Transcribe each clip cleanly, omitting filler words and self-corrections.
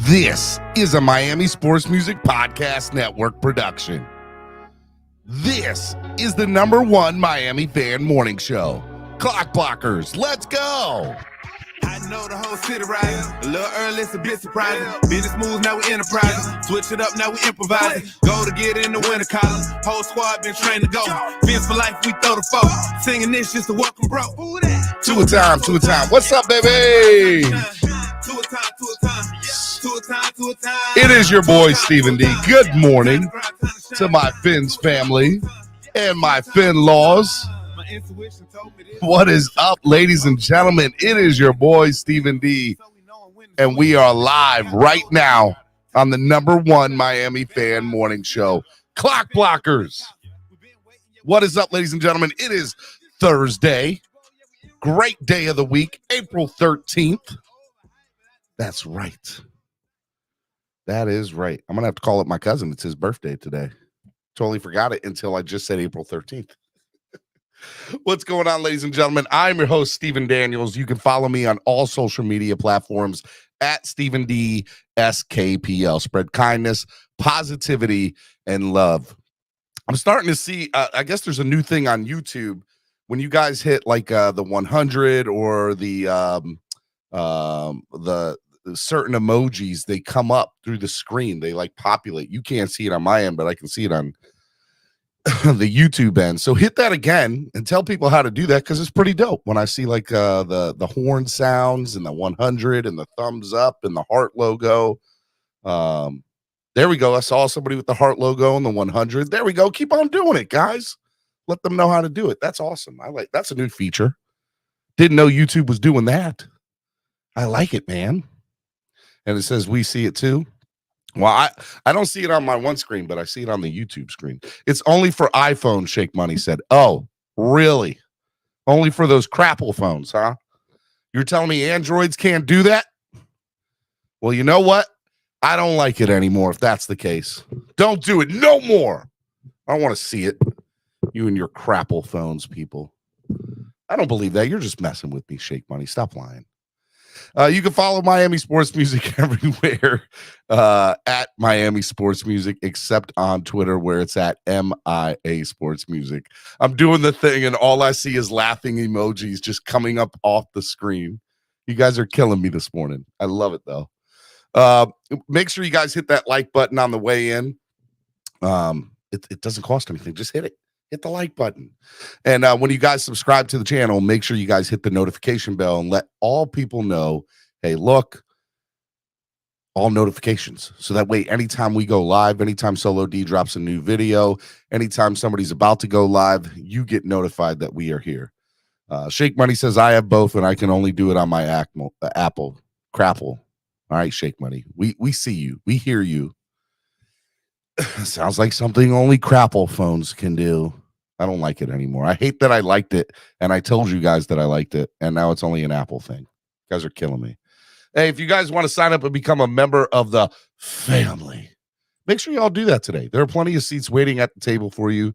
This is a Miami Sports Music Podcast Network production. This is the #1 Miami fan morning show. Clock Blockers, let's go. I know the whole city riding. A little early, it's a bit surprising. Business moves, now we enterprising. Switch it up, now we improvising. Go to get in the winter column. Whole squad been trained to go. Phins for life, we throw the foe. Singing this just to welcome bro. Two a time. What's up, baby? Two a time. It is your boy, Stephen D. Good morning to my Phins family and my Fin-laws. What is up, ladies and gentlemen? It is your boy, Stephen D. And we are live right now on the #1 Miami fan morning show, Clock Blockers. What is up, ladies and gentlemen? It is Thursday. Great day of the week, April 13th. That's right. That is right. I'm going to have to call up my cousin. It's his birthday today. Totally forgot it until I just said April 13th. What's going on, ladies and gentlemen? I'm your host, Stephen Daniels. You can follow me on all social media platforms at Stephen D. SKPL. Spread kindness, positivity, and love. I'm starting to see, I guess there's a new thing on YouTube. When you guys hit like the 100 or the certain emojis, they come up through the screen. They like populate. You can't see it on my end, but I can see it on the YouTube end. So hit that again and tell people how to do that, because it's pretty dope when I see like the horn sounds and the 100 and the thumbs up and the heart logo. There we go. I saw somebody with the heart logo and the 100. There we go. Keep on doing it, guys. Let them know how to do it. That's awesome. That's a new feature. Didn't know YouTube was doing that. I like it, man. And it says we see it too. Well, I don't see it on my one screen, but I see it on the YouTube screen. It's only for iPhone, Shake Money said. Oh, really? Only for those crapple phones, huh? You're telling me Androids can't do that? Well, you know what? I don't like it anymore if that's the case. Don't do it no more. I don't want to see it. You and your crapple phones, people. I don't believe that. You're just messing with me, Shake Money. Stop lying. You can follow Miami Sports Music everywhere at Miami Sports Music, except on Twitter where it's at MIA Sports Music. I'm doing the thing and all I see is laughing emojis just coming up off the screen. You guys are killing me this morning. I love it, though. Make sure you guys hit that like button on the way in. It doesn't cost anything. Just hit it. Hit the like button. And when you guys subscribe to the channel, make sure you guys hit the notification bell and let all people know, hey, look, all notifications. So that way, anytime we go live, anytime Solo D drops a new video, anytime somebody's about to go live, you get notified that we are here. Shake Money says, I have both, and I can only do it on my Apple Crapple. All right, Shake Money. We see you. We hear you. Sounds like something only crapple phones can do. I don't like it anymore. I hate that I liked it, and I told you guys that I liked it, and now it's only an Apple thing. You guys are killing me. Hey, if you guys want to sign up and become a member of the family, make sure you all do that today. There are plenty of seats waiting at the table for you.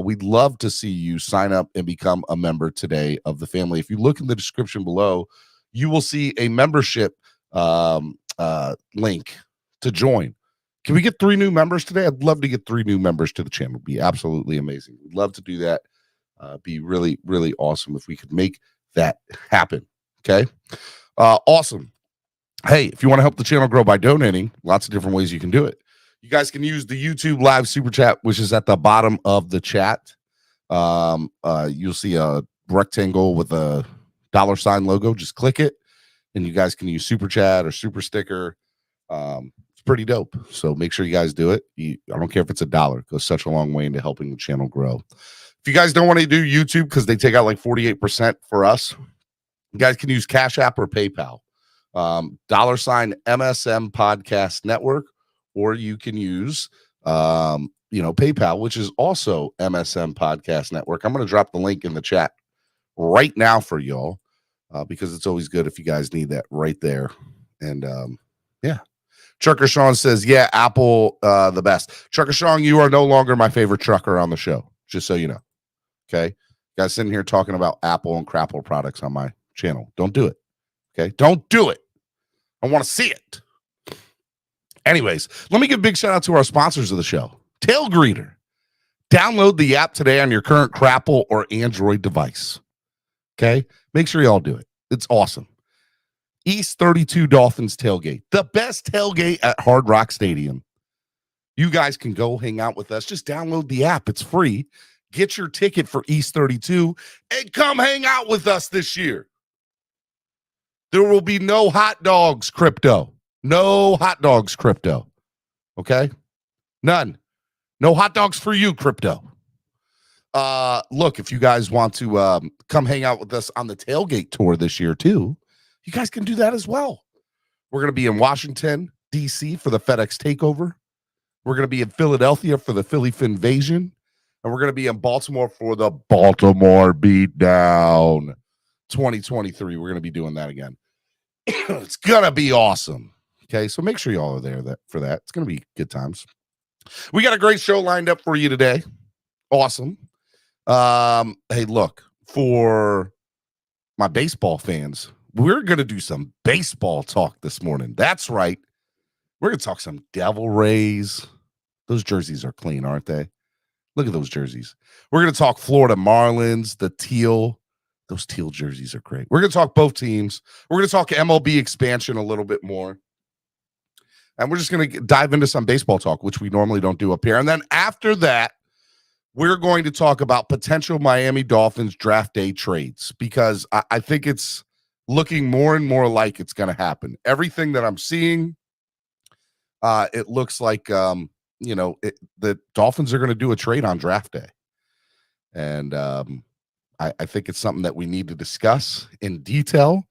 We'd love to see you sign up and become a member today of the family. If you look in the description below, you will see a membership link to join. Can we get 3 new members today? I'd love to get 3 new members to the channel. It'd be absolutely amazing. We'd love to do that. Be really, really awesome if we could make that happen. Okay. Awesome. Hey, if you want to help the channel grow by donating, lots of different ways you can do it. You guys can use the YouTube live super chat, which is at the bottom of the chat. You'll see a rectangle with a $sign logo. Just click it and you guys can use super chat or super sticker. Pretty dope. So make sure you guys do it. I don't care if it's $1. It goes such a long way into helping the channel grow. If you guys don't want to do YouTube because they take out like 48% for us, you guys can use Cash App or PayPal. $MSM Podcast Network, or you can use PayPal, which is also MSM Podcast Network. I'm going to drop the link in the chat right now for y'all because it's always good if you guys need that right there. And yeah. Trucker Sean says, yeah, Apple, the best. Trucker Sean, you are no longer my favorite trucker on the show, just so you know. Okay? Guys sitting here talking about Apple and crapple products on my channel. Don't do it. Okay? Don't do it. I want to see it. Anyways, let me give a big shout out to our sponsors of the show. Tail Greeter. Download the app today on your current Crapple or Android device. Okay? Make sure you all do it. It's awesome. East 32 Dolphins tailgate. The best tailgate at Hard Rock Stadium. You guys can go hang out with us. Just download the app. It's free. Get your ticket for East 32 and come hang out with us this year. There will be no hot dogs, crypto. No hot dogs, crypto. Okay? None. No hot dogs for you, crypto. Look, if you guys want to come hang out with us on the tailgate tour this year too, you guys can do that as well. We're going to be in Washington, D.C. for the FedEx takeover. We're going to be in Philadelphia for the Philly Finvasion. And we're going to be in Baltimore for the Baltimore Beatdown 2023. We're going to be doing that again. It's going to be awesome. Okay, so make sure y'all are there for that. It's going to be good times. We got a great show lined up for you today. Awesome. Hey, look, for my baseball fans, we're going to do some baseball talk this morning. That's right. We're going to talk some Devil Rays. Those jerseys are clean, aren't they? Look at those jerseys. We're going to talk Florida Marlins, the teal. Those teal jerseys are great. We're going to talk both teams. We're going to talk MLB expansion a little bit more. And we're just going to dive into some baseball talk, which we normally don't do up here. And then after that, we're going to talk about potential Miami Dolphins draft day trades, because I think it's looking more and more like it's going to happen. Everything that I'm seeing, it looks like, the Dolphins are going to do a trade on draft day. And I think it's something that we need to discuss in detail.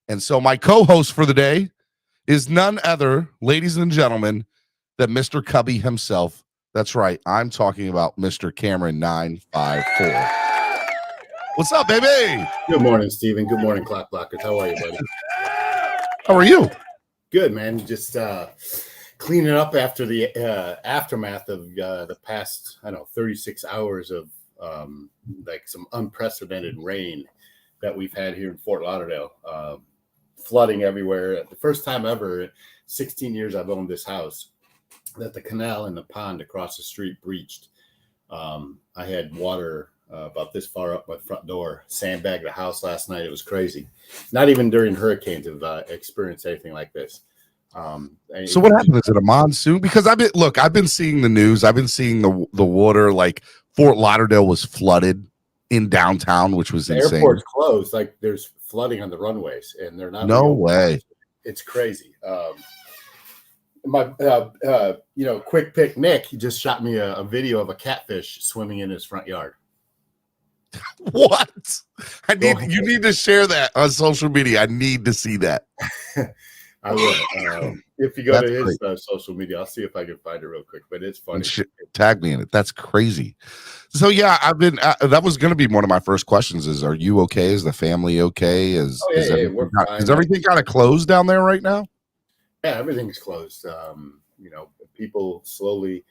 And so my co-host for the day is none other, ladies and gentlemen, than Mr. Cubby himself. That's right. I'm talking about Mr. Cameron 954. What's up, baby? Good morning, Steven. Good morning, Clock Blockers. How are you, buddy? How are you? Good, man. Just cleaning up after the aftermath of the past, 36 hours of like some unprecedented rain that we've had here in Fort Lauderdale. Flooding everywhere. The first time ever, 16 years I've owned this house, that the canal and the pond across the street breached. I had water about this far up my front door, sandbagged the house last night. It was crazy. Not even during hurricanes have experienced anything like this. So what happened? Is it a monsoon? Because I've been seeing the news. I've been seeing the water, like Fort Lauderdale was flooded in downtown, which was insane. Airport's closed. Like there's flooding on the runways, and they're not. No way. It's crazy. My quick pick Nick, he just shot me a video of a catfish swimming in his front yard. What? You need to share that on social media. I need to see that. I will. If you go to his social media, I'll see if I can find it real quick. But it's funny. Tag me in it. That's crazy. So yeah, I've been. That was going to be one of my first questions. Is, are you okay? Is the family okay? Is everything kind of closed down there right now? Yeah, everything's closed. People slowly,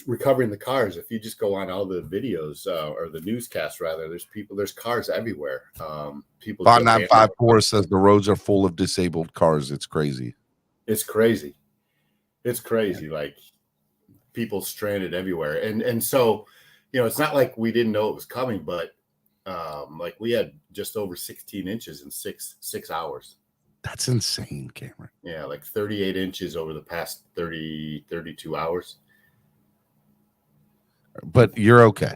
recovering the cars. If you just go on all the videos or the newscasts, rather, there's cars everywhere. People. Bond 954 says the roads are full of disabled cars. It's crazy. It's crazy. It's crazy. Like people stranded everywhere, and so it's not like we didn't know it was coming, but like we had just over 16 inches in six hours. That's insane, Cameron. Yeah, like 38 inches over the past 32 hours. But you're okay.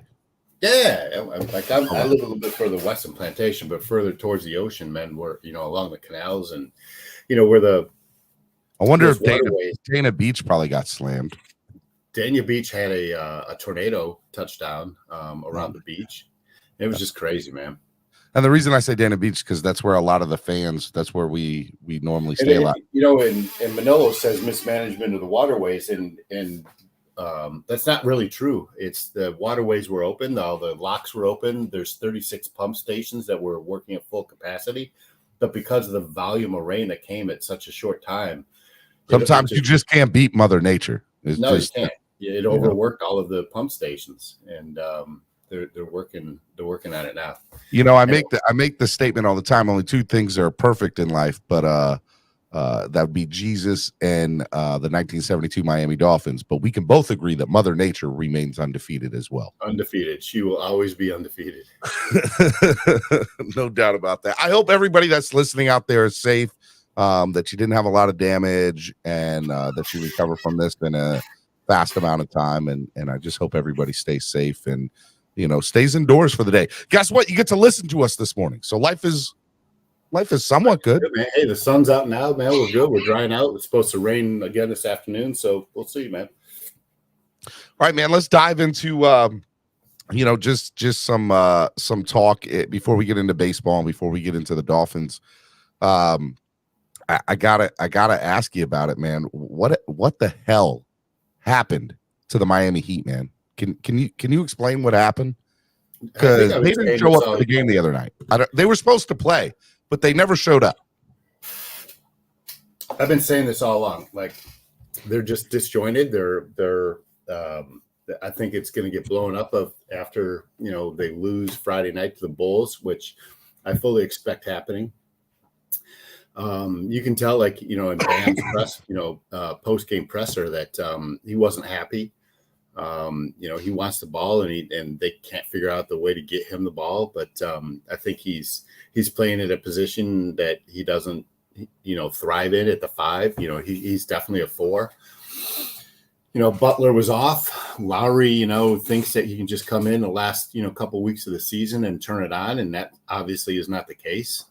Yeah, I live a little bit further west in Plantation, but further towards the ocean, man. We're along the canals, and where the. I wonder if Dana Beach probably got slammed. Dania Beach had a tornado touchdown around the beach. It was just crazy, man. And the reason I say Dana Beach, because that's where a lot of the fans, that's where we normally stay a lot. And Manolo says mismanagement of the waterways, and that's not really true. It's the waterways were open, all the locks were open. There's 36 pump stations that were working at full capacity, but because of the volume of rain that came at such a short time, sometimes you just can't beat Mother Nature. You can't. It overworked all of the pump stations, and they're working on it now. I make the statement all the time. Only two things are perfect in life, but That would be Jesus and the 1972 Miami Dolphins. But we can both agree that Mother Nature remains undefeated as well. Undefeated. She will always be undefeated. No doubt about that. I hope everybody that's listening out there is safe, that you didn't have a lot of damage, and that you recover from this in a fast amount of time. And I just hope everybody stays safe and, stays indoors for the day. Guess what? You get to listen to us this morning. So life is somewhat good. Hey, the sun's out now, man. We're good. We're drying out. It's supposed to rain again this afternoon, so we'll see, man. All right, man. Let's dive into just some talk before we get into baseball and before we get into the Dolphins. I gotta ask you about it, man. What the hell happened to the Miami Heat, man? Can you explain what happened? Because they didn't show up for the game the other night. They were supposed to play, but they never showed up. I've been saying this all along. Like, they're just disjointed. I think it's going to get blown up after they lose Friday night to the Bulls, which I fully expect happening. You can tell, like, in Bam's press, post game presser, that he wasn't happy. He wants the ball, and they can't figure out the way to get him the ball. But I think he's playing at a position that he doesn't, thrive in at the 5. He's definitely a 4. Butler was off. Lowry, thinks that he can just come in the last, couple weeks of the season and turn it on, and that obviously is not the case.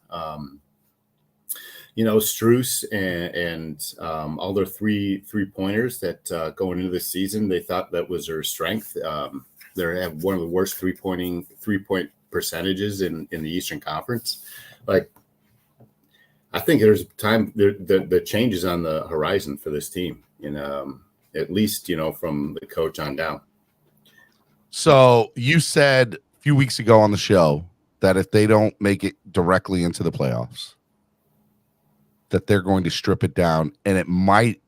Strus and all their three-pointers that going into the season, they thought that was their strength. They have one of the worst three-point percentages in the Eastern Conference. Like, I think there's time the changes on the horizon for this team, at least from the coach on down. So you said a few weeks ago on the show that if they don't make it directly into the playoffs, that they're going to strip it down, and it might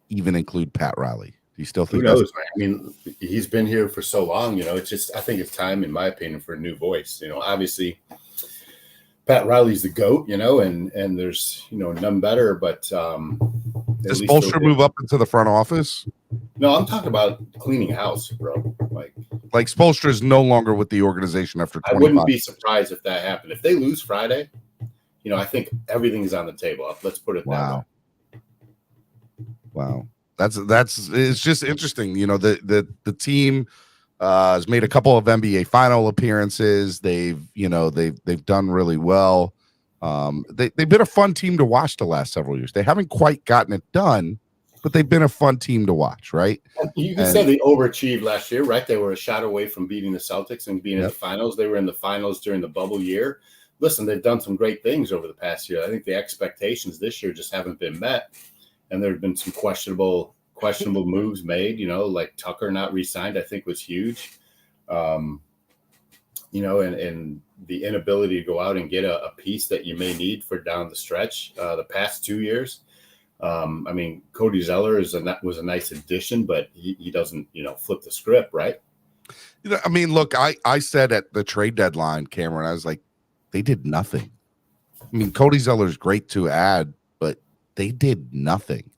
even include Pat Riley. Do you still think? Who knows, man? I mean, he's been here for so long. It's just, I think it's time, in my opinion, for a new voice. Obviously, Pat Riley's the GOAT. And there's none better. But does Spoelstra move up into the front office? No, I'm talking about cleaning house, bro. Like Spoelstra is no longer with the organization after 25. I wouldn't be surprised if that happened. If they lose Friday, I think everything's on the table. Let's put it that way. Wow. That's it's just interesting. The team has made a couple of NBA final appearances. They've done really well. They've been a fun team to watch the last several years. They haven't quite gotten it done, but they've been a fun team to watch, right? You can say they overachieved last year, right? They were a shot away from beating the Celtics and being in the finals. They were in the finals during the bubble year. Listen, they've done some great things over the past year. I think the expectations this year just haven't been met, and there have been some questionable moves made. Like Tucker not re-signed, I think was huge. And the inability to go out and get a piece that you may need for down the stretch. The past 2 years, Cody Zeller was a nice addition, but he doesn't flip the script, right? Look, I said at the trade deadline, Cameron, I was like, they did nothing. Cody Zeller's great to add, but they did nothing.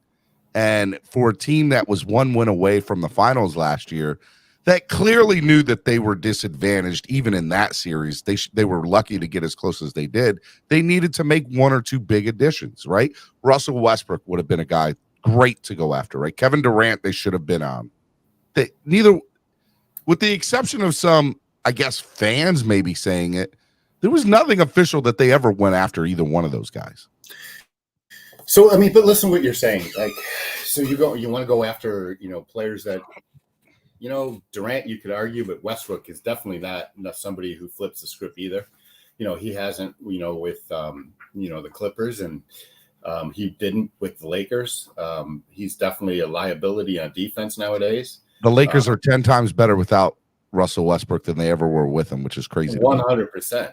And for a team that was one win away from the finals last year, that clearly knew that they were disadvantaged even in that series. They were lucky to get as close as they did. They needed to make one or two big additions, right? Russell Westbrook would have been a guy great to go after, right? Kevin Durant, they should have been on. Neither, with the exception of some, I guess, fans maybe saying it, there was nothing official that they ever went after either one of those guys. So, but listen to what you're saying. Like, so you want to go after, players that, Durant, you could argue, but Westbrook is definitely not somebody who flips the script either. He hasn't, with, the Clippers, and he didn't with the Lakers. He's definitely a liability on defense nowadays. The Lakers are 10 times better without Russell Westbrook than they ever were with him, which is crazy. 100%.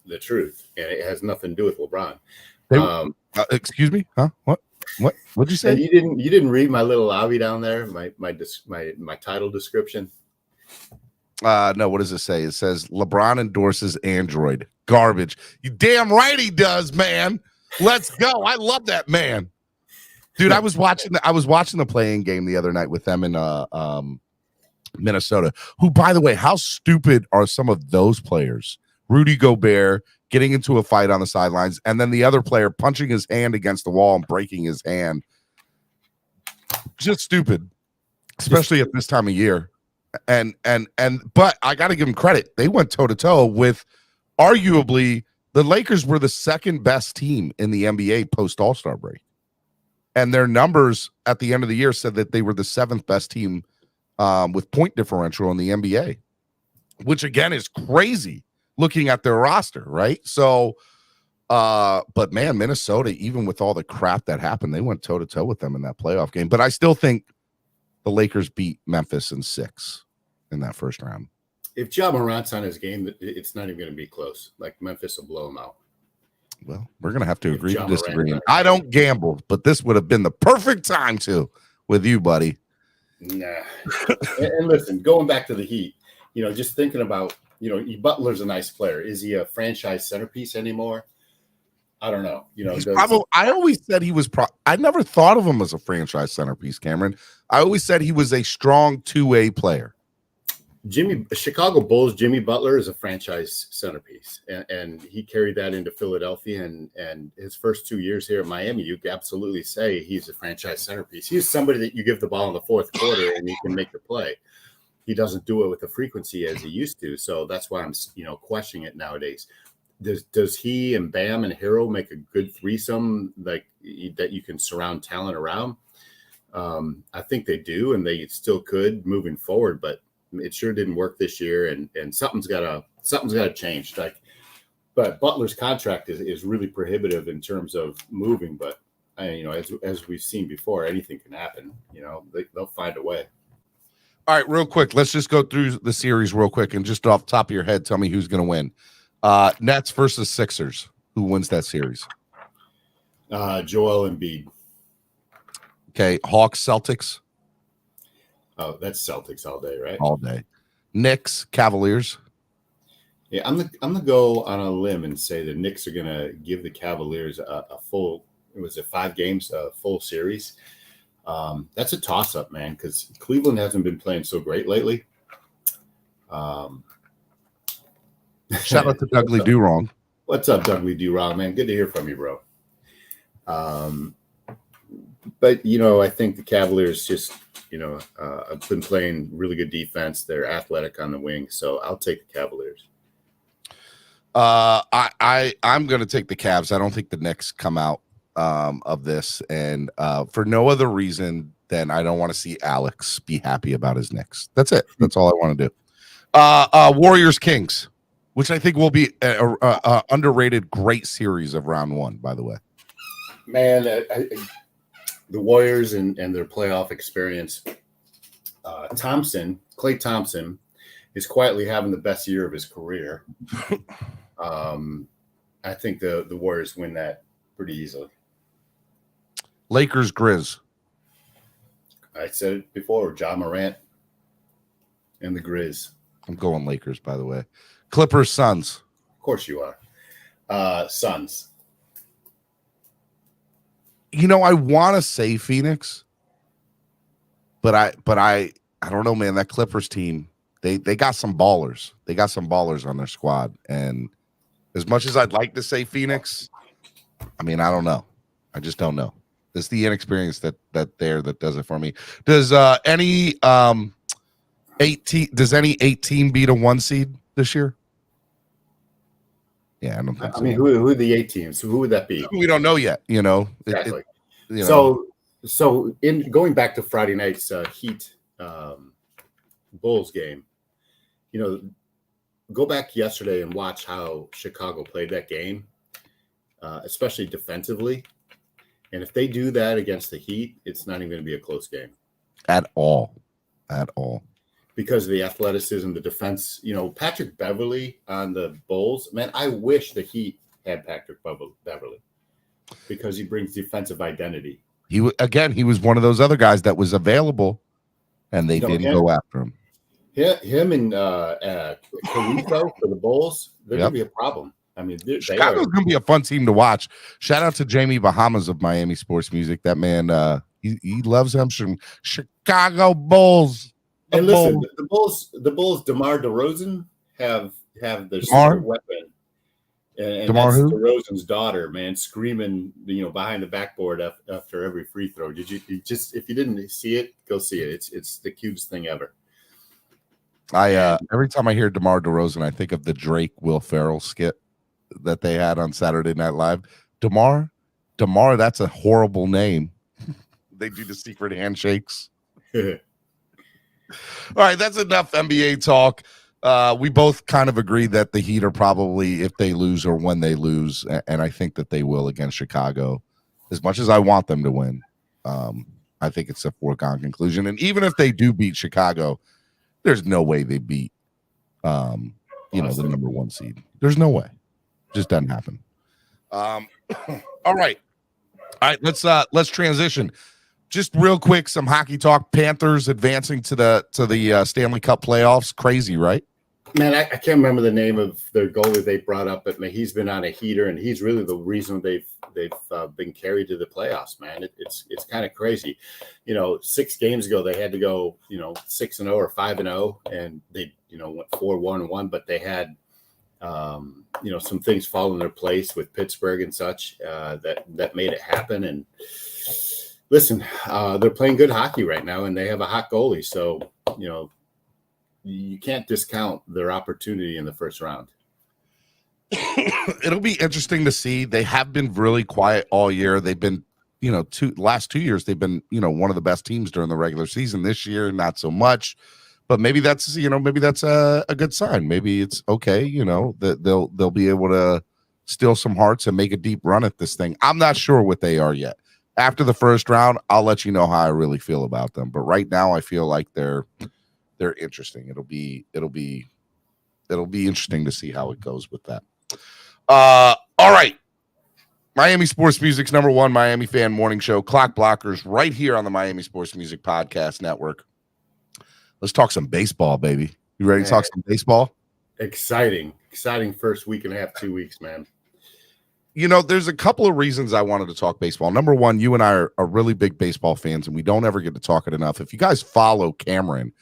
The truth, and it has nothing to do with LeBron. Excuse me, huh? What'd you say? You didn't read my little lobby down there, my title description. No, what does it say? It says LeBron endorses Android. Garbage. You damn right he does, man. Let's go. I love that man. Dude, I was watching the playing game the other night with them in Minnesota. Who, by the way, how stupid are some of those players? Rudy Gobert getting into a fight on the sidelines, and then the other player punching his hand against the wall and breaking his hand. Just stupid, especially at this time of year. But I got to give them credit. They went toe to toe with arguably the Lakers were the second best team in the NBA post All-Star break. And their numbers at the end of the year said that they were the seventh best team with point differential in the NBA, which again is crazy looking at their roster, right? So, but man, Minnesota, even with all the crap that happened, they went toe to toe with them in that playoff game. But I still think the Lakers beat Memphis in 6 in that first round. If Ja Morant's on his game, it's not even going to be close. Like Memphis will blow him out. Well, we're going to have to agree to disagree. I don't gamble, but this would have been the perfect time to with you, buddy. Nah. And listen, going back to the Heat, just thinking about, Butler's a nice player. Is he a franchise centerpiece anymore? I don't know. I always said he was. I never thought of him as a franchise centerpiece, Cameron. I always said he was a strong two-way player. Chicago Bulls, Jimmy Butler is a franchise centerpiece, and he carried that into Philadelphia, and his first 2 years here at Miami, you could absolutely say he's a franchise centerpiece. He's somebody that you give the ball in the fourth quarter and he can make the play. He doesn't do it with the frequency as he used to, so that's why I'm questioning it nowadays. Does he and Bam and Hero make a good threesome that you can surround talent around? I think they do, and they still could moving forward, but it sure didn't work this year, and something's gotta change. But Butler's contract is really prohibitive in terms of moving. But as we've seen before, anything can happen. They'll find a way. All right, real quick, let's just go through the series real quick, and just off the top of your head, tell me who's going to win. Nets versus Sixers. Who wins that series? Joel Embiid. Okay, Hawks Celtics. Oh, that's Celtics all day, right? All day. Knicks, Cavaliers. Yeah, I'm gonna go on a limb and say the Knicks are gonna give the Cavaliers a full. Was it 5 games, a full series? That's a toss-up, man, because Cleveland hasn't been playing so great lately. Shout out to Dudley Durong. What's up, Dudley Durong, man? Good to hear from you, bro. But I think the Cavaliers just. I've been playing really good defense. They're athletic on the wing, so I'll take the Cavaliers. I'm going to take the Cavs. I don't think the Knicks come out of this, and for no other reason than I don't want to see Alex be happy about his Knicks. That's it. That's all I want to do. Warriors Kings, which I think will be a underrated great series of round 1. By the way, man. The Warriors and their playoff experience, Klay Thompson, is quietly having the best year of his career. I think the Warriors win that pretty easily. Lakers Grizz. I said it before, Ja Morant and the Grizz. I'm going Lakers, by the way. Clippers Suns. Of course you are. Suns. I want to say Phoenix, but I don't know, man. That Clippers team, they got some ballers. They got some ballers on their squad, and as much as I'd like to say Phoenix, I mean, I don't know. I just don't know. It's the inexperience that does it for me. Does any 8 team beat a 1 seed this year? Yeah, I don't think so. I mean, who are the 8 teams? Who would that be? We don't know yet. Exactly. So in going back to Friday night's Heat Bulls game, go back yesterday and watch how Chicago played that game, especially defensively. And if they do that against the Heat, it's not even going to be a close game at all. Because of the athleticism, the defense. Patrick Beverley on the Bulls, man, I wish the Heat had Patrick Beverley because he brings defensive identity. He was one of those other guys that was available, and they didn't go after him. Him and Caruso for the Bulls, they're going to be a problem. I mean, they Chicago's are. going to be a fun team to watch. Shout out to Jamie Bahamas of Miami Sports Music. That man, he loves him some Chicago Bulls. And listen, the Bulls, DeMar DeRozan have their secret weapon, and that's who? DeRozan's daughter, man, screaming, behind the backboard after every free throw. Did you just, if you didn't see it, go see it. It's the cutest thing ever. Every time I hear DeMar DeRozan, I think of the Drake Will Ferrell skit that they had on Saturday Night Live. DeMar, that's a horrible name. They do the secret handshakes. All right, that's enough NBA talk. We both kind of agree that the Heat are probably, if they lose or when they lose, and I think that they will against Chicago, as much as I want them to win, I think it's a foregone conclusion. And even if they do beat Chicago, there's no way they beat, the number 1 seed. There's no way. Just doesn't happen. All right. Let's transition. Just real quick, some hockey talk. Panthers advancing to the Stanley Cup playoffs. Crazy, right? Man, I can't remember the name of their goalie they brought up, but man, he's been on a heater, and he's really the reason they've been carried to the playoffs. Man, it's kind of crazy. 6 games ago they had to go 6-0 or 5-0, and they went 4-1-1, but they had some things fall in their place with Pittsburgh and such that made it happen. And listen, they're playing good hockey right now, and they have a hot goalie. So, you can't discount their opportunity in the first round. It'll be interesting to see. They have been really quiet all year. They've been, last 2 years, they've been, one of the best teams during the regular season. This year, not so much. But maybe that's a good sign. Maybe it's okay, that they'll be able to steal some hearts and make a deep run at this thing. I'm not sure what they are yet. After the first round, I'll let you know how I really feel about them. But right now, I feel like they're interesting. It'll be interesting to see how it goes with that. All right. Miami Sports Music's number 1 Miami fan morning show, Clock Blockers, right here on the Miami Sports Music Podcast Network. Let's talk some baseball, baby. You ready to talk some baseball? Exciting first week and a half, 2 weeks, man. There's a couple of reasons I wanted to talk baseball. Number 1, you and I are really big baseball fans, and we don't ever get to talk it enough. If you guys follow Cameron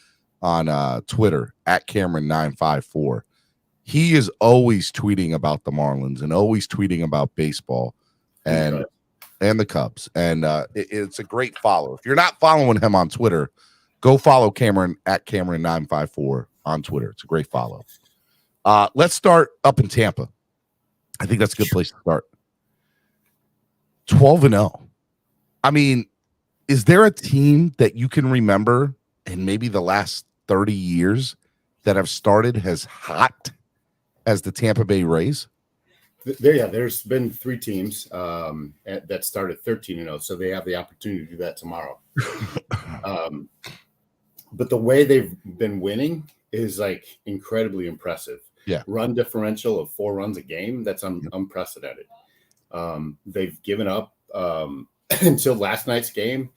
on Twitter at Cameron954, he is always tweeting about the Marlins and always tweeting about baseball and the Cubs. And it's a great follow. If you're not following him on Twitter, go follow Cameron at Cameron954 on Twitter. It's a great follow. Let's start up in Tampa. I think that's a good place to start. 12-0. I mean, is there a team that you can remember in maybe the last 30 years that have started as hot as the Tampa Bay Rays? There's been 3 teams that started 13-0, so they have the opportunity to do that tomorrow. But the way they've been winning is like incredibly impressive. Yeah. Run differential of 4 runs a game. That's unprecedented. They've given up until last night's game.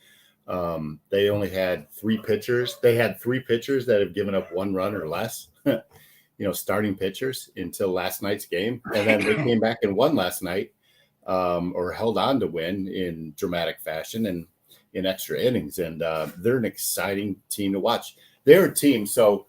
They only had 3 pitchers. They had 3 pitchers that have given up 1 run or less, starting pitchers until last night's game. And then they came back and won last night, or held on to win in dramatic fashion and in extra innings. And they're an exciting team to watch. They're a team. So,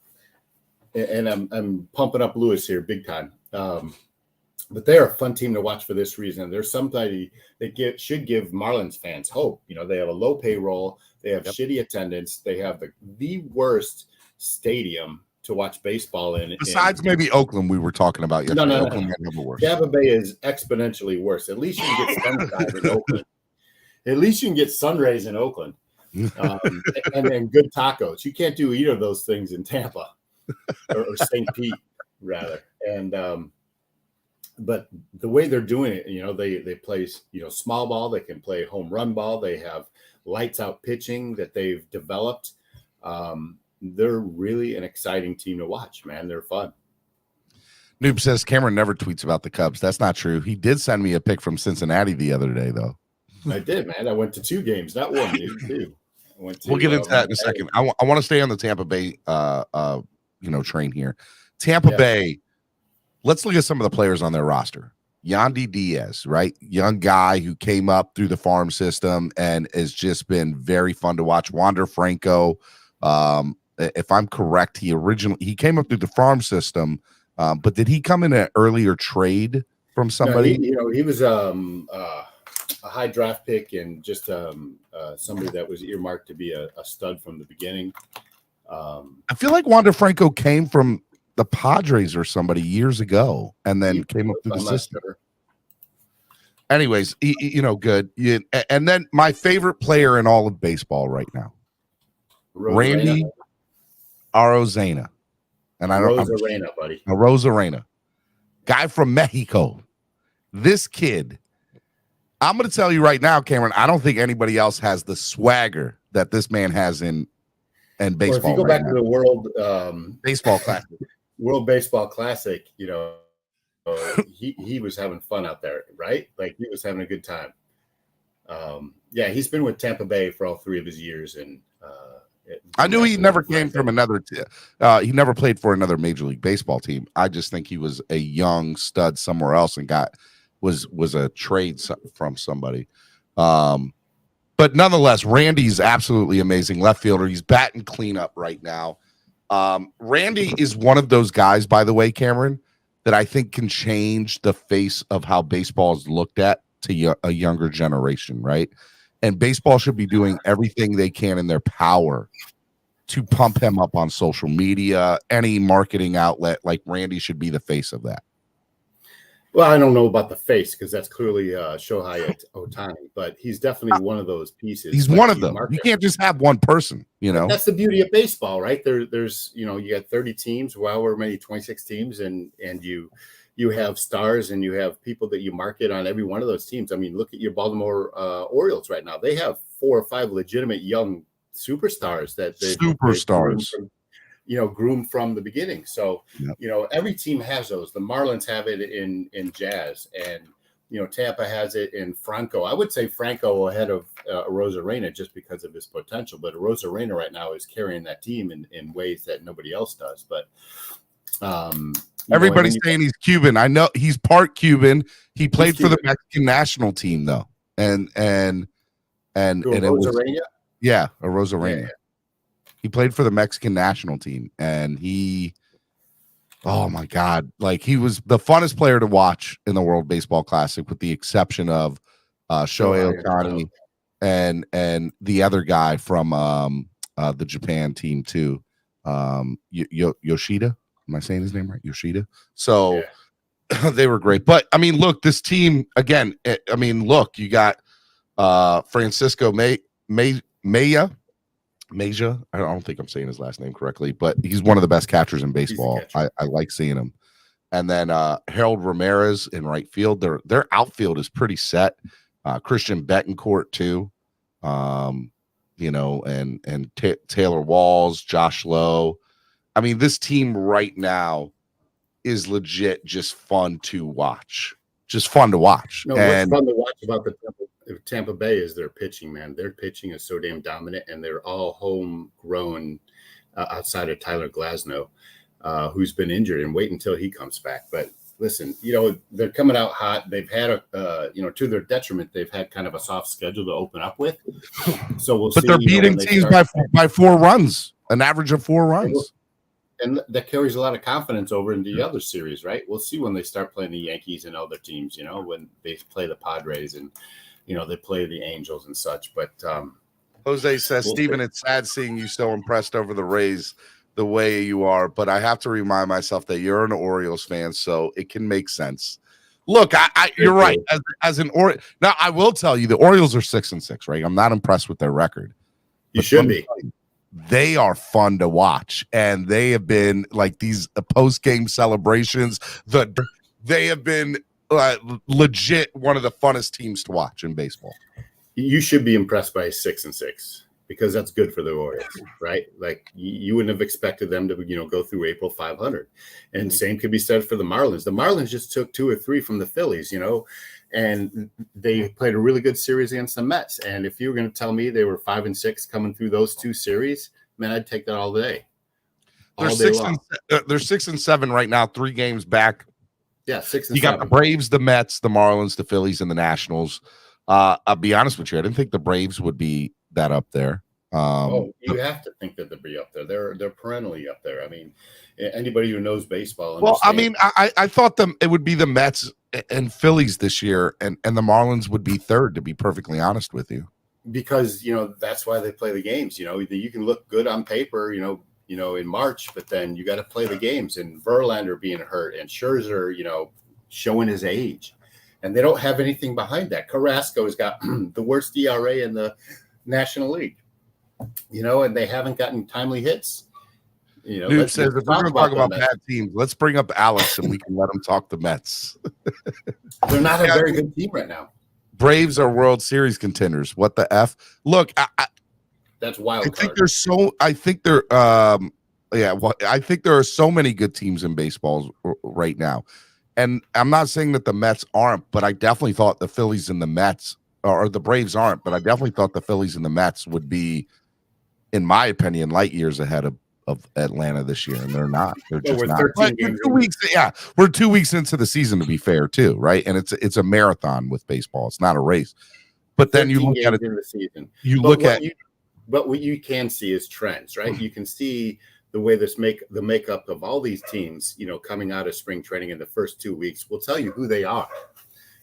and I'm pumping up Lewis here big time. But they're a fun team to watch for this reason. There's somebody that should give Marlins fans hope. They have a low payroll. They have shitty attendance. They have the worst stadium to watch baseball in. Besides maybe Oakland, we were talking about yesterday. No. Oakland had number worse. Tampa Bay is exponentially worse. At least you can get sunshine in Oakland. At least you can get sun rays in Oakland, and good tacos. You can't do either of those things in Tampa or St. Pete, rather. And but the way they're doing it, they play small ball. They can play home run ball. They have lights out pitching that they've developed. They're really an exciting team to watch, man. They're fun. Noob says Cameron never tweets about the Cubs. That's not true. He did send me a pic from Cincinnati the other day, though. I did, man. I went to 2 games, not 1, dude. 2. We'll get into that in a second. I want to stay on the Tampa Bay, train here. Tampa Bay let's look at some of the players on their roster. Yandy Diaz, right? Young guy who came up through the farm system and has just been very fun to watch. Wander Franco, if I'm correct, he came up through the farm system, but did he come in an earlier trade from somebody? No, he was a high draft pick and just somebody that was earmarked to be a stud from the beginning. I feel like Wander Franco came from the Padres or somebody years ago and then came up through the system. Sure. Anyways, good. And then my favorite player in all of baseball right now, Randy Arozarena. And Arozarena, buddy. Arozarena. Guy from Mexico. This kid, I'm going to tell you right now, Cameron, I don't think anybody else has the swagger that this man has in baseball. Well, if you go back to the World Baseball Classic. World Baseball Classic, he was having fun out there, right? Like he was having a good time. He's been with Tampa Bay for all 3 of his years, and I knew he never came from another. He never played for another Major League Baseball team. I just think he was a young stud somewhere else and was a trade from somebody. But nonetheless, Randy's absolutely amazing left fielder. He's batting cleanup right now. Randy is one of those guys, by the way, Cameron, that I think can change the face of how baseball is looked at to a younger generation, right? And baseball should be doing everything they can in their power to pump him up on social media, any marketing outlet. Like Randy should be the face of that. Well, I don't know about the face because that's clearly Shohei Ohtani, but he's definitely one of those pieces. He's one of them. You can't just have one person, That's the beauty of baseball, right? There's you got 30 teams, however many, 26 teams, and you have stars and you have people that you market on every one of those teams. I mean, look at your Baltimore Orioles right now. They have 4 or 5 legitimate young superstars that they groomed from the beginning. So, every team has those. The Marlins have it in Jazz, and Tampa has it in Franco. I would say Franco ahead of Arozarena just because of his potential, but Arozarena right now is carrying that team in ways that nobody else does. But everybody's saying he's Cuban. I know he's part Cuban. He played for the Mexican national team though, and Arozarena. Yeah, Arozarena. Yeah. He played for the Mexican national team, and oh my God, like he was the funnest player to watch in the World Baseball Classic, with the exception of Shohei Ohtani and the other guy from the Japan team too, Yoshida. Am I saying his name right? Yoshida. So they were great, but I mean, look, this team again. I mean, look, you got Francisco Mejia. I don't think I'm saying his last name correctly, but he's one of the best catchers in baseball. I like seeing him. And then Harold Ramirez in right field. Their outfield is pretty set. Christian Bettencourt too. And Taylor Walls, Josh Lowe. I mean, this team right now is legit just fun to watch. Just fun to watch. No, what's fun to watch about the Tampa Bay is their pitching, man. Their pitching is so damn dominant, and they're all homegrown outside of Tyler Glasnow, who's been injured, and wait until he comes back. But listen, they're coming out hot. They've had to their detriment, they've had kind of a soft schedule to open up with. So we'll see. But they're beating teams by 4 runs, an average of 4 runs. And that carries a lot of confidence over into the other series, right? We'll see when they start playing the Yankees and other teams, when they play the Padres and, they play the Angels and such. But Jose says, Steven, it's sad seeing you so impressed over the Rays the way you are, but I have to remind myself that you're an Orioles fan, so it can make sense. Look, you're right. As an now, I will tell you, the Orioles are 6-6, right? I'm not impressed with their record. You should be. They are fun to watch, and they have been like these post-game celebrations. They have been legit one of the funnest teams to watch in baseball. You should be impressed by 6-6 because that's good for the Orioles, right? Like you wouldn't have expected them to, go through April 500. And same could be said for the Marlins. The Marlins just took 2 or 3 from the Phillies, and they played a really good series against the Mets. And if you were going to tell me they were 5-6 coming through those 2 series, man, I'd take that all day. They're 6-7 right now, 3 games back Yeah, 6 and You got 7. the Braves, the Mets, the Marlins, the Phillies, and the Nationals. I'll be honest with you, I didn't think the Braves would be that up there. You have to think that they'll be up there. They're perennially up there. I mean, anybody who knows baseball. Well, I mean, I thought it would be the Mets and Phillies this year, and the Marlins would be third. To be perfectly honest with you, because that's why they play the games. You can look good on paper, in March, but then you got to play the games. And Verlander being hurt, and Scherzer, showing his age, and they don't have anything behind that. Carrasco's got the worst ERA in the National League, and they haven't gotten timely hits. Dude says if we're going to talk about bad teams, let's bring up Alex and we can let him talk the Mets. They're not a very good team right now. Braves are World Series contenders. What the F? Look, that's wild. I think there's I think there are so many good teams in baseball right now. And I'm not saying that the Mets aren't, but I definitely thought the Phillies and the Mets, or the Braves aren't, but I definitely thought the Phillies and the Mets would be, in my opinion, light years ahead of Atlanta this year, and they're not. They're just not. We're 2 weeks. Yeah, we're 2 weeks into the season, to be fair, too, right? And it's a marathon with baseball. It's not a race. But then you look at it in the season. But what you can see is trends, right? You can see the way the makeup of all these teams, coming out of spring training in the first 2 weeks will tell you who they are.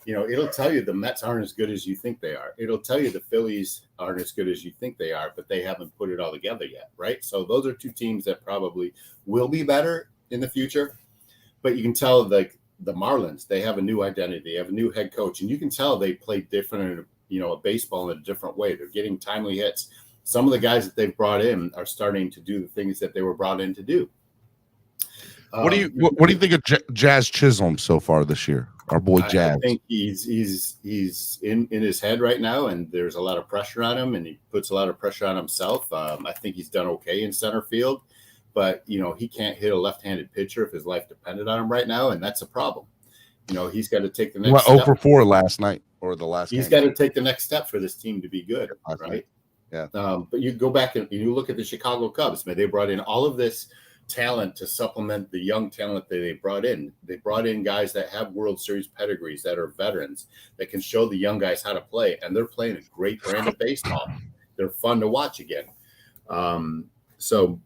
It'll tell you the Mets aren't as good as you think they are. It'll tell you the Phillies aren't as good as you think they are, but they haven't put it all together yet, right? So those are two teams that probably will be better in the future. But you can tell the Marlins, they have a new identity. They have a new head coach, and you can tell they play different, a baseball in a different way. They're getting timely hits. Some of the guys that they've brought in are starting to do the things that they were brought in to do. What do you think of Jazz Chisholm so far this year? Our boy Jazz. I think he's in his head right now, and there's a lot of pressure on him, and he puts a lot of pressure on himself. I think he's done okay in center field, but he can't hit a left-handed pitcher if his life depended on him right now, and that's a problem. He's got to take the next step. 0 for 4 last night or the last. He's got to take the next step for this team to be good, right? Yeah. But you go back and you look at the Chicago Cubs. Man, they brought in all of this talent to supplement the young talent that they brought in. They brought in guys that have World Series pedigrees, that are veterans, that can show the young guys how to play, and they're playing a great brand of baseball. They're fun to watch again. So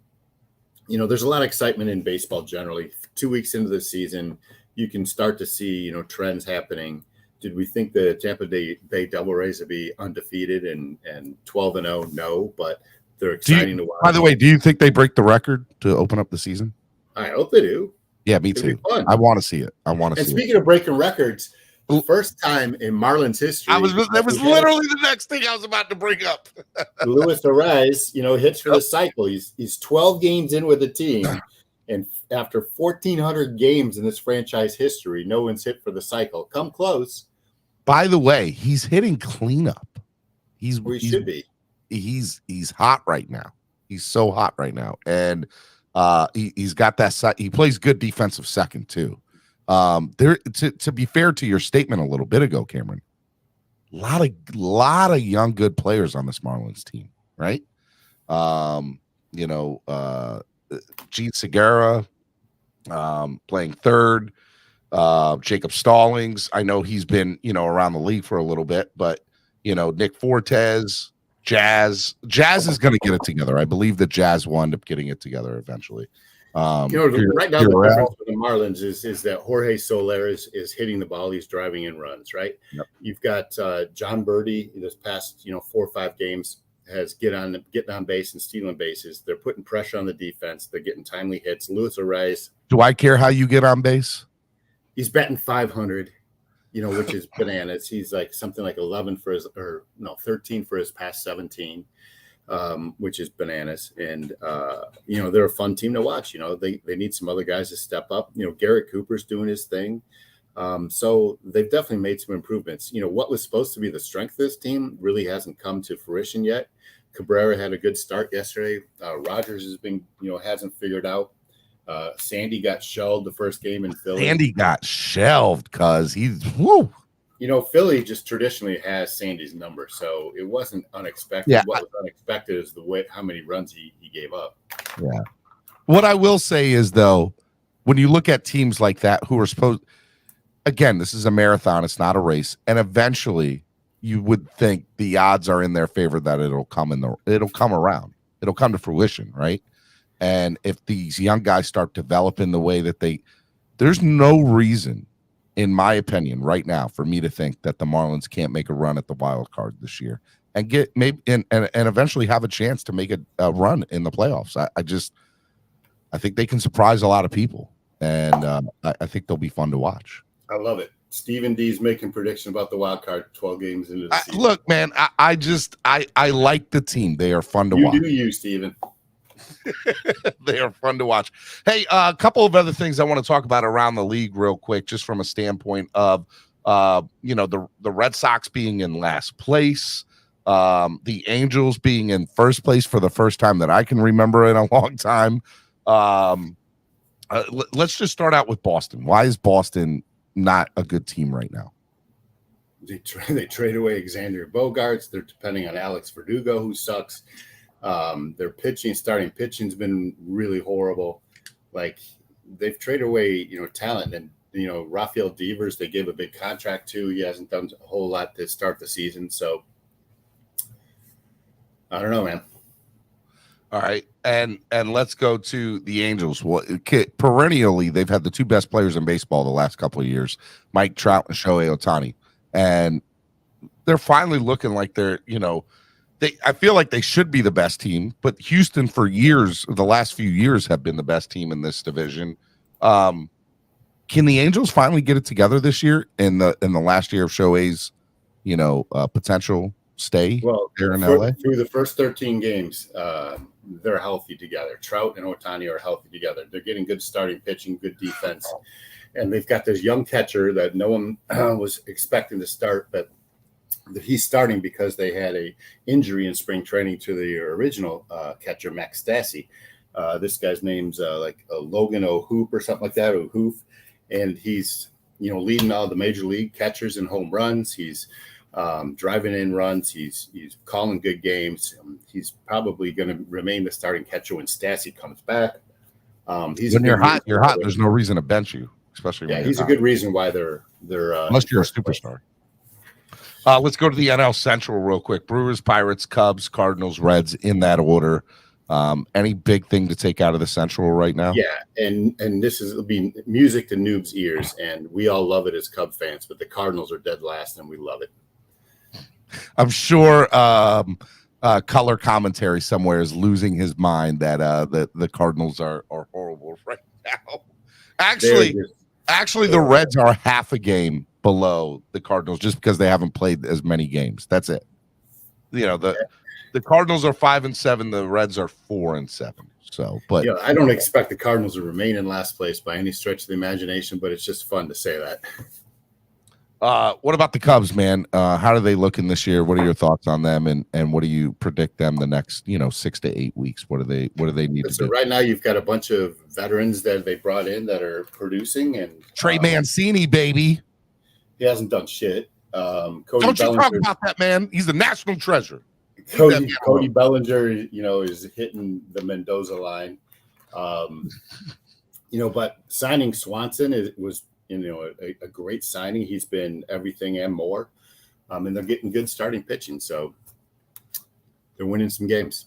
there's a lot of excitement in baseball generally. 2 weeks into the season, you can start to see trends happening. Did we think the Tampa Bay Devil Rays would be undefeated and 12-0? No, but they're exciting to watch. By the way, do you think they break the record to open up the season? I hope they do. Yeah, me too. I want to see it. And speaking of breaking records, the first time in Marlins history, that was literally the next thing I was about to bring up. Luis Arraez, hits for the cycle. He's 12 games in with the team, and after 1,400 games in this franchise history, no one's hit for the cycle. Come close. By the way, he's hitting cleanup. He should be. He's hot right now. He's so hot right now, and he's got that. He plays good defensive second too. To be fair to your statement a little bit ago, Cameron, a lot of young good players on this Marlins team, right? Gene Segura playing third. Jacob Stallings. I know he's been around the league for a little bit, but Nick Fortes. Jazz is going to get it together. I believe that Jazz will end up getting it together eventually. Right now, the difference for the Marlins is that Jorge Soler is hitting the ball. He's driving in runs, right? Yep. You've got John Birdie this past 4 or 5 games has getting on base and stealing bases. They're putting pressure on the defense. They're getting timely hits. Luis Arraez. Do I care how you get on base? He's batting 500. Which is bananas. He's like something like 13 for his past 17, which is bananas. And, they're a fun team to watch. They need some other guys to step up. Garrett Cooper's doing his thing. So they've definitely made some improvements. What was supposed to be the strength of this team really hasn't come to fruition yet. Cabrera had a good start yesterday. Rogers has been, hasn't figured out. Sandy got shelved the first game in Philly. Sandy got shelved because he's woo. Philly just traditionally has Sandy's number, so it wasn't unexpected. Yeah. What was unexpected is how many runs he gave up. Yeah. What I will say is though, when you look at teams like that who are supposed, again, this is a marathon. It's not a race. And eventually you would think the odds are in their favor that it'll come around. It'll come to fruition, right? And if these young guys start developing the way that there's no reason, in my opinion, right now, for me to think that the Marlins can't make a run at the wild card this year and get maybe and eventually have a chance to make a run in the playoffs. I think they can surprise a lot of people, and I think they'll be fun to watch. I love it. Stephen D's making prediction about the wild card 12 games into the season. Look, man, I like the team. They are fun to watch. You do you, Stephen. They are fun to watch. Hey, a couple of other things I want to talk about around the league real quick, just from a standpoint of, the Red Sox being in last place, the Angels being in first place for the first time that I can remember in a long time. Let's just start out with Boston. Why is Boston not a good team right now? They trade away Xander Bogaerts. They're depending on Alex Verdugo, who sucks. Their starting pitching's been really horrible. Like, they've traded away, talent, and Rafael Devers, they gave a big contract to. He hasn't done a whole lot to start the season, so I don't know, man. All right, and let's go to the Angels. Well, perennially, they've had the two best players in baseball the last couple of years, Mike Trout and Shohei Ohtani, and they're finally looking like they're, I feel like they should be the best team, but Houston for years, the last few years, have been the best team in this division. Can the Angels finally get it together this year in the last year of Shohei's, potential stay there in LA? Through the first 13 games, they're healthy together. Trout and Ohtani are healthy together. They're getting good starting pitching, good defense, and they've got this young catcher that no one was expecting to start, but he's starting because they had a injury in spring training to the original catcher, Max Stassi. This guy's name's Logan O'Hoop or something like that, O'Hoof. And he's, leading all the major league catchers in home runs. He's driving in runs. He's calling good games. He's probably going to remain the starting catcher when Stassi comes back. When you're hot. There's no reason to bench you, especially when he's you're a good reason why they're unless you're a superstar. Let's go to the NL Central real quick. Brewers, Pirates, Cubs, Cardinals, Reds, in that order. Any big thing to take out of the Central right now? Yeah, and this will be music to noobs' ears, and we all love it as Cub fans, but the Cardinals are dead last, and we love it. I'm sure color commentary somewhere is losing his mind that the Cardinals are horrible right now. Actually, the Reds are half a game below the Cardinals just because they haven't played as many games. That's it. The Cardinals are 5-7. The Reds are 4-7. So, but I don't expect the Cardinals to remain in last place by any stretch of the imagination, but it's just fun to say that. What about the Cubs, man? How are they looking this year? What are your thoughts on them, and what do you predict them the next 6 to 8 weeks? What do they need to do? Right now, you've got a bunch of veterans that they brought in that are producing, and Trey Mancini, baby. He hasn't done shit. Don't you talk about that, man? He's the national treasure. Cody Bellinger, is hitting the Mendoza line. But signing Swanson was a great signing. He's been everything and more. And they're getting good starting pitching, so they're winning some games.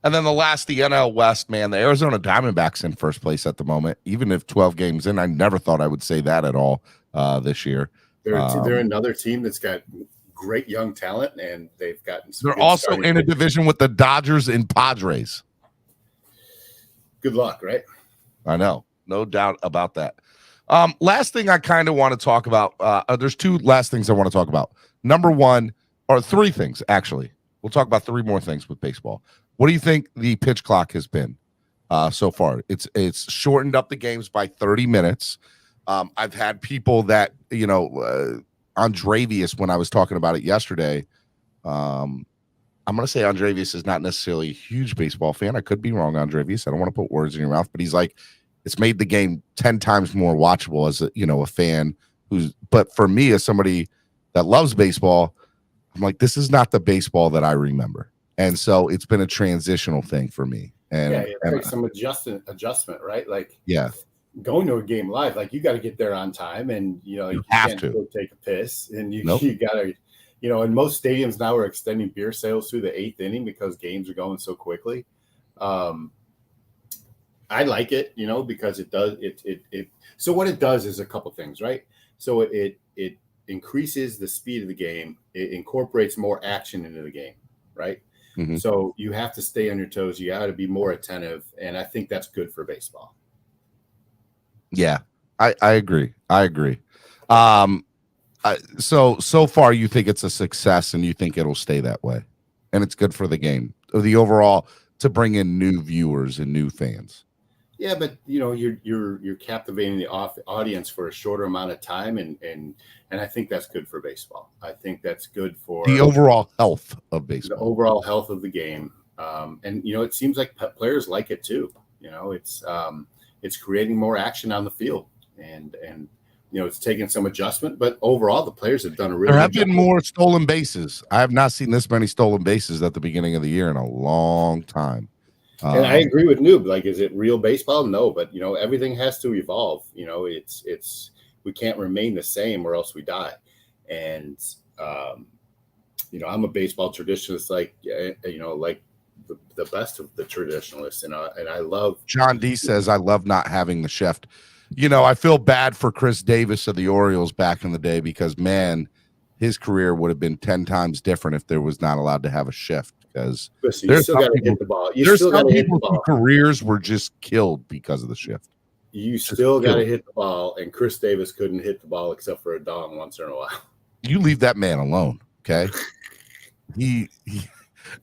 And then the NL West, man, the Arizona Diamondbacks in first place at the moment. Even if 12 games in, I never thought I would say that at all this year. They're another team that's got great young talent, and they've gotten some. They're also in a division with the Dodgers and Padres. Good luck, right? I know, no doubt about that. Last thing I kind of want to talk about. There's two last things I want to talk about. Number one, or three things actually. We'll talk about three more things with baseball. What do you think the pitch clock has been so far? It's shortened up the games by 30 minutes. I've had people that, Andrevius, when I was talking about it yesterday, I'm going to say Andrevius is not necessarily a huge baseball fan. I could be wrong, Andrevius. I don't want to put words in your mouth, but he's like, it's made the game 10 times more watchable as a fan but for me, as somebody that loves baseball, I'm like, this is not the baseball that I remember. And so it's been a transitional thing for me. And some adjustment, right? Like, yeah. going to a game live, like you got to get there on time, and you have can't to go take a piss, and you Nope. got to, and most stadiums now are extending beer sales through the 8th inning because games are going so quickly. I like it, because it does it. So what it does is a couple things, right? So it increases the speed of the game. It incorporates more action into the game, right? Mhm. So you have to stay on your toes. You got to be more attentive, and I think that's good for baseball. Yeah, I agree. So far you think it's a success, and you think it'll stay that way, and it's good for the game, or the overall, to bring in new viewers and new fans. Yeah, but you're captivating the audience for a shorter amount of time, and I think that's good for baseball. I think that's good for The overall health of the baseball. overall health of the game. And it seems like players like it too. It's creating more action on the field, and it's taking some adjustment, but overall the players have done a really There good have been job. more stolen bases. I have not seen this many stolen bases at the beginning of the year in a long time. And I agree with Noob. Like, is it real baseball? No, but everything has to evolve. It's we can't remain the same or else we die. And I'm a baseball traditionalist, like the best of the traditionalists, and I love. John D says, I love not having the shift. I feel bad for Chris Davis of the Orioles back in the day, because man, his career would have been 10 times different if there was not allowed to have a shift. Because Listen, you still got to hit the ball. There's some people whose careers were just killed because of the shift. You still got to hit the ball, and Chris Davis couldn't hit the ball except for a dong once in a while. You leave that man alone, okay?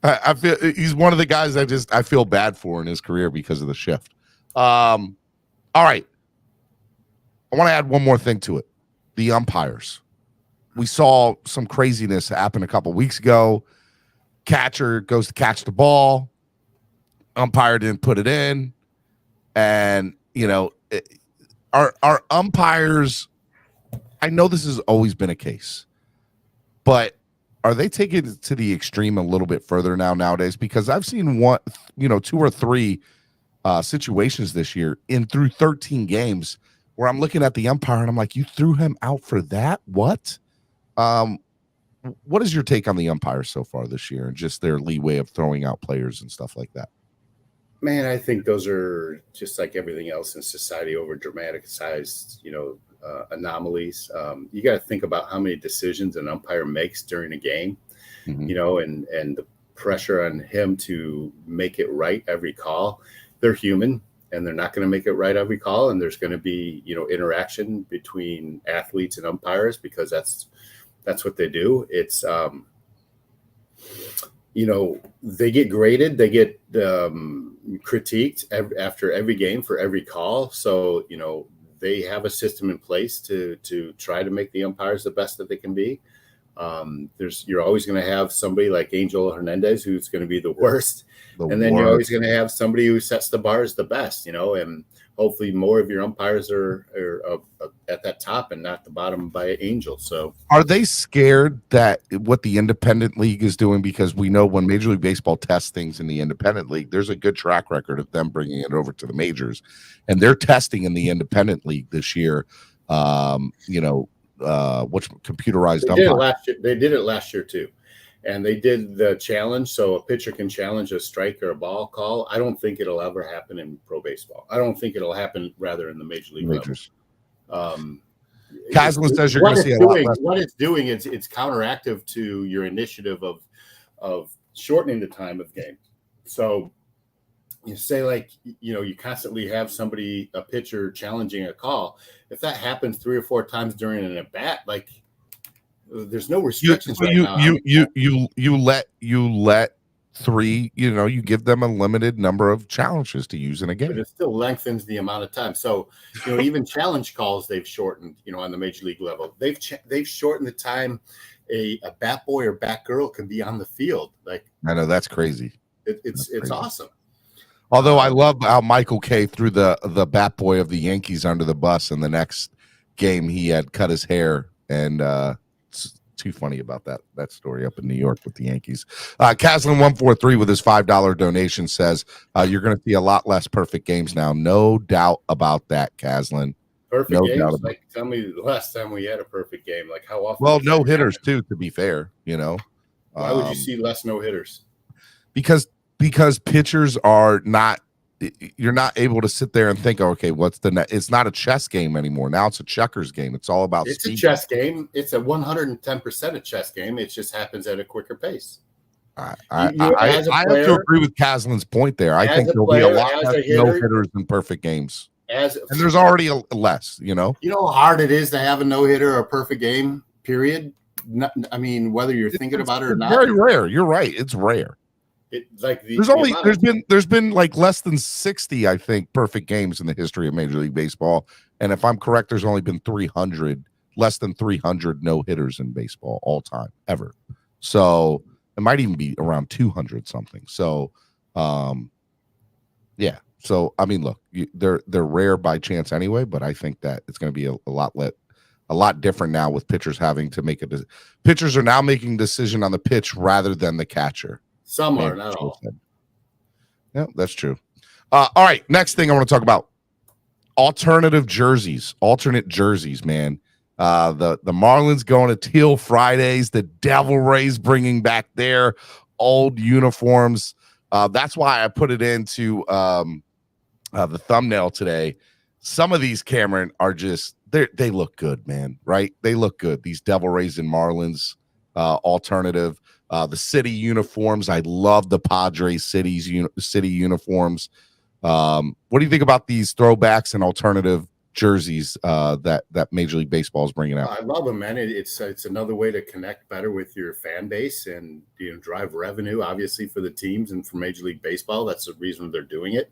I feel he's one of the guys I feel bad for in his career because of the shift. All right, I want to add one more thing to it: the umpires. We saw some craziness happen a couple weeks ago. Catcher goes to catch the ball, umpire didn't put it in, and our umpires, I know this has always been a case, but are they taking it to the extreme a little bit further nowadays? Because I've seen 2 or 3 situations this year through 13 games where I'm looking at the umpire and I'm like, you threw him out for that? What? What is your take on the umpires so far this year, and just their leeway of throwing out players and stuff like that? Man, I think those are just like everything else in society, over dramatized, anomalies. You got to think about how many decisions an umpire makes during a game, and the pressure on him to make it right every call. They're human, and they're not going to make it right every call. And there's going to be, interaction between athletes and umpires, because that's what they do. It's, they get graded, they get critiqued after every game for every call. So, they have a system in place to try to make the umpires the best that they can be. You're always going to have somebody like Angel Hernandez who's going to be the worst. You're always going to have somebody who sets the bar as the best, and hopefully more of your umpires are at that top and not the bottom by Angel. So are they scared that what the independent league is doing? Because we know when Major League Baseball tests things in the independent league, there's a good track record of them bringing it over to the majors, and they're testing in the independent league this year. What's computerized umpire. They did it last year too. And they did the challenge, so a pitcher can challenge a strike or a ball call. I don't think it'll ever happen in pro baseball. I don't think it'll happen rather in the major league majors. Caslin says you're going to see a lot less. What it's doing is it's counteractive to your initiative of shortening the time of game. So you say, like, you constantly have a pitcher challenging a call. If that happens 3 or 4 times during an at bat, like, there's no restrictions now. You let 3, you give them a limited number of challenges to use in a game. But it still lengthens the amount of time. So, even challenge calls they've shortened, on the major league level. They've shortened the time a bat boy or bat girl can be on the field. Like, I know, that's crazy. It's awesome. Although I love how Michael Kay threw the bat boy of the Yankees under the bus, and the next game he had cut his hair and too funny about that story up in New York with the Yankees. Caslin143 with his $5 donation says you're going to see a lot less perfect games now. No doubt about that, Caslin. Perfect games. Like, tell me the last time we had a perfect game. Like, how often? Well, no hitters too. To be fair, why would you see less no hitters? Because pitchers are not. You're not able to sit there and think, okay, what's the net? It's not a chess game anymore. Now it's a checkers game. It's all about. It's speed. A chess game. It's a 110% a chess game. It just happens at a quicker pace. I have to agree with Caslin's point there. I think there'll be a lot less no hitters in perfect games. And there's already less. You know how hard it is to have a no hitter or a perfect game. Period. I mean, whether you're thinking about it or not, very rare. You're right. It's rare. There's been like less than 60, I think, perfect games in the history of Major League Baseball, and if I'm correct, there's only been less than 300 no hitters in baseball all time ever. So it might even be around 200 something. So, yeah. So I mean, look, they're rare by chance anyway, but I think that it's going to be a lot different now with pitchers having to make pitchers are now making a decision on the pitch rather than the catcher. Some are, not all. Yeah, that's true. All right, next thing I want to talk about: alternate jerseys, man. The Marlins going to teal Fridays. The Devil Rays bringing back their old uniforms. That's why I put it into the thumbnail today. Some of these, Cameron, are just they look good, man. Right? They look good. These Devil Rays and Marlins alternative. The city uniforms. I love the Padres city uniforms. What do you think about these throwbacks and alternative jerseys that Major League Baseball is bringing out? I love them, man. It's another way to connect better with your fan base and drive revenue, obviously, for the teams and for Major League Baseball. That's the reason they're doing it.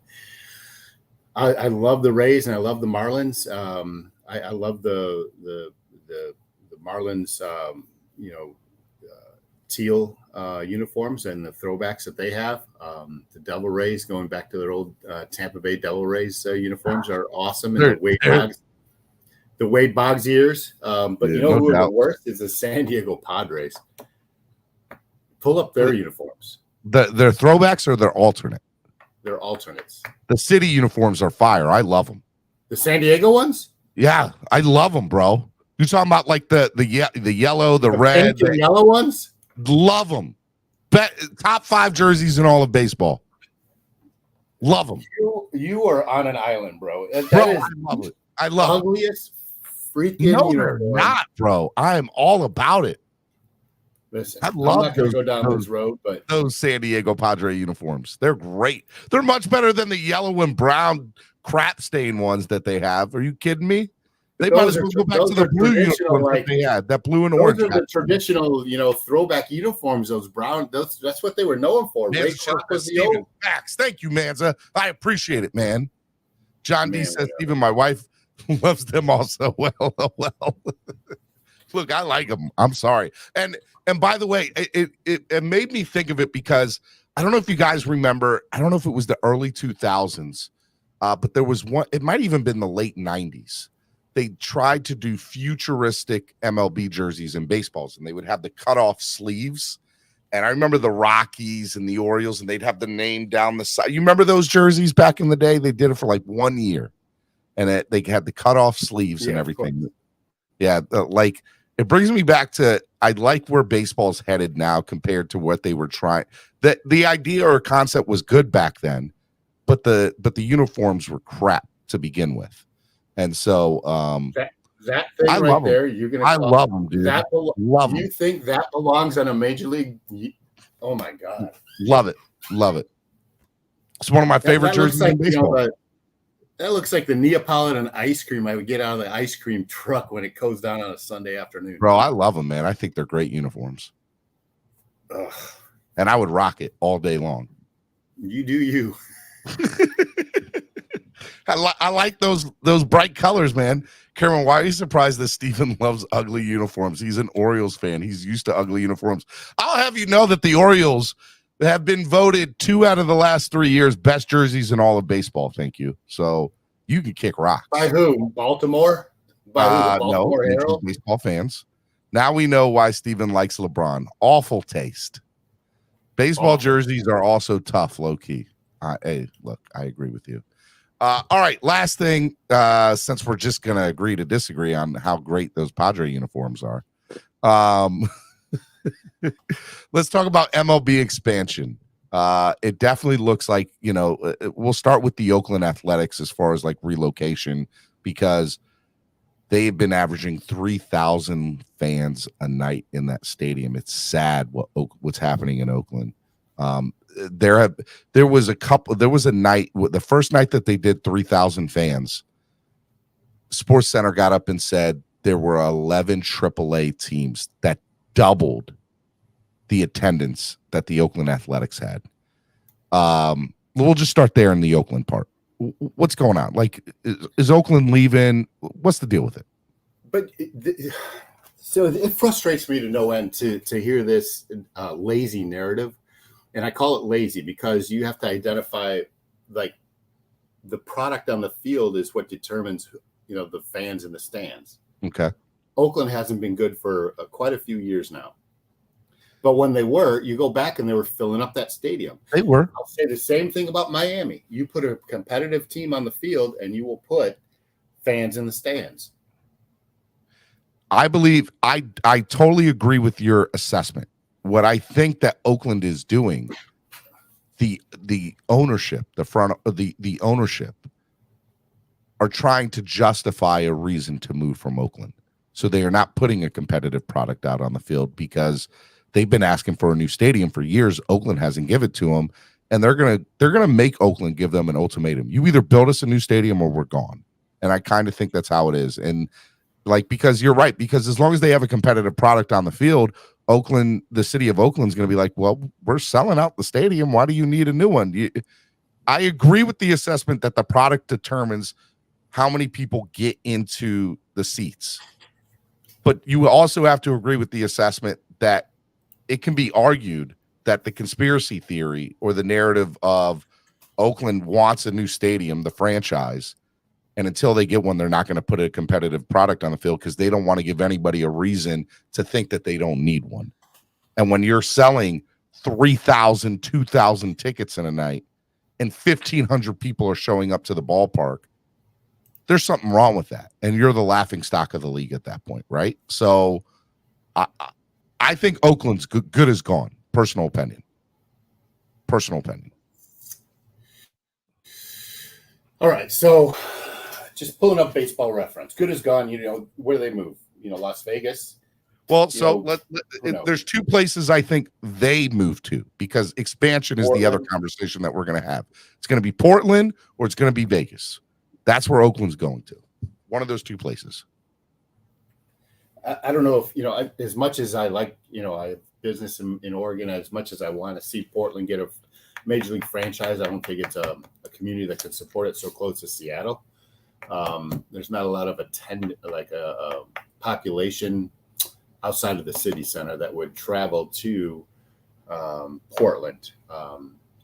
I love the Rays and I love the Marlins. I love the Marlins. Teal uniforms and the throwbacks that they have. The Devil Rays, going back to their old Tampa Bay Devil Rays uniforms, are awesome. And the Wade Boggs years. But who are the worst is the San Diego Padres. Pull up their uniforms. Their throwbacks or their alternate? They're alternates. The city uniforms are fire. I love them. The San Diego ones? Yeah, I love them, bro. You're talking about like the yellow, the red, the yellow ones? Love them. Top 5 jerseys in all of baseball. Love them. You are on an island, bro. I love it. I love the ugliest freaking uniform. Not, bro. I am all about it. Listen, I'm not going to go down this road, but those San Diego Padre uniforms, they're great. They're much better than the yellow and brown crap stain ones that they have. Are you kidding me? They might as well go back to the blue uniforms that they had, that blue and orange. Those are the traditional, throwback uniforms. Those brown, that's what they were known for. Ray Kroc was the old facts. Thank you, Manza. I appreciate it, man. John D says, even my wife loves them also. Well. Look, I like them. I'm sorry. And by the way, it made me think of it because I don't know if you guys remember. I don't know if it was the early 2000s, but there was one. It might even been the late 90s. They tried to do futuristic MLB jerseys and baseballs, and they would have the cutoff sleeves. And I remember the Rockies and the Orioles, and they'd have the name down the side. You remember those jerseys back in the day? They did it for like 1 year, and they had the cutoff sleeves and everything. Yeah, it brings me back to I like where baseball's headed now compared to what they were trying. The idea or concept was good back then, but the uniforms were crap to begin with. And so that thing I right there, you're gonna. I love them, dude. Love you think that belongs on a major league? Oh my god, love it. It's one of my favorite jerseys in baseball. That looks like the Neapolitan ice cream I would get out of the ice cream truck when it goes down on a Sunday afternoon. Bro, I love them, man. I think they're great uniforms. Ugh. And I would rock it all day long. You do you. I like those bright colors, man. Cameron, why are you surprised that Steven loves ugly uniforms? He's an Orioles fan. He's used to ugly uniforms. I'll have you know that the Orioles have been voted 2 out of the last 3 years best jerseys in all of baseball. Thank you. So you can kick rocks. By who? Baltimore? By who? The Baltimore no, Herald? baseball fans. Now we know why Steven likes LeBron. Awful taste. Baseball jerseys are also tough, low key. Hey, look, I agree with you. All right, last thing, since we're just going to agree to disagree on how great those Padre uniforms are. Let's talk about MLB expansion. It definitely looks like, we'll start with the Oakland Athletics as far as like relocation, because they've been averaging 3,000 fans a night in that stadium. It's sad what's happening in Oakland. There was a night, the first night that they did 3,000 fans, Sports Center got up and said there were 11 AAA teams that doubled the attendance that the Oakland Athletics had. We'll just start there in the Oakland part. What's going on? Like, is Oakland leaving? What's the deal with it? But so it frustrates me to no end to hear this lazy narrative. And I call it lazy because you have to identify, like, the product on the field is what determines, the fans in the stands. Okay. Oakland hasn't been good for quite a few years now. But when they were, you go back and they were filling up that stadium. They were. I'll say the same thing about Miami. You put a competitive team on the field and you will put fans in the stands. I believe I totally agree with your assessment. What I think that Oakland is doing, the ownership, the ownership are trying to justify a reason to move from Oakland. So they are not putting a competitive product out on the field because they've been asking for a new stadium for years. Oakland hasn't given it to them, and they're gonna make Oakland give them an ultimatum. You either build us a new stadium or we're gone. And I kind of think that's how it is. And because you're right, because as long as they have a competitive product on the field, Oakland, the city of Oakland is going to be like, well, we're selling out the stadium. Why do you need a new one? I agree with the assessment that the product determines how many people get into the seats. But you also have to agree with the assessment that it can be argued that the conspiracy theory or the narrative of Oakland wants a new stadium, the franchise, and until they get one, they're not going to put a competitive product on the field because they don't want to give anybody a reason to think that they don't need one. And when you're selling 3,000, 2,000 tickets in a night and 1,500 people are showing up to the ballpark, there's something wrong with that. And you're the laughing stock of the league at that point, right? So I think Oakland's good as gone. Personal opinion. All right, so just pulling up Baseball Reference. Good as gone. Where do they move? Las Vegas. Well, so there's two places I think they move to, because expansion is the other conversation that we're going to have. It's going to be Portland or it's going to be Vegas. That's where Oakland's going to. One of those two places. I don't know if, as much as I like, I have business in Oregon, as much as I want to see Portland get a major league franchise, I don't think it's a community that can support it so close to Seattle. There's not a lot of a population outside of the city center that would travel to Portland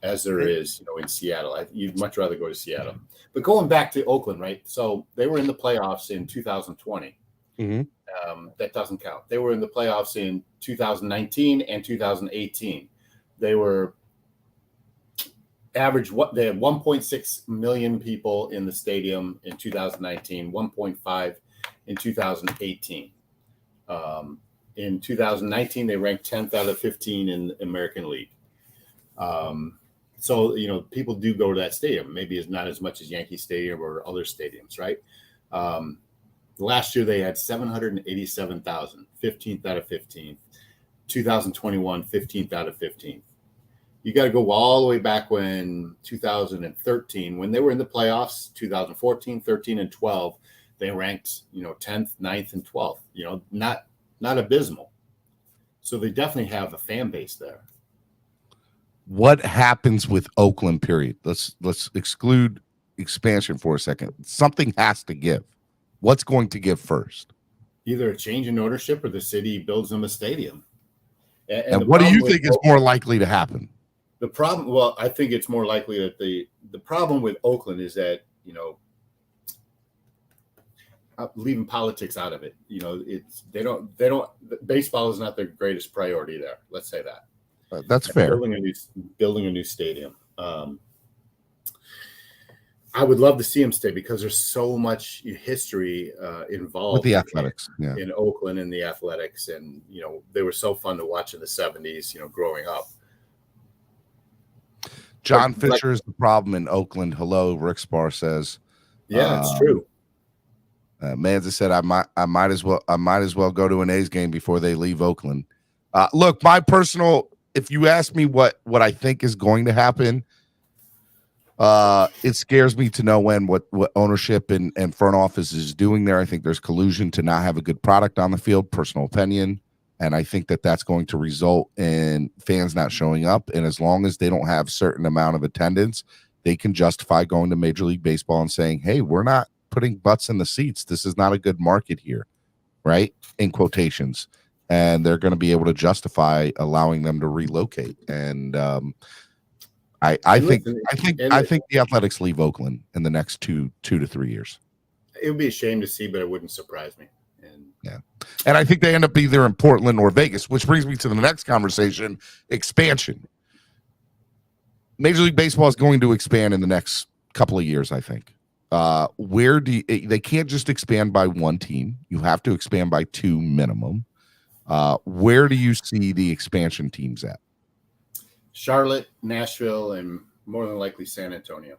as there is, in Seattle. You'd much rather go to Seattle. But going back to Oakland, right? So they were in the playoffs in 2020. Mm-hmm. That doesn't count. They were in the playoffs in 2019 and 2018. They were they had 1.6 million people in the stadium in 2019, 1.5 in 2018. In 2019, they ranked 10th out of 15 in the American League. So, people do go to that stadium. Maybe it's not as much as Yankee Stadium or other stadiums, right? Last year, they had 787,000, 15th out of 15th. 2021, 15th out of 15th. You got to go all the way back when 2013, when they were in the playoffs, 2014, 13, and 12, they ranked, 10th, 9th, and 12th, not abysmal. So they definitely have a fan base there. What happens with Oakland, period? Let's exclude expansion for a second. Something has to give. What's going to give first? Either a change in ownership or the city builds them a stadium. And what do you think is more likely to happen? The problem, well, I think it's more likely that the problem with Oakland is that, leaving politics out of it. You know, baseball is not their greatest priority there. Let's say that. That's fair. Building a new stadium. I would love to see him stay because there's so much history involved with the Athletics in Oakland and the Athletics. And, you know, they were so fun to watch in the 70s, you know, growing up. John Fisher is the problem in Oakland. Hello, Rick Spar says. Yeah, it's true. Manza said, I might as well go to an A's game before they leave Oakland. Look, my personal, if you ask me what I think is going to happen, it scares me to know what ownership and front office is doing there. I think there's collusion to not have a good product on the field, personal opinion. And I think that's going to result in fans not showing up. And as long as they don't have certain amount of attendance, they can justify going to Major League Baseball and saying, hey, we're not putting butts in the seats. This is not a good market here, right? In quotations. And they're going to be able to justify allowing them to relocate. And I think the Athletics leave Oakland in the next two to 3 years. It would be a shame to see, but it wouldn't surprise me. And I think they end up either in Portland or Vegas, which brings me to the next conversation: expansion. Major League Baseball is going to expand in the next couple of years, I think. They can't just expand by one team. You have to expand by two minimum. Where do you see the expansion teams at? Charlotte, Nashville, and more than likely San Antonio.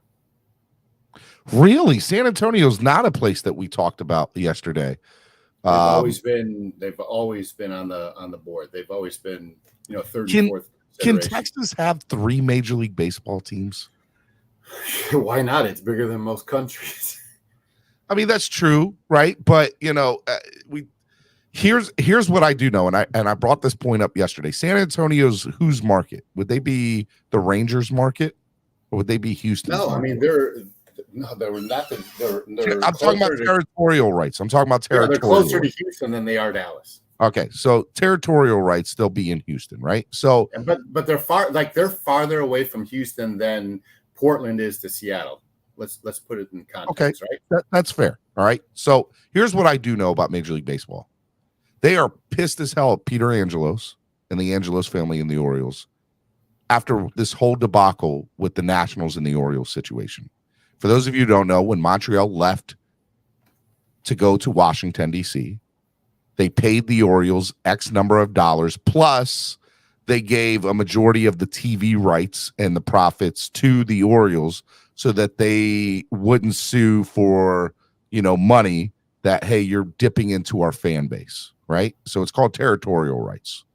Really? San Antonio's not a place that we talked about yesterday. They've always been on the board. They've always been, you know, third and fourth. Can Texas have 3 Major League Baseball teams? Why not? It's bigger than most countries. I mean, that's true, right? But you know, here's what I do know, and I brought this point up yesterday. San Antonio's whose market? Would they be the Rangers market, or would they be Houston? No, I mean they were not. I'm talking about territorial rights. I'm talking about territorial. They're closer to Houston than they are Dallas. Okay, so territorial rights still be in Houston, right? So, but they're farther away from Houston than Portland is to Seattle. Let's put it in context, okay, right? That's fair. All right. So here's what I do know about Major League Baseball. They are pissed as hell at Peter Angelos and the Angelos family and the Orioles after this whole debacle with the Nationals and the Orioles situation. For those of you who don't know, when Montreal left to go to Washington, D.C., they paid the Orioles X number of dollars, plus they gave a majority of the TV rights and the profits to the Orioles so that they wouldn't sue for, you know, money that, hey, you're dipping into our fan base, right? So it's called territorial rights.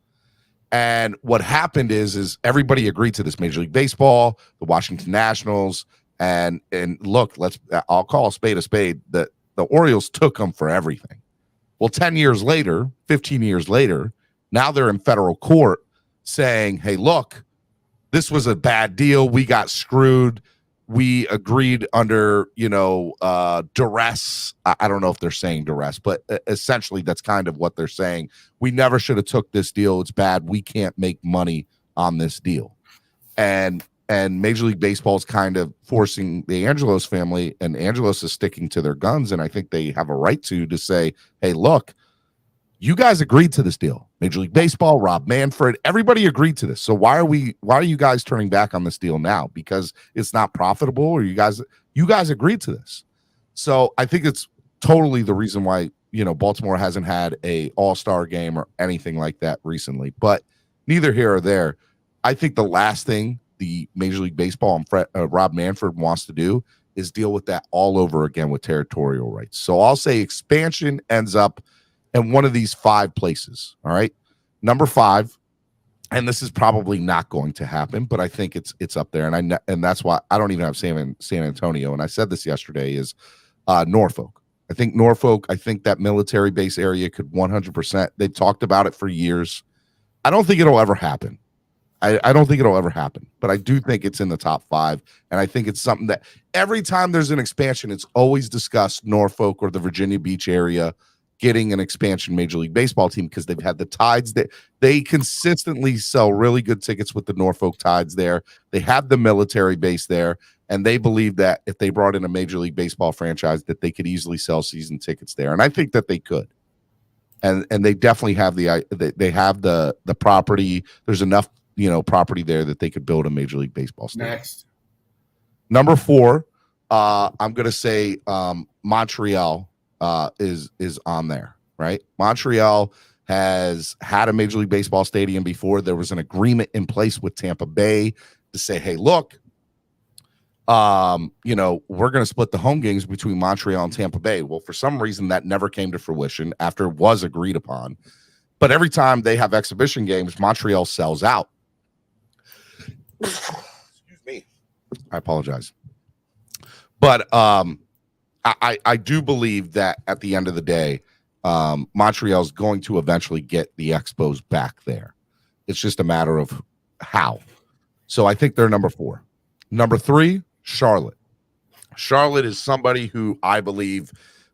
And what happened is everybody agreed to this: Major League Baseball, the Washington Nationals, and look, I'll call a spade a spade. The Orioles took them for everything. Well, 10 years later, 15 years later, now they're in federal court saying, hey, look, this was a bad deal. We got screwed. We agreed under, you know, duress. I don't know if they're saying duress, but essentially that's kind of what they're saying. We never should have took this deal. It's bad. We can't make money on this deal. And Major League Baseball is kind of forcing the Angelos family, and Angelos is sticking to their guns. And I think they have a right to say, hey, look, you guys agreed to this deal. Major League Baseball, Rob Manfred, everybody agreed to this. So why are you guys turning back on this deal now? Because it's not profitable, or you guys agreed to this. So I think it's totally the reason why, you know, Baltimore hasn't had a all-star game or anything like that recently, but neither here or there. I think the last thing the Major League Baseball and Rob Manfred wants to do is deal with that all over again with territorial rights. So I'll say expansion ends up in one of these 5 places. All right. Number 5, and this is probably not going to happen, but I think it's up there. And that's why I don't even have San Antonio. And I said this yesterday is Norfolk. I think that military base area could 100%. They've talked about it for years. I don't think it'll ever happen. I don't think it'll ever happen, but I do think it's in the top 5. And I think it's something that every time there's an expansion, it's always discussed Norfolk or the Virginia Beach area getting an expansion Major League Baseball team, because they've had the Tides that they consistently sell really good tickets with the Norfolk Tides there. They have the military base there. And they believe that if they brought in a Major League Baseball franchise, that they could easily sell season tickets there. And I think that they could. And they definitely have they have the property. There's enough, property there that they could build a Major League Baseball stadium. Next. Number 4, I'm going to say Montreal is on there, right? Montreal has had a Major League Baseball stadium before. There was an agreement in place with Tampa Bay to say, hey, look, we're going to split the home games between Montreal and Tampa Bay. Well, for some reason, that never came to fruition after it was agreed upon. But every time they have exhibition games, Montreal sells out. Excuse me. I apologize. But I do believe that at the end of the day, Montreal is going to eventually get the Expos back there. It's just a matter of how. So I think they're number 4. Number 3, Charlotte. Charlotte is somebody who I believe,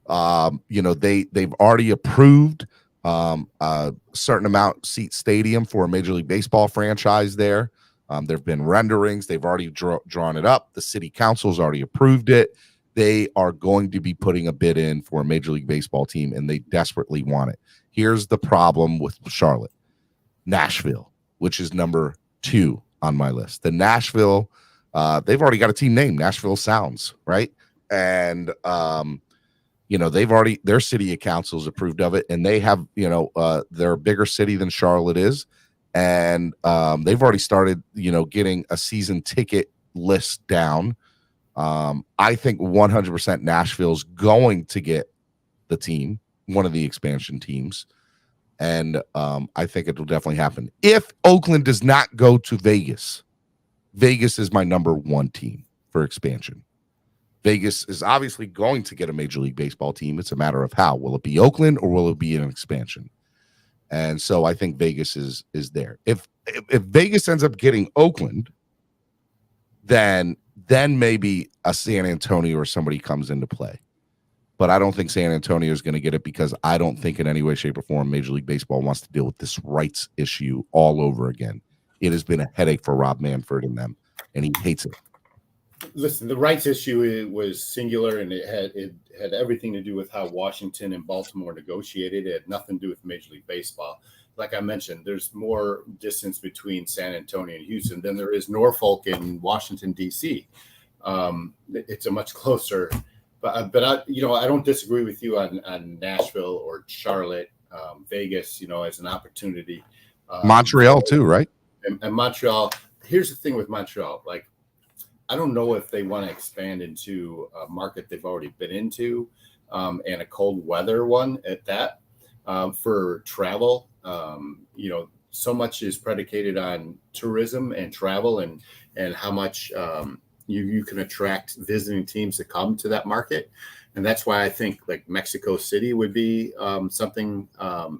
they've already approved a certain amount seat stadium for a Major League Baseball franchise there. There have been renderings. They've already drawn it up. The city council's already approved it. They are going to be putting a bid in for a Major League Baseball team, and they desperately want it. Here's the problem with Charlotte. Nashville, which is number 2 on my list. The Nashville, they've already got a team named Nashville Sounds, right? And, they've already, their city council's approved of it, and they have, they're a bigger city than Charlotte is. And they've already started, getting a season ticket list down. I think 100% Nashville's going to get the team, one of the expansion teams. And I think it will definitely happen. If Oakland does not go to Vegas, Vegas is my number 1 team for expansion. Vegas is obviously going to get a Major League Baseball team. It's a matter of how. Will it be Oakland or will it be an expansion? And so I think Vegas is there. If Vegas ends up getting Oakland, then maybe a San Antonio or somebody comes into play. But I don't think San Antonio is going to get it because I don't think in any way, shape, or form Major League Baseball wants to deal with this rights issue all over again. It has been a headache for Rob Manfred and them, and he hates it. Listen, the rights issue was singular, and it had everything to do with how Washington and Baltimore negotiated. It had nothing to do with Major League Baseball. Like I mentioned, there's more distance between San Antonio and Houston than there is Norfolk and Washington, D.C. It's a much closer. But I don't disagree with you on Nashville or Charlotte, Vegas, as an opportunity. Montreal too, right? And Montreal. Here's the thing with Montreal. Like, I don't know if they want to expand into a market they've already been into, and a cold weather one at that. For travel, so much is predicated on tourism and travel and how much you can attract visiting teams to come to that market. And that's why I think like Mexico City would be something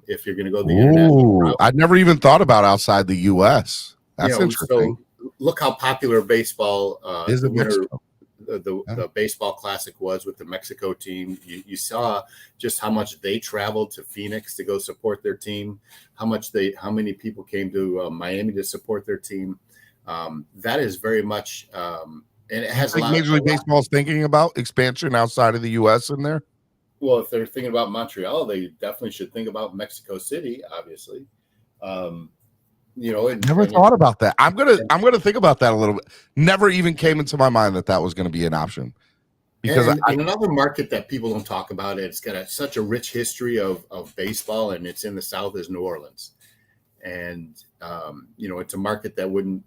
if you're going to go the international route. I'd never even thought about outside the U.S. That's interesting. So look how popular baseball is in Mexico. The baseball classic was with the Mexico team. You saw just how much they traveled to Phoenix to go support their team, how many people came to Miami to support their team. That is very much, and it has like Major League Baseball is thinking about expansion outside of the U.S. in there. Well, if they're thinking about Montreal, they definitely should think about Mexico City, obviously. Never thought about that. I'm gonna think about that a little bit. Never even came into my mind that was going to be an option. Because another market that people don't talk about, it's got such a rich history of baseball, and it's in the South, is New Orleans. And it's a market that wouldn't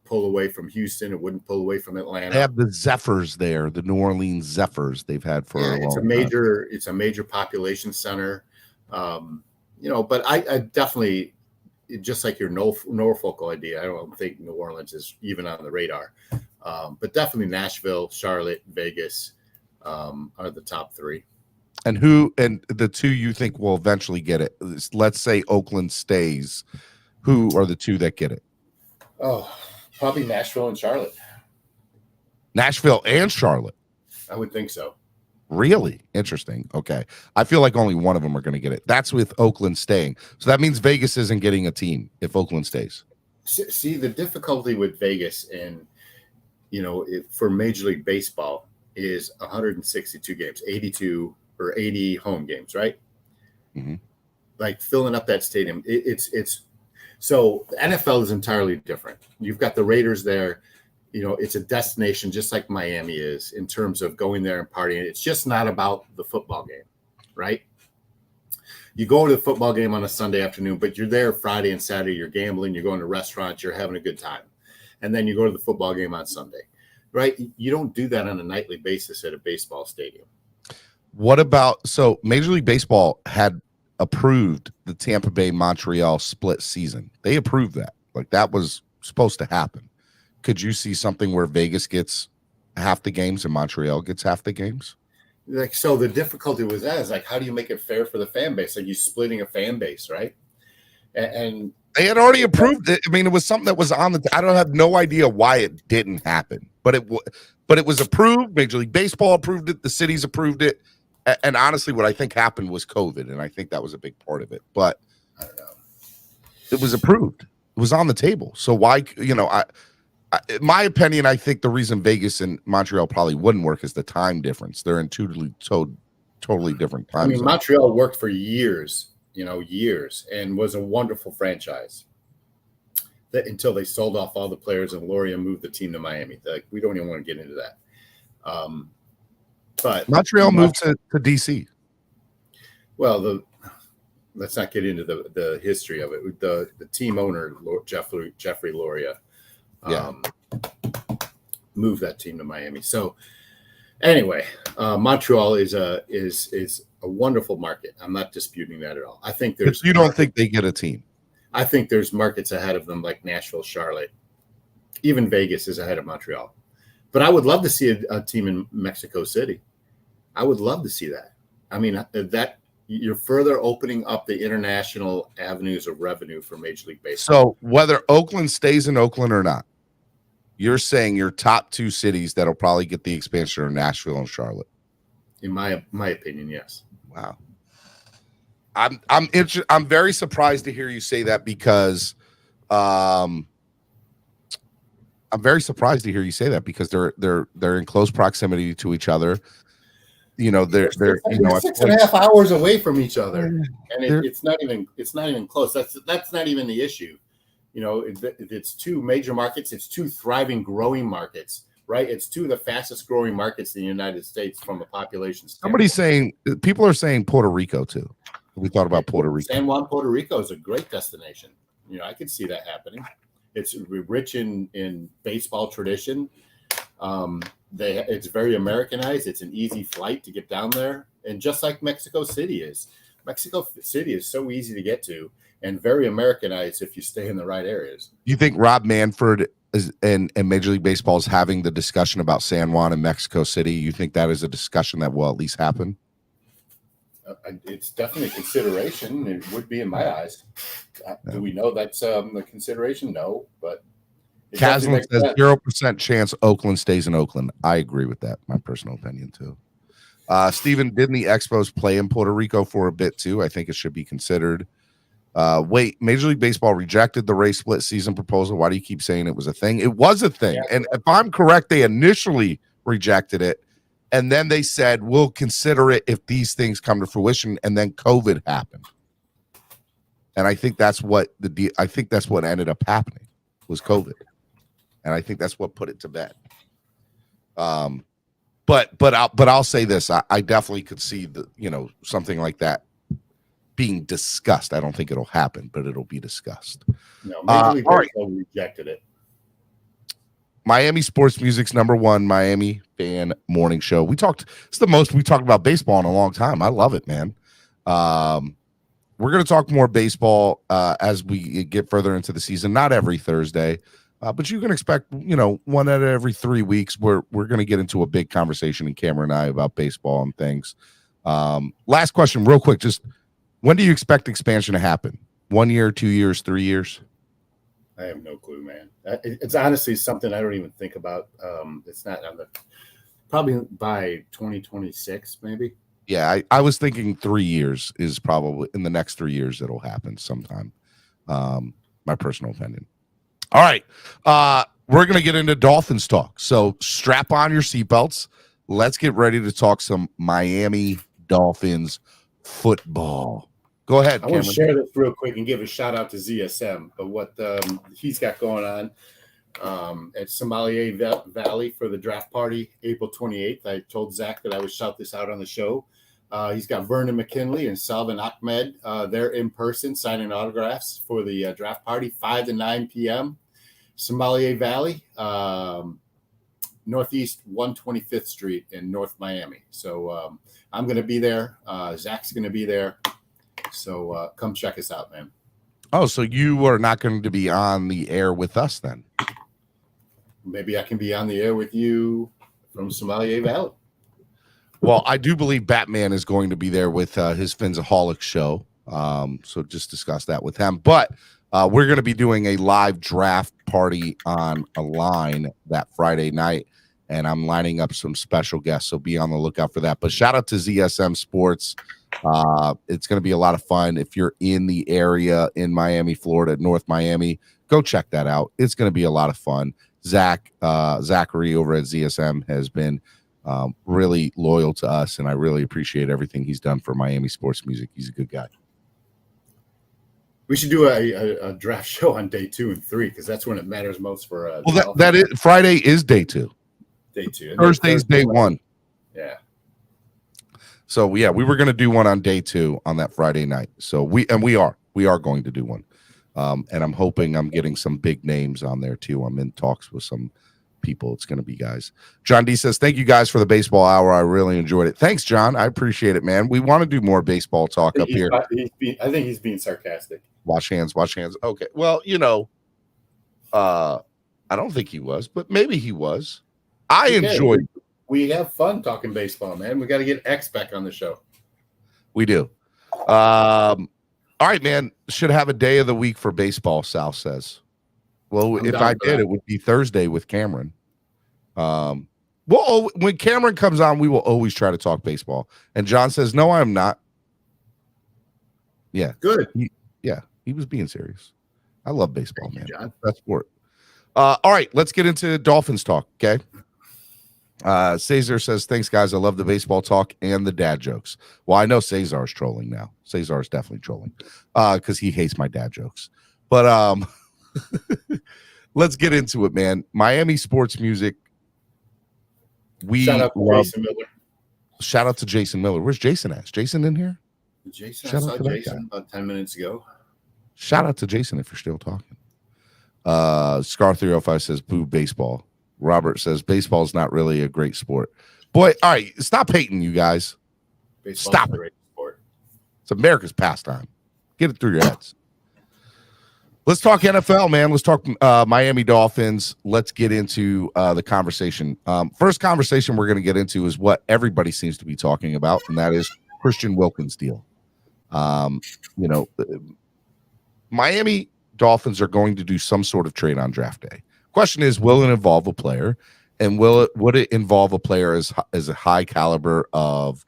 pull away from Houston. It wouldn't pull away from Atlanta. They have the Zephyrs there, the New Orleans Zephyrs. They've had for a long time. It's a major population center. But I definitely, just like your Norfolk idea, I don't think New Orleans is even on the radar. But definitely Nashville, Charlotte, Vegas are the top 3. And the 2 you think will eventually get it? Let's say Oakland stays. Who are the 2 that get it? Oh, probably Nashville and Charlotte. Nashville and Charlotte. I would think so. Really? Interesting. Okay. I feel like only one of them are going to get it. That's with Oakland staying. So that means Vegas isn't getting a team if Oakland stays. See, the difficulty with Vegas, and for Major League Baseball is 162 games, 82 or 80 home games, right? Mm-hmm. Like filling up that stadium. It's so the NFL is entirely different. You've got the Raiders there. It's a destination just like Miami is in terms of going there and partying. It's just not about the football game, right? You go to the football game on a Sunday afternoon, but you're there Friday and Saturday. You're gambling, you're going to restaurants, you're having a good time. And then you go to the football game on Sunday, right? You don't do that on a nightly basis at a baseball stadium. What about, so Major League Baseball had approved the Tampa Bay Montreal split season. They approved that. Like that was supposed to happen. Could you see something where Vegas gets half the games and Montreal gets half the games? Like, so the difficulty with that is like, how do you make it fair for the fan base? Like you splitting a fan base, right? And they had already approved it. I mean, it was something that was on the, I don't have no idea why it didn't happen, but it was approved. Major League Baseball approved it. The cities approved it. And honestly, what I think happened was COVID. And I think that was a big part of it, but I don't know. It was approved. It was on the table. So why, in my opinion, I think the reason Vegas and Montreal probably wouldn't work is the time difference. They're in totally different times. I mean, Montreal worked for years, and was a wonderful franchise until they sold off all the players and Loria moved the team to Miami. Like, we don't even want to get into that. But Montreal moved to DC. Well, let's not get into the history of it. The team owner, Jeffrey Loria, moved that team to Miami. So anyway, Montreal is a wonderful market. I'm not disputing that at all. I think there's. You don't think they get a team? I think there's markets ahead of them like Nashville, Charlotte, even Vegas is ahead of Montreal. But I would love to see a team in Mexico City. I would love to see that. I mean, that you're further opening up the international avenues of revenue for Major League Baseball. So whether Oakland stays in Oakland or not, you're saying your top two cities that'll probably get the expansion are Nashville and Charlotte. In my opinion, yes. Wow. I'm very surprised to hear you say that because I'm very surprised to hear you say that because they're in close proximity to each other. They're 6.5 hours away from each other, and it's not even close. That's not even the issue. It's two major markets. It's two thriving, growing markets, right? It's two of the fastest growing markets in the United States from a population standpoint. People are saying Puerto Rico too. We thought about Puerto Rico. San Juan, Puerto Rico is a great destination. I could see that happening. It's rich in baseball tradition. It's very Americanized. It's an easy flight to get down there. And just like Mexico City is so easy to get to and very Americanized if you stay in the right areas. You think Rob Manfred and Major League Baseball is having the discussion about San Juan and Mexico City? You think that is a discussion that will at least happen? It's definitely a consideration. It would be in my eyes. Do we know that's a consideration? No, but Caslin says 0% chance Oakland stays in Oakland. I agree with that. My personal opinion too. Steven, didn't the Expos play in Puerto Rico for a bit too? I think it should be considered. Wait, Major League Baseball rejected the race split season proposal. Why do you keep saying it was a thing? It was a thing. Yeah. And if I'm correct, they initially rejected it. And then they said, we'll consider it if these things come to fruition. And then COVID happened. And I think that's what ended up happening was COVID. And I think that's what put it to bed. But I'll say this. I definitely could see something like that being discussed. I don't think it'll happen, but it'll be discussed. No, Major League Baseball rejected it. Miami Sports Music's #1 Miami fan morning show. It's the most we talked about baseball in a long time. I love it, man. We're going to talk more baseball as we get further into the season. Not every Thursday, but you can expect, one out of every 3 weeks. We're going to get into a big conversation in Cameron and I about baseball and things. Last question, real quick. Just when do you expect expansion to happen? 1 year, 2 years, 3 years? I have no clue, man. It's honestly something I don't even think about. It's not on probably by 2026, maybe. Yeah, I was thinking 3 years is probably in the next 3 years it'll happen sometime. My personal opinion. All right. we're going to get into Dolphins talk. So strap on your seatbelts. Let's get ready to talk some Miami Dolphins football. Go ahead, I want to Cameron. share this real quick and give a shout out to ZSM of what he's got going on at Somalia Valley for the draft party, April 28th. I told Zach that I would shout this out on the show. He's got Vernon McKinley and Salvin Ahmed there in person signing autographs for the draft party, 5 to 9 p.m. Somalia Valley, Northeast 125th Street in North Miami. So I'm going to be there. Zach's going to be there. So come check us out, man. Oh, so you are not going to be on the air with us then? Maybe I can be on the air with you from Somalia Valley. Well, I do believe Batman is going to be there with his Phinsaholic show. So just discuss that with him. But we're going to be doing a live draft party on a line that Friday night, and I'm lining up some special guests. So be on the lookout for that. But shout out to ZSM Sports. It's going to be a lot of fun. If you're in the area in Miami, Florida, North Miami, go check that out. It's going to be a lot of fun. Zachary over at ZSM has been really loyal to us, and I really appreciate everything he's done for Miami sports music. He's a good guy. We should do a draft show on day 2 and 3 because that's when it matters most for. Well, that is Friday is day 2. Day 2. Thursday's day 1. Yeah. So yeah, we were going to do one on day 2 on that Friday night. So we are going to do one, and I'm hoping I'm getting some big names on there too. I'm in talks with some people. It's going to be guys. John D says, thank you guys for the baseball hour. I really enjoyed it. Thanks, John. I appreciate it, man. We want to do more baseball talk up here. I think he's being sarcastic. Wash hands. Okay. Well, I don't think he was, but maybe he was. I enjoyed. We have fun talking baseball, man. We got to get X back on the show. We do. All right, man. Should have a day of the week for baseball, Sal says. Well, if I did, it would be Thursday with Cameron. Well, when Cameron comes on, we will always try to talk baseball. And John says, no, I'm not. Yeah. Good. He was being serious. I love baseball, man. John. That's sport. All right, let's get into Dolphins talk, okay? Cesar says, thanks, guys. I love the baseball talk and the dad jokes. Well, I know Cesar's trolling now. Cesar's definitely trolling because he hates my dad jokes. But let's get into it, man. Miami sports music. Shout out to Jason Miller. Shout out to Jason Miller. Where's Jason at? Is Jason in here? I saw Jason about 10 minutes ago. Shout out to Jason if you're still talking. Scar305 says, boo baseball. Robert says, baseball is not really a great sport. Boy, all right, stop hating, you guys. Baseball's stop a it. great sport. It's America's pastime. Get it through your heads. Let's talk NFL, man. Let's talk Miami Dolphins. Let's get into the conversation. First conversation we're going to get into is what everybody seems to be talking about, and that is Christian Wilkins' deal. Miami Dolphins are going to do some sort of trade on draft day. Question is, will it involve a player, and would it involve a player as a high caliber of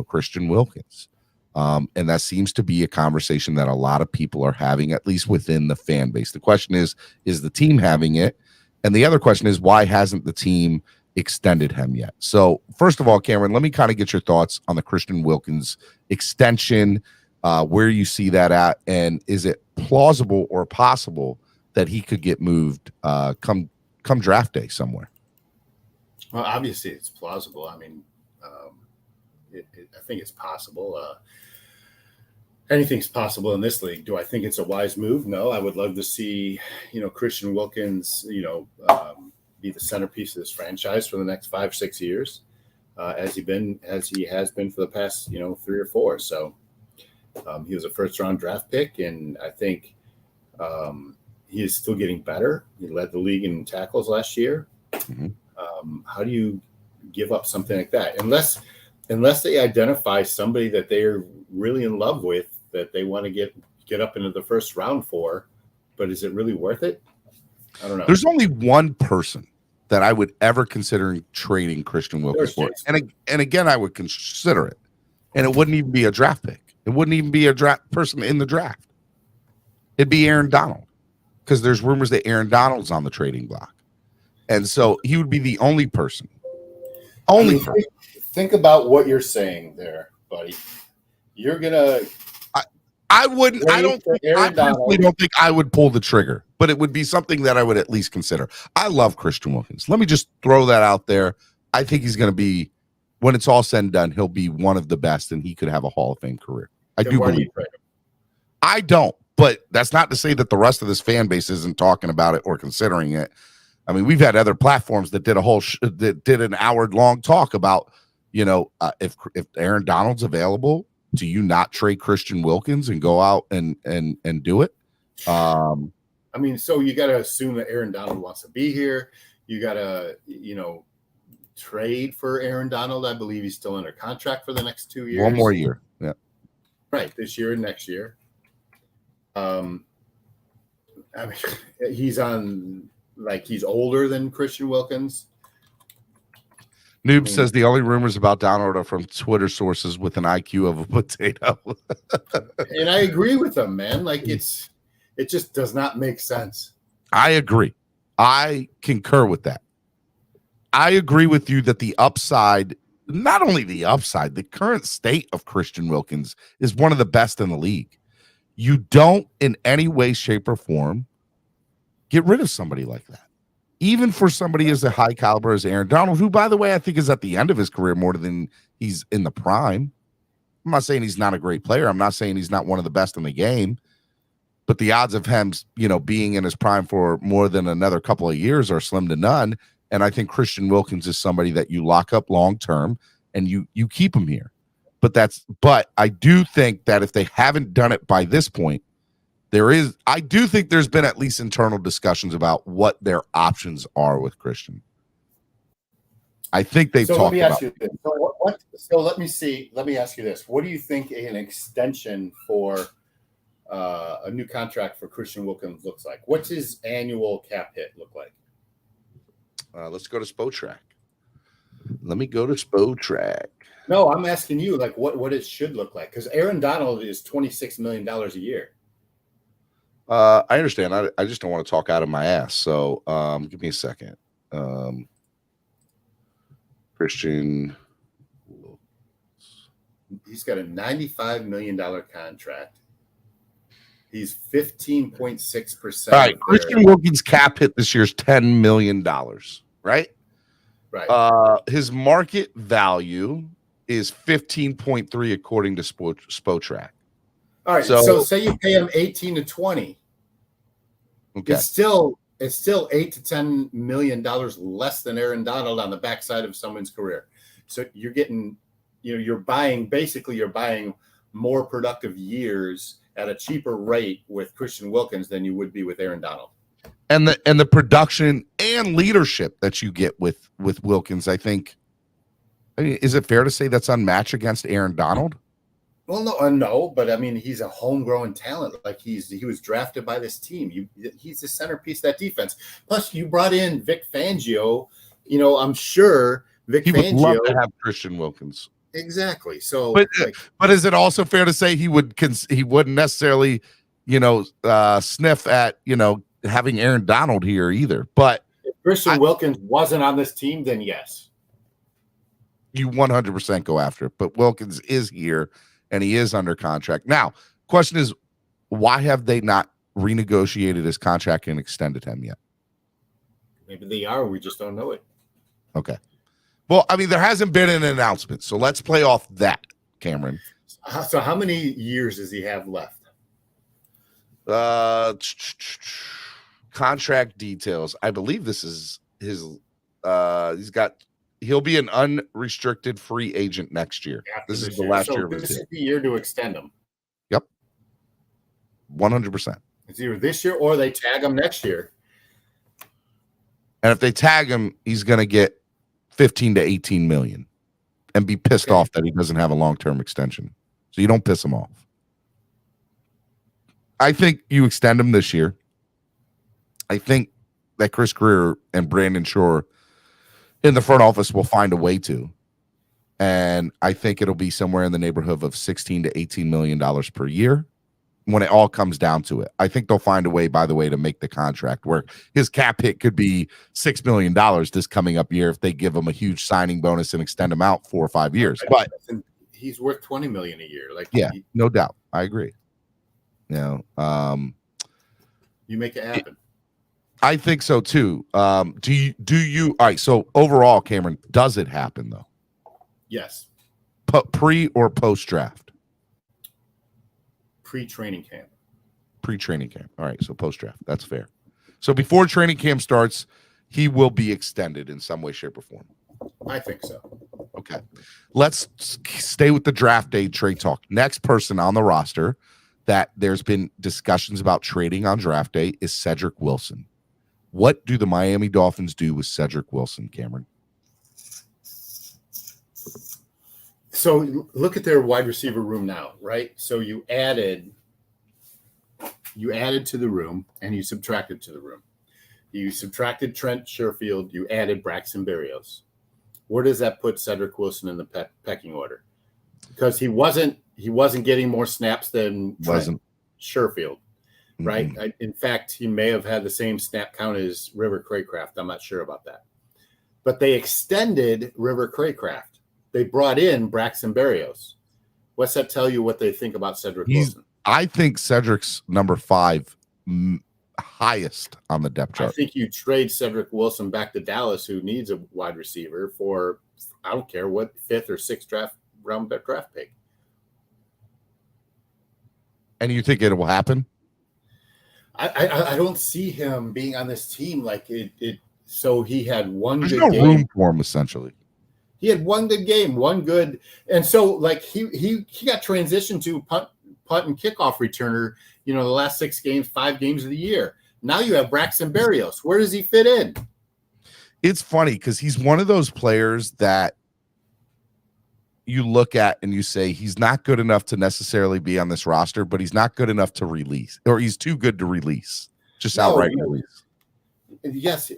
Christian Wilkins? And that seems to be a conversation that a lot of people are having, at least within the fan base. The question is the team having it? And the other question is, why hasn't the team extended him yet? So first of all, Cameron, let me kind of get your thoughts on the Christian Wilkins extension, where you see that at, and is it plausible or possible that he could get moved come draft day somewhere? Well, obviously it's plausible. I mean, I think it's possible. Anything's possible in this league. Do I think it's a wise move? No. I would love to see, Christian Wilkins, be the centerpiece of this franchise for the next 5-6 years, as he has been for the past, 3 or 4. So he was a first-round draft pick, and I think he is still getting better. He led the league in tackles last year. Mm-hmm. How do you give up something like that? Unless they identify somebody that they're really in love with, that they want to get up into the first round for, but is it really worth it? I don't know. There's only one person that I would ever consider trading Christian Wilkins for. And again, I would consider it. And it wouldn't even be a draft pick. It wouldn't even be a draft person in the draft. It'd be Aaron Donald. because there's rumors that Aaron Donald's on the trading block. And so he would be the only person. Think about what you're saying there, buddy. You're gonna. I wouldn't. I personally don't think I would pull the trigger, but it would be something that I would at least consider. I love Christian Wilkins. Let me just throw that out there. I think he's going to be, when it's all said and done, he'll be one of the best, and he could have a Hall of Fame career. I do believe. I don't, but that's not to say that the rest of this fan base isn't talking about it or considering it. I mean, we've had other platforms that did that did an hour-long talk about, if Aaron Donald's available, do you not trade Christian Wilkins and go out and do it? I mean, so you got to assume that Aaron Donald wants to be here. You got to, trade for Aaron Donald. I believe he's still under contract for the next 2 years. One more year. Yeah. Right. This year and next year. I mean, he's older than Christian Wilkins. Noob says the only rumors about Donald are from Twitter sources with an IQ of a potato. And I agree with him, man. Like it just does not make sense. I agree. I concur with that. I agree with you that the upside, not only the upside, the current state of Christian Wilkins is one of the best in the league. You don't in any way, shape, or form get rid of somebody like that. Even for somebody as a high caliber as Aaron Donald, who, by the way, I think is at the end of his career more than he's in the prime. I'm not saying he's not a great player. I'm not saying he's not one of the best in the game. But the odds of him, being in his prime for more than another couple of years are slim to none. And I think Christian Wilkins is somebody that you lock up long term and you keep him here. But I do think that if they haven't done it by this point, I do think there's been at least internal discussions about what their options are with Christian. I think they've talked about it. So let me ask you this. What do you think an extension for a new contract for Christian Wilkins looks like? What's his annual cap hit look like? Let's go to Spotrac. Let me go to Spotrac. No, I'm asking you, like, what it should look like, because Aaron Donald is $26 million a year. I understand. I just don't want to talk out of my ass. So give me a second. Christian. He's got a $95 million contract. He's 15.6%. All right. Christian Wilkins' cap hit this year is $10 million, right? Right. His market value is 15.3 according to Spotrac. All right. So say you pay him 18 to 20. Okay. It's still $8 to $10 million less than Aaron Donald on the backside of someone's career. So you're getting, you're buying more productive years at a cheaper rate with Christian Wilkins than you would be with Aaron Donald. And the production and leadership that you get with Wilkins, I mean, is it fair to say that's unmatched against Aaron Donald? Well, no, but I mean, he's a homegrown talent. Like he was drafted by this team. He's the centerpiece of that defense. Plus, you brought in Vic Fangio. I'm sure Vic Fangio would love to have Christian Wilkins. Exactly. So, but is it also fair to say he wouldn't necessarily, sniff at having Aaron Donald here either? But if Christian Wilkins wasn't on this team, then yes, you 100% go after it. But Wilkins is here. And he is under contract. Now, question is, why have they not renegotiated his contract and extended him yet? Maybe they are. We just don't know it. Okay. Well, I mean, there hasn't been an announcement. So let's play off that, Cameron. So how many years does he have left? Contract details. I believe this is his. He'll be an unrestricted free agent next year. This is the last year of his deal. This is the year to extend him. Yep. 100%. It's either this year or they tag him next year. And if they tag him, he's going to get 15 to 18 million and be pissed off that he doesn't have a long-term extension. So you don't piss him off. I think you extend him this year. I think that Chris Greer and Brandon Shore in the front office will find a way to. And I think it'll be somewhere in the neighborhood of $16 to $18 million per year. when it all comes down to it. I think they'll find a way, by the way, to make the contract work. His cap hit could be $6 million this coming up year if they give him a huge signing bonus and extend him out 4 or 5 years. But he's worth $20 million a year. Like, yeah, no doubt. I agree. You know, you make it happen. I think so too. Do you all right, so overall, Cameron, does it happen though? Yes. Pre or post draft? Pre-training camp. Pre-training camp. All right, so post draft. That's fair. So before training camp starts, he will be extended in some way, shape, or form. I think so. Okay. Let's stay with the draft day trade talk. Next person on the roster that there's been discussions about trading on draft day is Cedric Wilson. What do the Miami Dolphins do with Cedric Wilson, Cameron? So look at their wide receiver room now, right? So you added to the room and you subtracted to the room. You subtracted Trent Sherfield. You added Braxton Berrios. Where does that put Cedric Wilson in the pecking order? Because he wasn't getting more snaps than Trent Sherfield, right? Mm-hmm. In fact, he may have had the same snap count as River Craycraft. I'm not sure about that. But they extended River Craycraft. They brought in Braxton Berrios. What's that tell you what they think about Cedric Wilson? I think Cedric's number 5 highest on the depth chart. I think you trade Cedric Wilson back to Dallas, who needs a wide receiver, for I don't care what 5th or 6th round draft pick. And you think it will happen? I don't see him being on this team like it. So he had one. There's good no game. room for him essentially. He had one good game, and so like he got transitioned to punt and kickoff returner. You know, the last 6 games, 5 games of the year. Now you have Braxton Berrios. Where does he fit in? It's funny because he's one of those players that you look at and you say he's not good enough to necessarily be on this roster, but he's not good enough to release, or he's too good to release. Just outright release. Yes,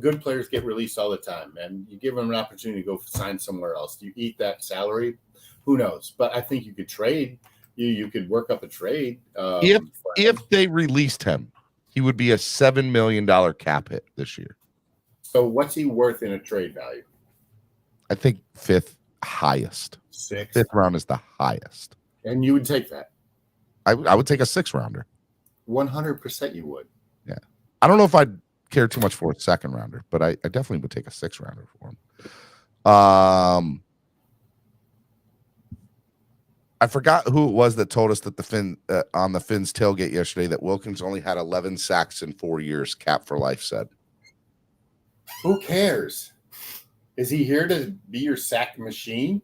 good players get released all the time, and you give them an opportunity to go sign somewhere else. Do you eat that salary? Who knows? But I think you could trade. You could work up a trade. If they released him, he would be a $7 million cap hit this year. So what's he worth in a trade value? I think 5th highest. 6th. 5th round is the highest. And you would take that? I would take a 6th rounder. 100% you would. Yeah. I don't know if I'd care too much for a 2nd rounder, but I definitely would take a 6th rounder for him. I forgot who it was that told us that on the Phins tailgate yesterday that Wilkins only had 11 sacks in 4 years. Cap for life said. Who cares? Is he here to be your sack machine?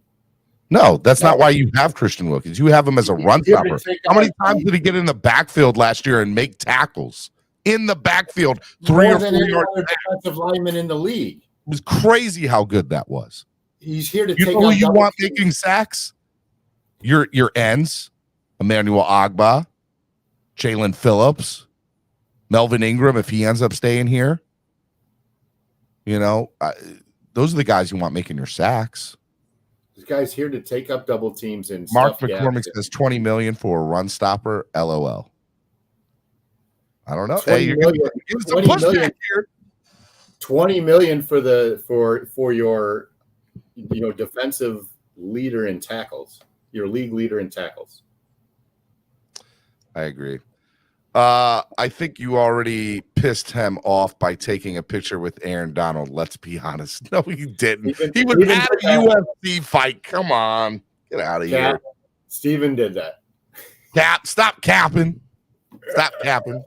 No, that's not why you have Christian Wilkins. You have him as a run stopper. How many times did he get in the backfield last year and make tackles? In the backfield, 3 or 4 yards. Defensive lineman in the league. It was crazy how good that was. He's here to take on you want making sacks? Your ends, Emmanuel Ogbah, Jalen Phillips, Melvin Ingram, if he ends up staying here. You know, those are the guys you want making your sacks. This guy's here to take up double teams and Mark McCormick says $20 million for a run stopper. LOL. I don't know. Hey, you're going to give us a pushback here. $20 million for your defensive leader in tackles. Your league leader in tackles. I agree. I think you already pissed him off by taking a picture with Aaron Donald. Let's be honest. No, he didn't. He was at a UFC fight. Come on. Get out of here. Steven did that. Stop capping. Stop capping.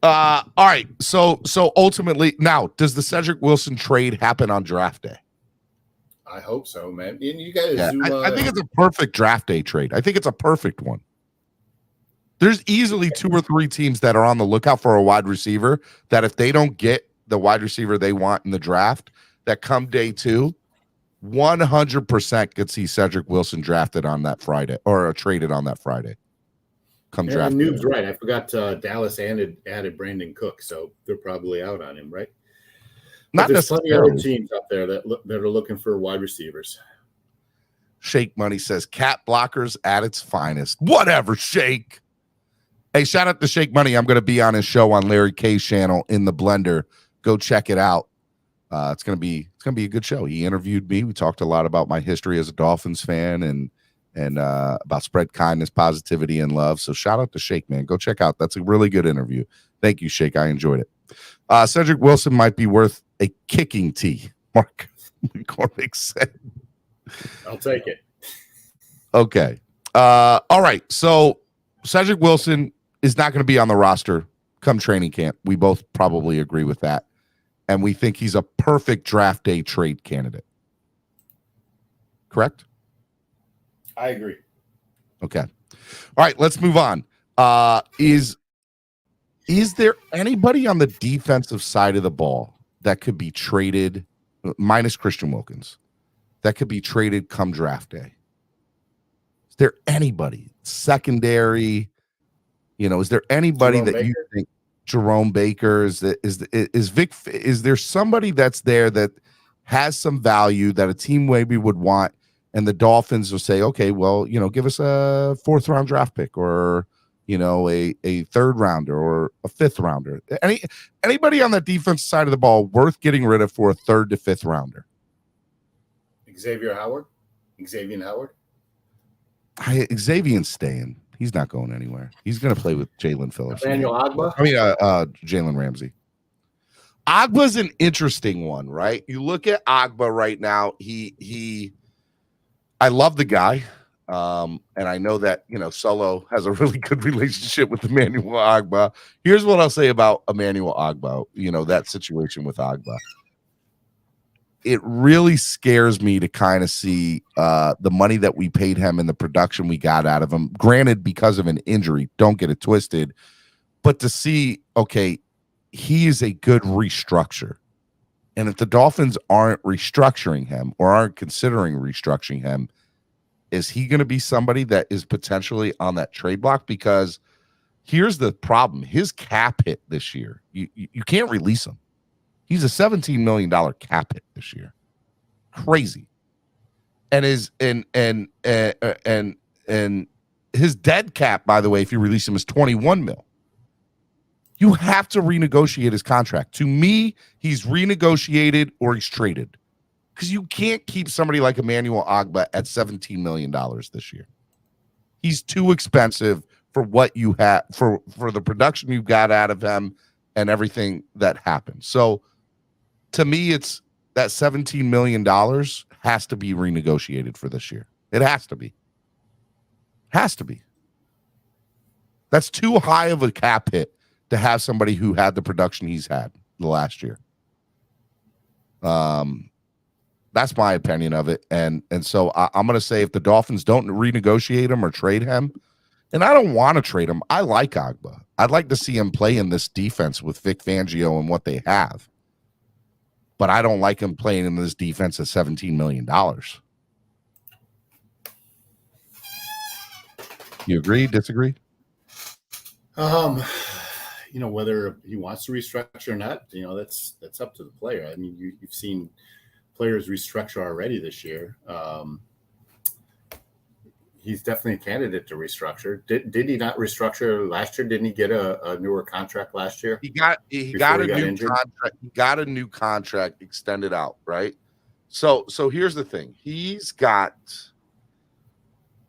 All right. So ultimately, now, does the Cedric Wilson trade happen on draft day? I hope so, man. And you guys, I think it's a perfect draft day trade. I think it's a perfect one. There's easily 2 or 3 teams that are on the lookout for a wide receiver that if they don't get the wide receiver they want in the draft, that come day 2, 100% could see Cedric Wilson drafted on that Friday or traded on that Friday. Come draft. Noob's right. I forgot Dallas added Brandon Cook, so they're probably out on him, right? Not there's plenty of other teams out there that are looking for wide receivers. Shake Money says cap blockers at its finest. Whatever, Shake. Hey, shout out to Shake Money. I'm going to be on his show on Larry K's channel in the Blender. Go check it out. It's gonna be a good show. He interviewed me. We talked a lot about my history as a Dolphins fan and about spread kindness, positivity, and love. So shout out to Shake, man. Go check out. That's a really good interview. Thank you, Shake. I enjoyed it. Cedric Wilson might be worth a kicking tee. Mark McCormick said. I'll take it. Okay. All right. So Cedric Wilson is not going to be on the roster come training camp. We both probably agree with that. And we think he's a perfect draft day trade candidate. Correct? I agree. Okay. All right, let's move on. Is there anybody on the defensive side of the ball that could be traded, minus Christian Wilkins, that could be traded come draft day? Is there anybody secondary? Is there anybody Jerome that Baker? you think? Jerome Baker is Vic? Is there somebody that's there that has some value that a team maybe would want, and the Dolphins will say, okay, well, give us a 4th round draft pick, or a 3rd rounder, or a 5th rounder. Anybody on the defense side of the ball worth getting rid of for a 3rd to 5th rounder? Xavier Howard. Xavier's staying. He's not going anywhere. He's going to play with Jalen Phillips. Emmanuel Agba. Jalen Ramsey. Agba's an interesting one, right? You look at Agba right now. I love the guy. And I know that, Solo has a really good relationship with Emmanuel Agba. Here's what I'll say about Emmanuel Agba, that situation with Agba. It really scares me to kind of see the money that we paid him and the production we got out of him. Granted, because of an injury, don't get it twisted, but to see, okay, he is a good restructure. And if the Dolphins aren't restructuring him or aren't considering restructuring him, is he going to be somebody that is potentially on that trade block? Because here's the problem. His cap hit this year, you can't release him. He's a $17 million cap hit this year. Crazy. And his dead cap, by the way, if you release him, is 21 mil. You have to renegotiate his contract. To me, he's renegotiated or he's traded. Because you can't keep somebody like Emmanuel Agba at $17 million this year. He's too expensive for what you have, for the production you've got out of him and everything that happened. So to me, it's that $17 million has to be renegotiated for this year. It has to be. Has to be. That's too high of a cap hit to have somebody who had the production he's had the last year. That's my opinion of it. And so I'm going to say if the Dolphins don't renegotiate him or trade him, and I don't want to trade him. I like Agba. I'd like to see him play in this defense with Vic Fangio and what they have. But I don't like him playing in this defense at $17 million. You agree? Disagree? Whether he wants to restructure or not, that's up to the player. I mean, you've seen players restructure already this year. He's definitely a candidate to restructure. Did he not restructure last year? Didn't he get a newer contract last year? He got a new contract. He got a new contract extended out, right? So here's the thing. He's got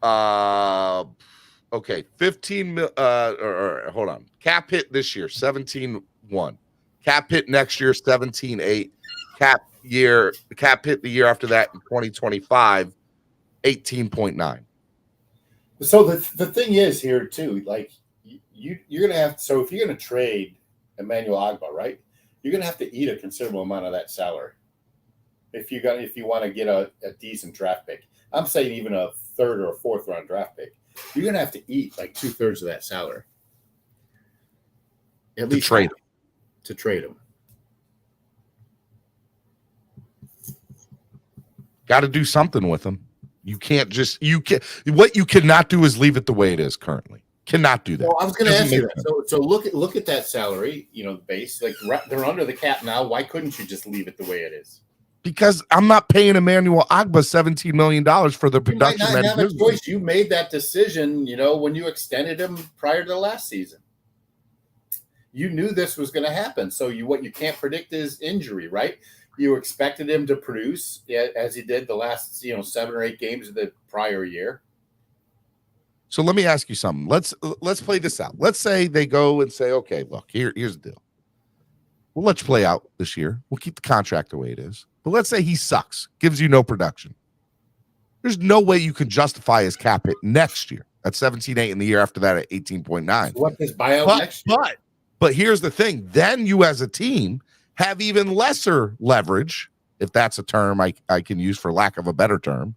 15 mil hold on. Cap hit this year 17.1. Cap hit next year 17.8. Cap hit the year after that in 2025 18.9. So the thing is here too, like you're gonna have. So if you're gonna trade Emmanuel Agba, right, you're gonna have to eat a considerable amount of that salary. If you want to get a decent draft pick, I'm saying even a 3rd or a 4th round draft pick, you're gonna have to eat like 2/3 of that salary. At least to trade him. Got to do something with him. You can't just what you cannot do is leave it the way it is currently. Cannot do that. Well, I was going to ask you that. So look at that salary, the base. Like they're under the cap now. Why couldn't you just leave it the way it is? Because I'm not paying Emmanuel Agba $17 million for the production. You might not have a choice. You made that decision, when you extended him prior to the last season. You knew this was going to happen. So what you can't predict is injury, right? You expected him to produce as he did the last, 7 or 8 games of the prior year. So let me ask you something. Let's play this out. Let's say they go and say, okay, look, here's the deal. We'll let you play out this year. We'll keep the contract the way it is. But let's say he sucks, gives you no production. There's no way you can justify his cap hit next year at 17.8 and the year after that at 18.9. So what's his buyout next year? But here's the thing. Then you as a team have even lesser leverage, if that's a term I can use for lack of a better term,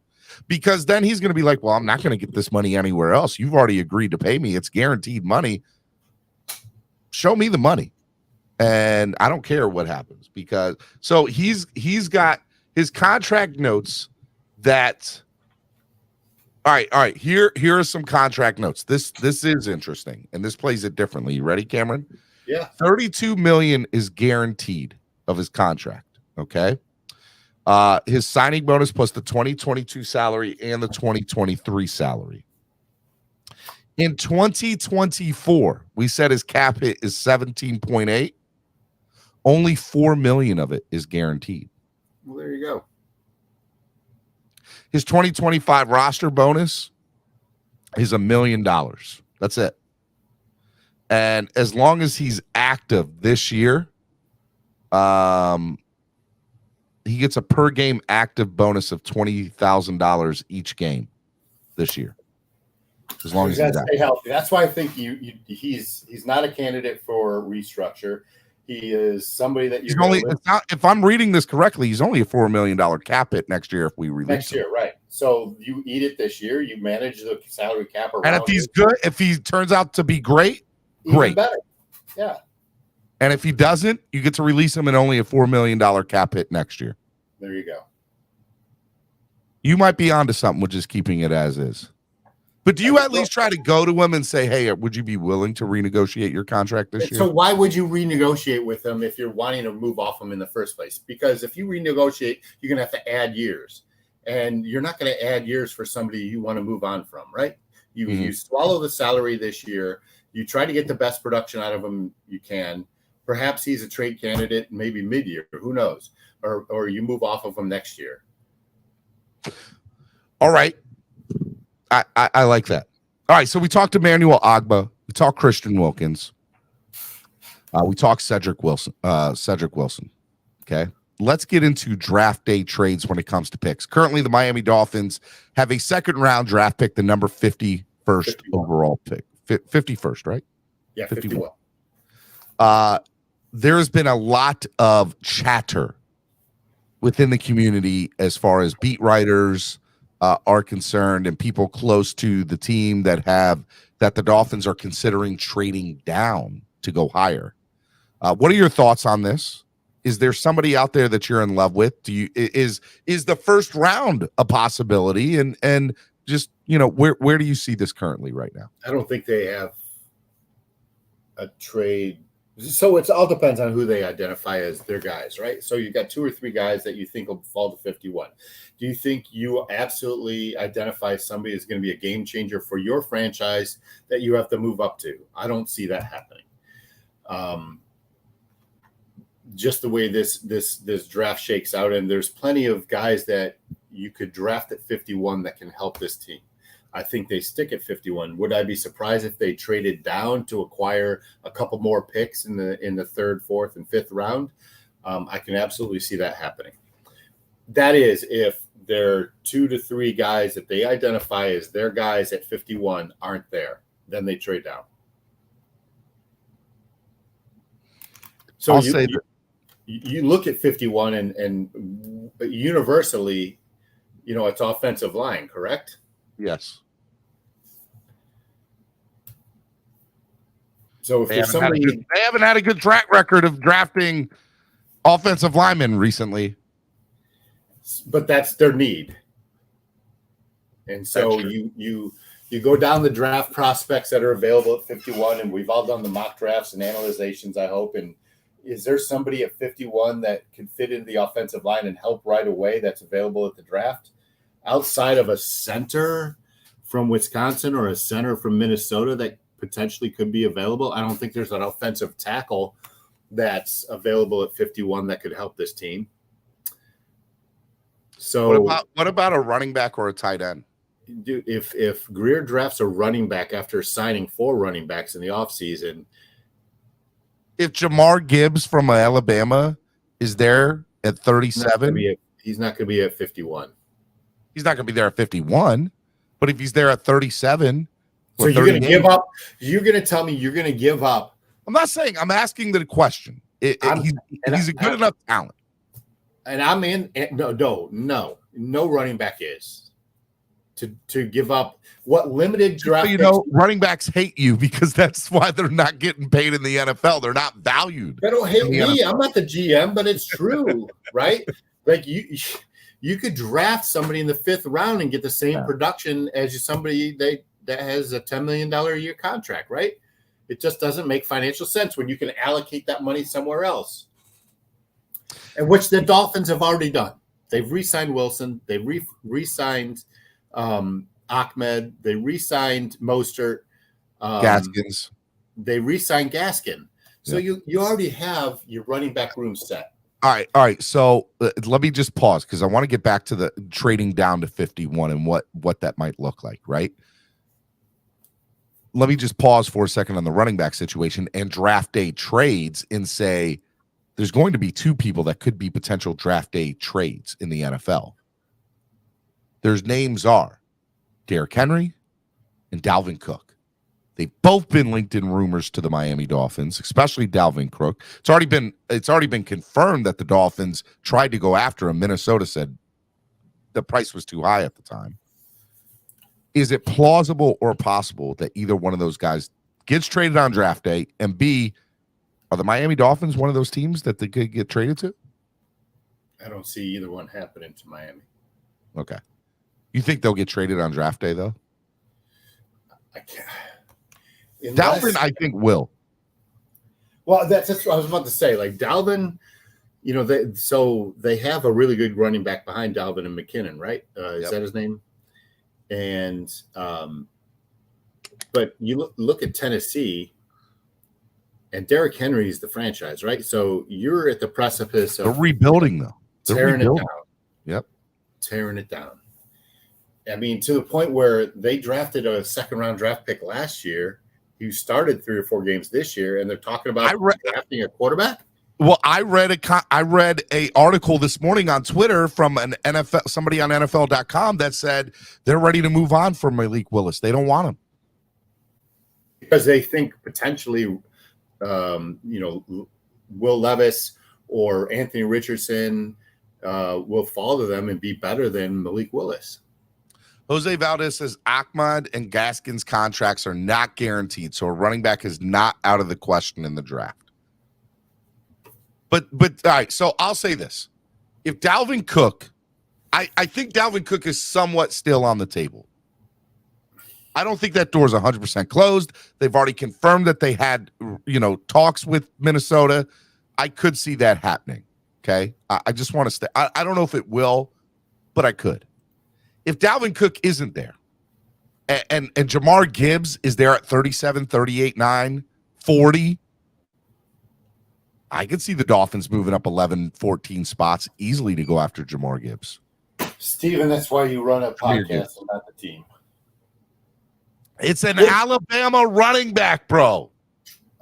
because then he's going to be like, well, I'm not going to get this money anywhere else. You've already agreed to pay me. It's guaranteed money. Show me the money. And I don't care what happens because so he's got his contract notes that all right. Here are some contract notes. This is interesting, and this plays it differently. You ready, Cameron? Yeah. $32 million is guaranteed of his contract. Okay. His signing bonus plus the 2022 salary and the 2023 salary. In 2024, we said his cap hit is 17.8. Only $4 million of it is guaranteed. Well, there you go. His 2025 roster bonus is $1 million. That's it. And as long as he's active this year, he gets a per game active bonus of $20,000 each game this year. As long as he's stay healthy. That's why I think he's not a candidate for restructure. He is somebody that if I'm reading this correctly, he's only a $4 million cap hit next year if we release next year, right? So you eat it this year, you manage the salary cap around. And if he's good, if he turns out to be great, even better. Yeah. And if he doesn't, you get to release him in only a $4 million cap hit next year. There you go. You might be onto something with just keeping it as is. But do you at least try to go to him and say, hey, would you be willing to renegotiate your contract this year? So why would you renegotiate with him if you're wanting to move off him in the first place? Because if you renegotiate, you're going to have to add years. And you're not going to add years for somebody you want to move on from, right? You swallow the salary this year. You try to get the best production out of him you can. Perhaps he's a trade candidate maybe mid-year. Who knows? Or you move off of him next year. All right. I like that. All right, so we talked Emmanuel Agba. We talked Christian Wilkins. We talked Cedric Wilson. Okay, let's get into draft day trades when it comes to picks. Currently, the Miami Dolphins have a second-round draft pick, the number 51st overall pick. 51st, right? Yeah, 51. There's been a lot of chatter within the community as far as beat writers are concerned and people close to the team that the Dolphins are considering trading down to go higher. What are your thoughts on this? Is there somebody out there that you're in love with? Is the first round a possibility? And just, where do you see this currently right now? I don't think they have a trade. So it all depends on who they identify as their guys, right? So you've got 2 or 3 guys that you think will fall to 51. Do you think you absolutely identify somebody that's going to be a game changer for your franchise that you have to move up to? I don't see that happening. Just the way this draft shakes out, and there's plenty of guys that you could draft at 51 that can help this team. I think they stick at 51. Would I be surprised if they traded down to acquire a couple more picks in the 3rd, 4th, and 5th round? I can absolutely see that happening. That is, if their 2 to 3 guys that they identify as their guys at 51 aren't there, then they trade down. So you look at 51 and universally, it's offensive line, correct? Yes. So if there's somebody, they haven't had a good track record of drafting offensive linemen recently, but that's their need. And so you go down the draft prospects that are available at 51, and we've all done the mock drafts and analyzations, I hope, and is there somebody at 51 that can fit into the offensive line and help right away that's available at the draft? Outside of a center from Wisconsin or a center from Minnesota that potentially could be available, I don't think there's an offensive tackle that's available at 51 that could help this team. So what about a running back or a tight end? Dude, if Greer drafts a running back after signing 4 running backs in the offseason, if Jamar Gibbs from Alabama is there at 37, he's not going to be at 51. He's not going to be there at 51, but if he's there at 37, so you're going to give up. You're going to tell me you're going to give up. I'm not saying. I'm asking the question. He's a good enough talent. And I'm in. No running back is to give up what limited draft. Running backs hate you because that's why they're not getting paid in the NFL. They're not valued. They don't hate me. NFL. I'm not the GM, but it's true, right? Like you could draft somebody in the 5th round and get the same production as somebody that has a $10 million a year contract, right? It just doesn't make financial sense when you can allocate that money somewhere else. And which the Dolphins have already done. They've re-signed Wilson. They re-signed Ahmed. They re-signed Mostert. Gaskins. They re-signed Gaskin. So you already have your running back room set. All right. So let me just pause because I want to get back to the trading down to 51 and what that might look like, right? Let me just pause for a second on the running back situation and draft day trades and say there's going to be 2 people that could be potential draft day trades in the NFL. Their names are Derrick Henry and Dalvin Cook. They've both been linked in rumors to the Miami Dolphins, especially Dalvin Cook. It's already been confirmed that the Dolphins tried to go after him. Minnesota said the price was too high at the time. Is it plausible or possible that either one of those guys gets traded on draft day? And B, are the Miami Dolphins one of those teams that they could get traded to? I don't see either one happening to Miami. Okay. You think they'll get traded on draft day, though? I can't. Dalvin, I think, will. Well, that's what I was about to say. Like Dalvin, they have a really good running back behind Dalvin and McKinnon, right? Is that his name? And but you look at Tennessee, and Derrick Henry is the franchise, right? So you're at the precipice of they're rebuilding, though. Tearing it down. Yep. Tearing it down. I mean, to the point where they drafted a 2nd-round draft pick last year. You started 3 or 4 games this year, and they're talking about drafting a quarterback. Well, I read a article this morning on Twitter from somebody on NFL.com that said they're ready to move on from Malik Willis. They don't want him because they think potentially, Will Levis or Anthony Richardson will fall to them and be better than Malik Willis. Jose Valdez says Ahmad and Gaskin's contracts are not guaranteed, so a running back is not out of the question in the draft. But all right, so I'll say this. If Dalvin Cook, I think Dalvin Cook is somewhat still on the table. I don't think that door is 100% closed. They've already confirmed that they had, talks with Minnesota. I could see that happening, okay? I just want to stay. I don't know if it will, but I could. If Dalvin Cook isn't there and Jamar Gibbs is there at 37, 38, 9, 40, I could see the Dolphins moving up 11, 14 spots easily to go after Jamar Gibbs. Steven, that's why you run a podcast and not the team. It's an Alabama running back, bro.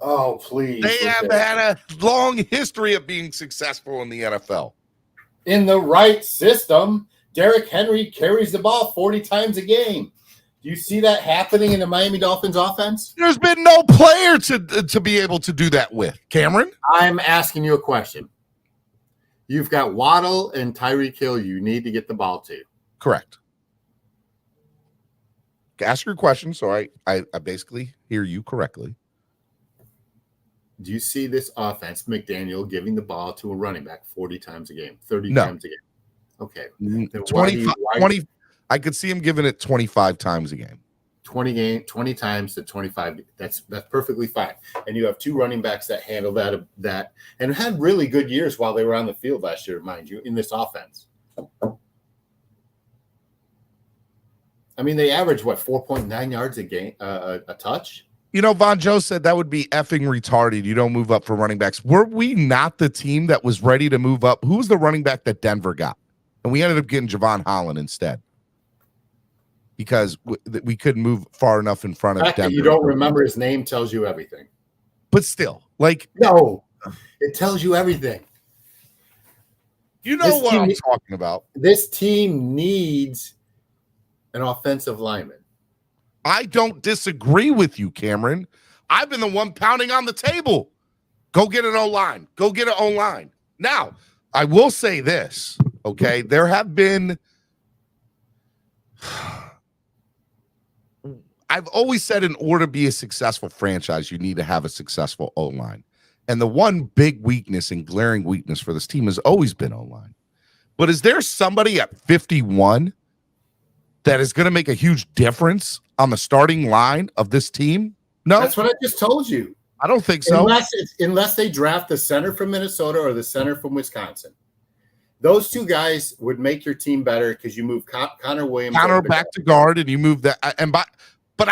Oh, please. They have had a long history of being successful in the NFL. In the right system. Derrick Henry carries the ball 40 times a game. Do you see that happening in the Miami Dolphins offense? There's been no player to be able to do that with. Cameron? I'm asking you a question. You've got Waddle and Tyreek Hill you need to get the ball to. Correct. Ask your question so I basically hear you correctly. Do you see this offense, McDaniel, giving the ball to a running back 40 times a game, 30 No. times a game? Okay. 20. I could see him giving it 25 times a game. 20 times to 25. That's perfectly fine. And you have two running backs that handle that and had really good years while they were on the field last year, mind you, in this offense. I mean, they average 4.9 yards a game, a touch. You know, Von Joe said that would be effing retarded. You don't move up for running backs. Were we not the team that was ready to move up? Who was the running back that Denver got? And we ended up getting Javon Holland instead because we couldn't move far enough in front of Denver. You don't remember his name tells you everything. But still, like, no, it tells you everything. You know what I'm talking about. This team needs an offensive lineman. I don't disagree with you, Cameron. I've been the one pounding on the table. Go get an O-line. Go get an O-line. Now, I will say this, okay? There have been I've always said in order to be a successful franchise, you need to have a successful O-line. And the one big weakness and glaring weakness for this team has always been O-line. But is there somebody at 51 that is going to make a huge difference on the starting line of this team? No. That's what I just told you. I don't think so. Unless they draft the center from Minnesota or the center from Wisconsin. Those two guys would make your team better because you move Connor Williams. Connor back to guard and you move that. But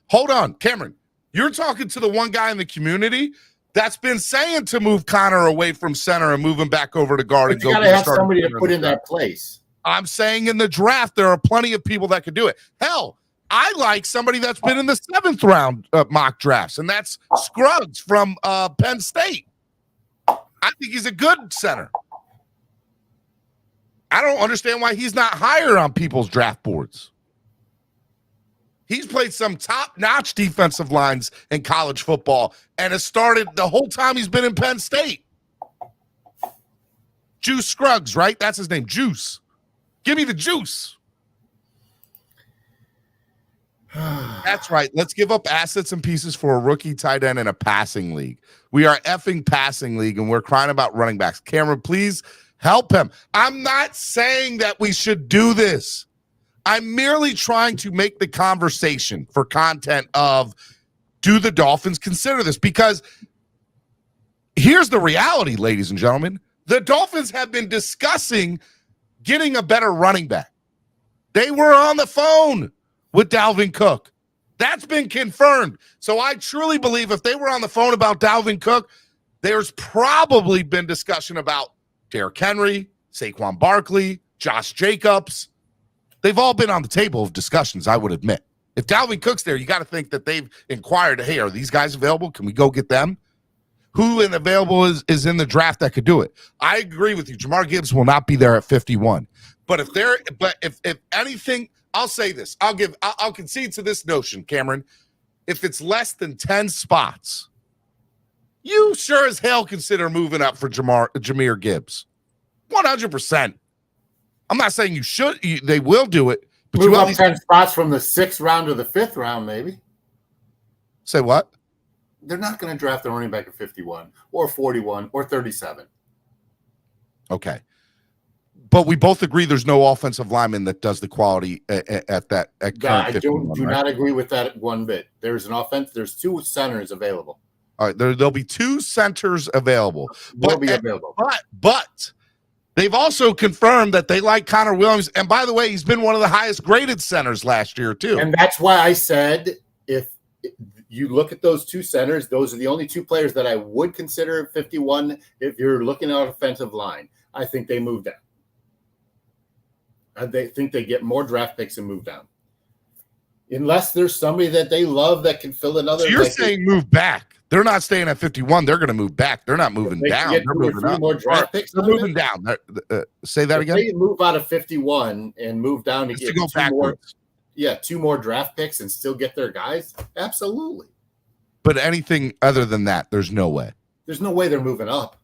hold on, Cameron. You're talking to the one guy in the community that's been saying to move Connor away from center and move him back over to guard. But you got to have somebody to put in that place. I'm saying in the draft, there are plenty of people that could do it. Hell, I like somebody that's been in the 7th round mock drafts, and that's Scruggs from Penn State. I think he's a good center. I don't understand why he's not higher on people's draft boards. He's played some top-notch defensive lines in college football and has started the whole time he's been in Penn State. Juice Scruggs, right? That's his name, Juice. Give me the juice. That's right. Let's give up assets and pieces for a rookie tight end in a passing league. We are effing passing league, and we're crying about running backs. Cameron, please help him. I'm not saying that we should do this. I'm merely trying to make the conversation for content of, do the Dolphins consider this? Because here's the reality, ladies and gentlemen. The Dolphins have been discussing getting a better running back. They were on the phone with Dalvin Cook. That's been confirmed. So I truly believe if they were on the phone about Dalvin Cook, there's probably been discussion about Derrick Henry, Saquon Barkley, Josh Jacobs. They've all been on the table of discussions, I would admit. If Dalvin Cook's there, you got to think that they've inquired, hey, are these guys available? Can we go get them? Who available is in the draft that could do it? I agree with you. Jamar Gibbs will not be there at 51. But if anything, I'll say this. I'll concede to this notion, Cameron. If it's less than 10 spots, you sure as hell consider moving up for Jahmyr Gibbs. 100%. I'm not saying you should. They will do it. But move up 10 spots from the 6th round to the 5th round, maybe. Say what? They're not going to draft a running back at 51 or 41 or 37. Okay. But we both agree there's no offensive lineman that does the quality at current 51. I do not agree with that one bit. There's There's 2 centers available. All right. There'll be 2 centers available. But they've also confirmed that they like Connor Williams. And by the way, he's been one of the highest graded centers last year, too. And that's why I said if you look at those 2 centers, those are the only 2 players that I would consider at 51 if you're looking at offensive line. I think they move down. They think they get more draft picks and move down. Unless there's somebody that they love that can fill another. So you're saying move back. They're not staying at 51. They're going to move back. They're not moving down. They're moving up. More draft picks. They're moving down. Say that again. They move out of 51 and move down to get go backwards. 2 more draft picks and still get their guys. Absolutely. But anything other than that, there's no way. There's no way they're moving up.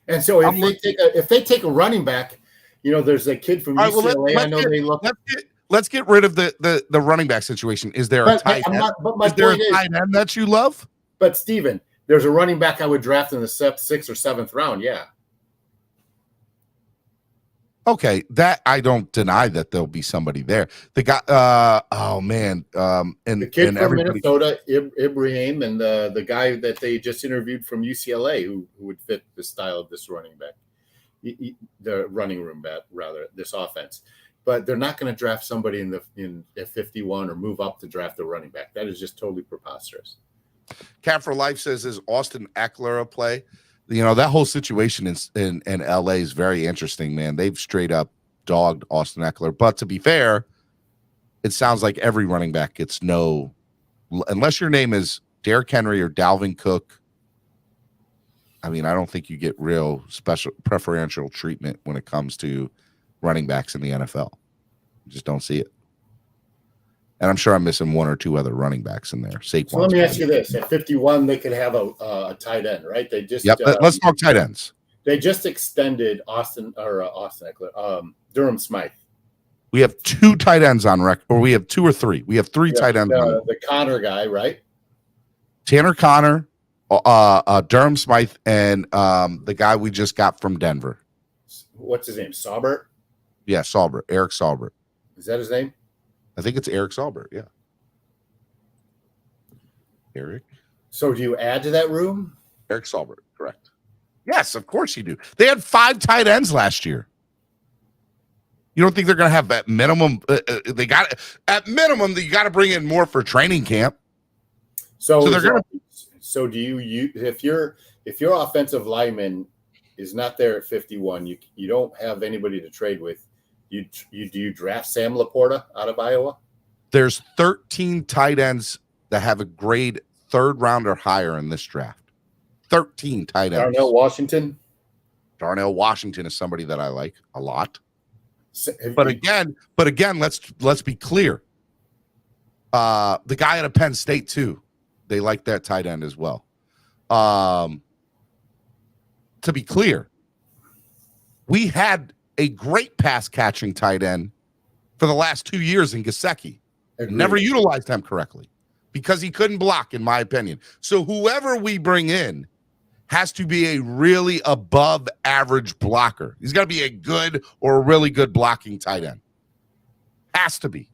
And so if they take a running back, there's a kid from UCLA. Let's get rid of the running back situation. Is there a tight end? Is there a tight end that you love? But Steven, there's a running back I would draft in the 6th or 7th round. Yeah. Okay, that I don't deny that there'll be somebody there. The guy, oh man, and The kid from everybody. Minnesota, Ibrahim, and the guy that they just interviewed from UCLA, who would fit the style of this running back, the running room back, rather, this offense. But they're not going to draft somebody in at 51 or move up to draft a running back. That is just totally preposterous. Cat for Life says, is Austin Eckler a play? You know, that whole situation in LA is very interesting, man. They've straight up dogged Austin Eckler. But to be fair, it sounds like every running back gets no, unless your name is Derrick Henry or Dalvin Cook. I mean, I don't think you get real special preferential treatment when it comes to running backs in the NFL. You just don't see it. And I'm sure I'm missing one or two other running backs in there. Saquon's So let me ask you this: at 51, they could have a tight end, right? They just let's talk tight ends. They just extended Austin Eckler, Durham Smythe. We have two tight ends on record, or we have two or three. We have three tight ends. The Connor guy, right? Tanner Connor, Durham Smythe, and the guy we just got from Denver. What's his name? Saubert? Yeah, Saubert. Eric Saubert. Is that his name? I think it's Eric Saubert. Yeah. Eric. So do you add to that room? Eric Saubert. Correct. Yes, of course you do. They had 5 tight ends last year. You don't think they're going to have at minimum? They got at minimum. You got to bring in more for training camp. So they're going to. So do you if your offensive lineman is not there at 51, you don't have anybody to trade with. Do you draft Sam Laporta out of Iowa? There's 13 tight ends that have a grade 3rd round or higher in this draft. 13 tight ends. Darnell Washington. Darnell Washington is somebody that I like a lot. But again, let's be clear. The guy out of Penn State too. They like that tight end as well. To be clear, we had a great pass catching tight end for the last 2 years in Gesicki. Never utilized him correctly because he couldn't block, in my opinion. So whoever we bring in has to be a really above average blocker. He's got to be a good or a really good blocking tight end. Has to be.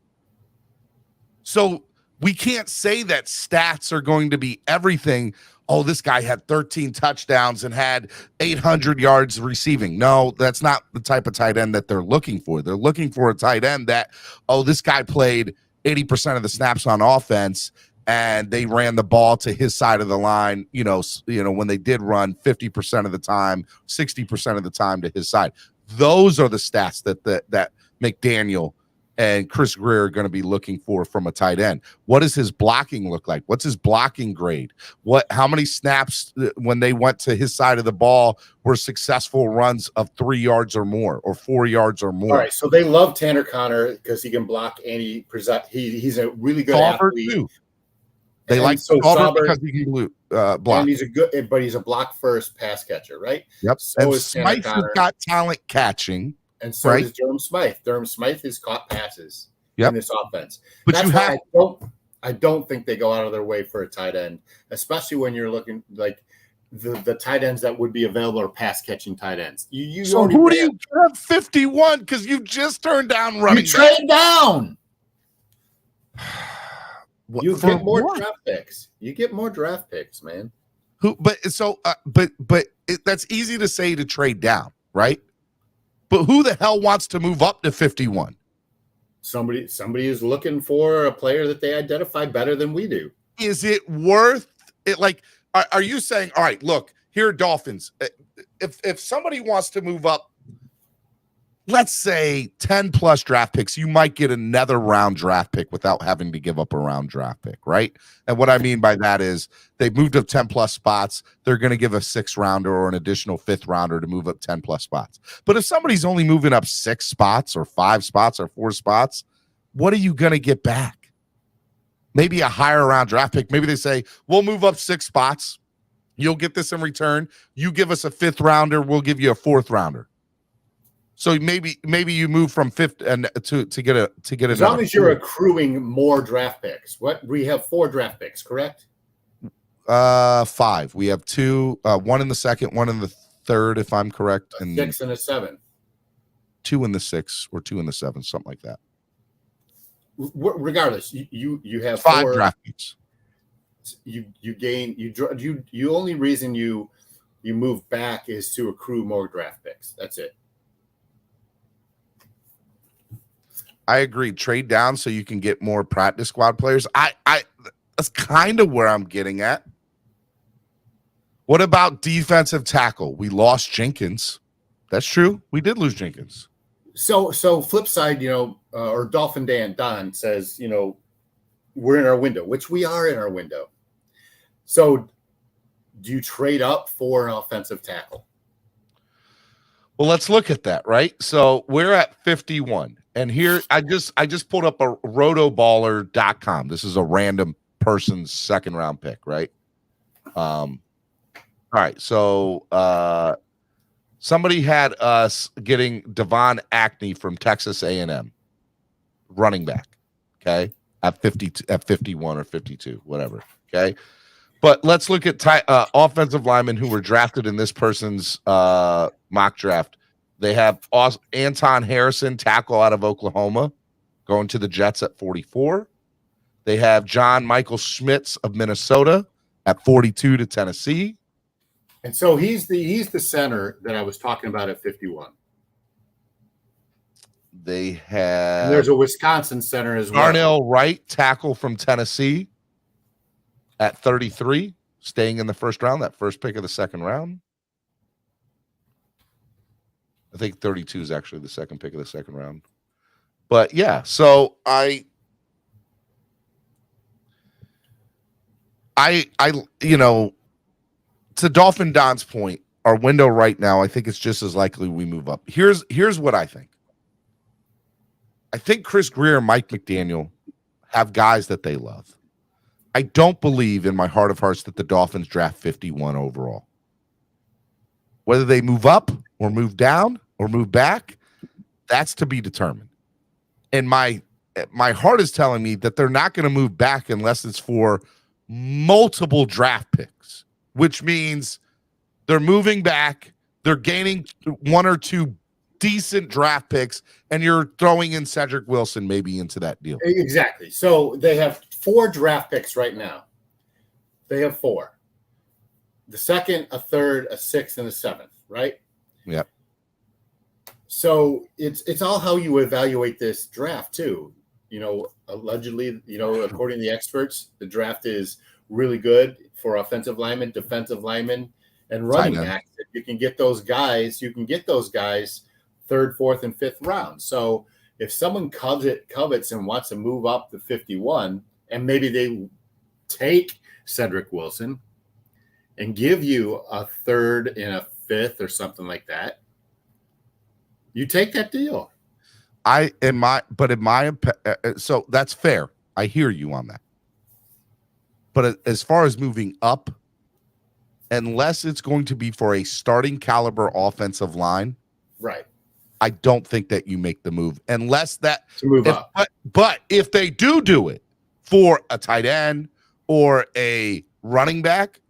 So we can't say that stats are going to be everything. Oh, this guy had 13 touchdowns and had 800 yards receiving. No, that's not the type of tight end that they're looking for. They're looking for a tight end that, oh, this guy played 80% of the snaps on offense and they ran the ball to his side of the line, you know, when they did run 50% of the time, 60% of the time to his side. Those are the stats that McDaniel and Chris Greer are going to be looking for from a tight end. What does his blocking look like? What's his blocking grade? How many snaps when they went to his side of the ball were successful runs of 3 yards or more or 4 yards or more? All right, so they love Tanner Connor because he can block and he's a really good athlete. Too. They like Saubert because he can block. And he's a block first pass catcher, right? Yep. So and is Smythe has got talent catching. And so is Durham Smythe. Durham Smythe has caught passes in this offense. But that's why I don't think they go out of their way for a tight end, especially when you're looking like the tight ends that would be available are pass catching tight ends. So who do you have 51? Because you just turned down running. You trade down. You get more draft picks. You get more draft picks, man. That's easy to say to trade down, right? But who the hell wants to move up to 51? Somebody is looking for a player that they identify better than we do. Is it worth it? Like, are you saying, all right, look, here are Dolphins. If somebody wants to move up, let's say 10 plus draft picks, you might get another round draft pick without having to give up a round draft pick, right? And what I mean by that is they've moved up 10 plus spots. They're going to give a 6th rounder or an additional 5th rounder to move up 10 plus spots. But if somebody's only moving up 6 spots or 5 spots or 4 spots, what are you going to get back? Maybe a higher round draft pick. Maybe they say, we'll move up 6 spots. You'll get this in return. You give us a 5th rounder. We'll give you a 4th rounder. So maybe you move from 5th and to get as long as you're accruing more draft picks. We have 4 draft picks, correct? 5. We have 2, 1 in the 2nd, 1 in the 3rd, if I'm correct, and 6 and a 7. 2 in the 6 or 2 in the 7, something like that. Regardless, you have 5 4 draft picks. You only reason you move back is to accrue more draft picks. That's it. I agree. Trade down so you can get more practice squad players. That's kind of where I'm getting at. What about defensive tackle? We lost Jenkins. That's true. We did lose Jenkins. So flip side, or Dolphin Don says, we're in our window, which we are in our window. So do you trade up for an offensive tackle? Well, let's look at that, right? So we're at 51. And here I just pulled up a rotoballer.com. This is a random person's second round pick, right? All right. So somebody had us getting Devon Acne from Texas A&M, running back, okay, at 51 or 52, whatever, okay? But let's look at offensive linemen who were drafted in this person's mock draft. They have Anton Harrison, tackle out of Oklahoma, going to the Jets at 44. They have John Michael Schmitz of Minnesota at 42 to Tennessee. And so he's the center that I was talking about at 51. They have there's a Wisconsin center as well. Darnell Wright, tackle from Tennessee at 33, staying in the first round, that first pick of the second round. I think 32 is actually the second pick of the second round. But yeah, so to Dolphin Don's point, our window right now, I think it's just as likely we move up. Here's what I think. I think Chris Greer and Mike McDaniel have guys that they love. I don't believe in my heart of hearts that the Dolphins draft 51 overall. Whether they move up or move down or move back, that's to be determined. And my heart is telling me that they're not going to move back unless it's for multiple draft picks, which means they're moving back, they're gaining 1 or 2 decent draft picks, and you're throwing in Cedric Wilson maybe into that deal. Exactly. So they have 4 draft picks right now. They have 4. The second, a third, a 6th, and a 7th, right? Yep. So it's all how you evaluate this draft too. Allegedly, according to the experts, the draft is really good for offensive linemen, defensive linemen, and running backs. If you can get those guys, third, fourth, and fifth round. So if someone covets and wants to move up to 51, and maybe they take Cedric Wilson and give you a third and a fifth or something like that, you take that deal. So that's fair. I hear you on that. But as far as moving up, unless it's going to be for a starting caliber offensive line, right? I don't think that you make the move unless that to move up. But if they do it for a tight end or a running back,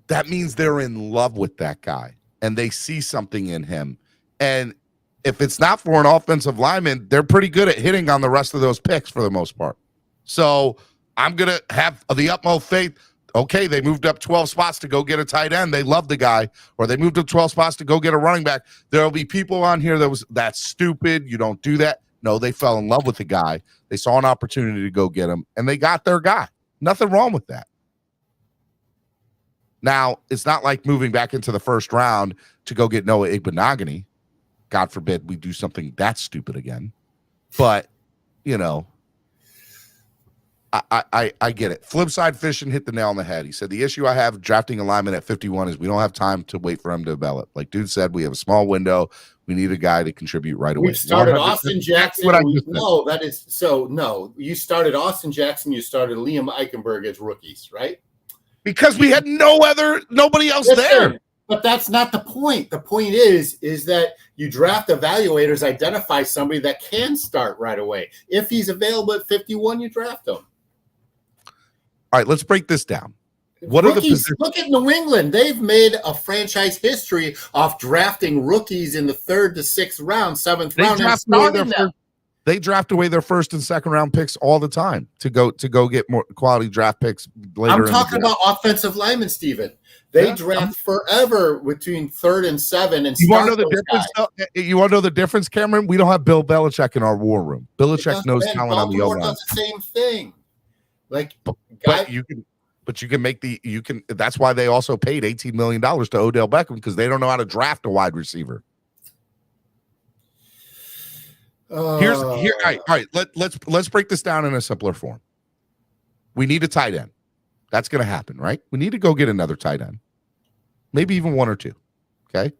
that means they're in love with that guy and they see something in him. And if it's not for an offensive lineman, they're pretty good at hitting on the rest of those picks for the most part. So I'm going to have the utmost faith. Okay, they moved up 12 spots to go get a tight end. They love the guy. Or they moved up 12 spots to go get a running back. There will be people on here that's stupid. You don't do that. No, they fell in love with the guy. They saw an opportunity to go get him, and they got their guy. Nothing wrong with that. Now, it's not like moving back into the first round to go get Noah Igbenogany. God forbid we do something that stupid again. But, I get it. Flipside Fishing hit the nail on the head. He said, the issue I have drafting a lineman at 51 is we don't have time to wait for him to develop. Like dude said, we have a small window. We need a guy to contribute right away. We started Austin Jackson. You started Austin Jackson. You started Liam Eichenberg as rookies, right? Because we had nobody else there. But that's not the point. The point is that you draft evaluators, identify somebody that can start right away. If he's available at 51, you draft him. All right, let's break this down. What are the Rookies, positions? look at New England. They've made a franchise history off drafting rookies in the 3rd to 6th round, 7th round, and starting them. They draft away their 1st and 2nd round picks all the time to go get more quality draft picks later. I'm talking about offensive linemen, Steven. They draft forever between 3rd and 7th. And you want to know the difference? You want to know the difference, Cameron? We don't have Bill Belichick in our war room. Belichick knows talent on the O line. Does the same thing. Like, but you can make that's why they also paid $18 million to Odell Beckham, because they don't know how to draft a wide receiver. All right. Let's break this down in a simpler form. We need a tight end. That's going to happen, right? We need to go get another tight end, maybe even 1 or 2. Okay.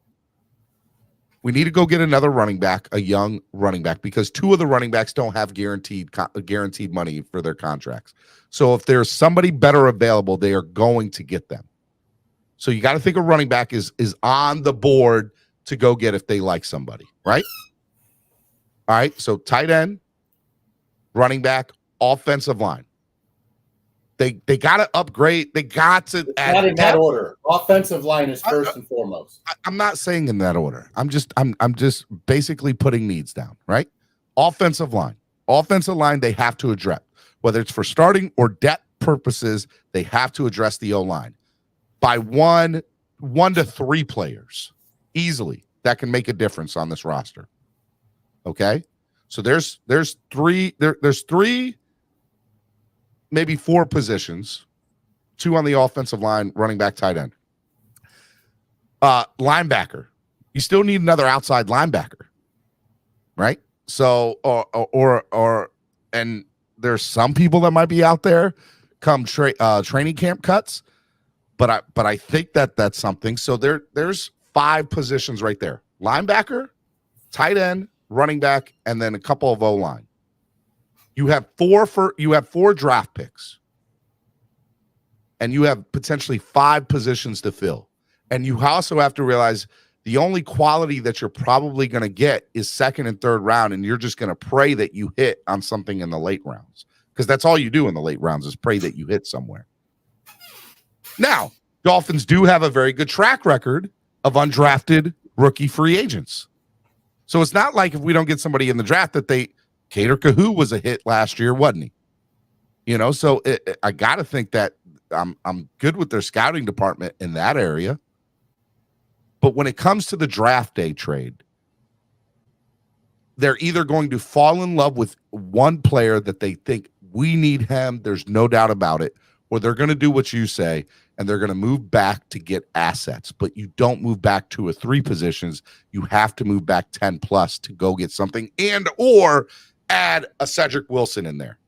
We need to go get another running back, a young running back, because 2 of the running backs don't have guaranteed money for their contracts. So if there's somebody better available, they are going to get them. So you got to think a running back is on the board to go get if they like somebody, right? All right. So tight end, running back, offensive line. They got to upgrade. They got to add. Not in that order. Offensive line is first and foremost. I'm not saying in that order. I'm just basically putting needs down, right? Offensive line. They have to address, whether it's for starting or depth purposes, they have to address the O-line by one to 3 players easily that can make a difference on this roster. Okay. So there's 3, maybe 4 positions, 2 on the offensive line, running back, tight end. Linebacker. You still need another outside linebacker, right? So, and there's some people that might be out there come training camp cuts, but I think that's something. So there's 5 positions right there: linebacker, tight end, running back, and then a couple of O-line. You have 4 draft picks, and you have potentially 5 positions to fill. And you also have to realize the only quality that you're probably going to get is 2nd and 3rd round, and you're just going to pray that you hit on something in the late rounds, because that's all you do in the late rounds is pray that you hit somewhere. Now, Dolphins do have a very good track record of undrafted rookie free agents. So it's not like if we don't get somebody in the draft that Cater Kahoo was a hit last year, wasn't he? So I got to think that I'm good with their scouting department in that area. But when it comes to the draft day trade, they're either going to fall in love with one player that they think we need him, there's no doubt about it, or they're going to do what you say, and they're going to move back to get assets. But you don't move back 2 or 3 positions. You have to move back 10 plus to go get something and or add a Cedric Wilson in there.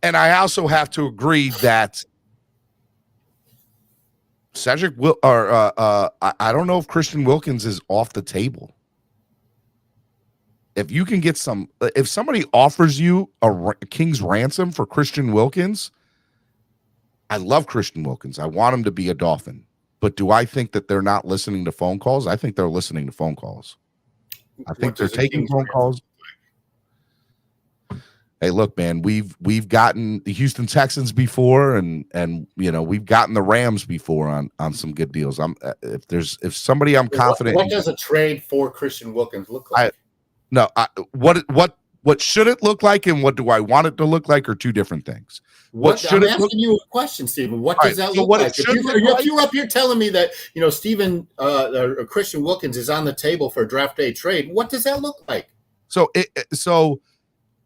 And I also have to agree that Cedric I don't know if Christian Wilkins is off the table. If you can get if somebody offers you a king's ransom for Christian Wilkins, I love Christian Wilkins. I want him to be a Dolphin. But do I think that they're not listening to phone calls? I think they're listening to phone calls. I think they're taking phone calls. Hey, look, man, we've gotten the Houston Texans before, and we've gotten the Rams before on some good deals. If somebody I'm confident. What does a trade for Christian Wilkins look like? What should it look like, and what do I want it to look like, are 2 different things. I'm asking you a question, Stephen. What does that look like? If you're up here telling me that Stephen Christian Wilkins is on the table for a draft day trade, what does that look like? So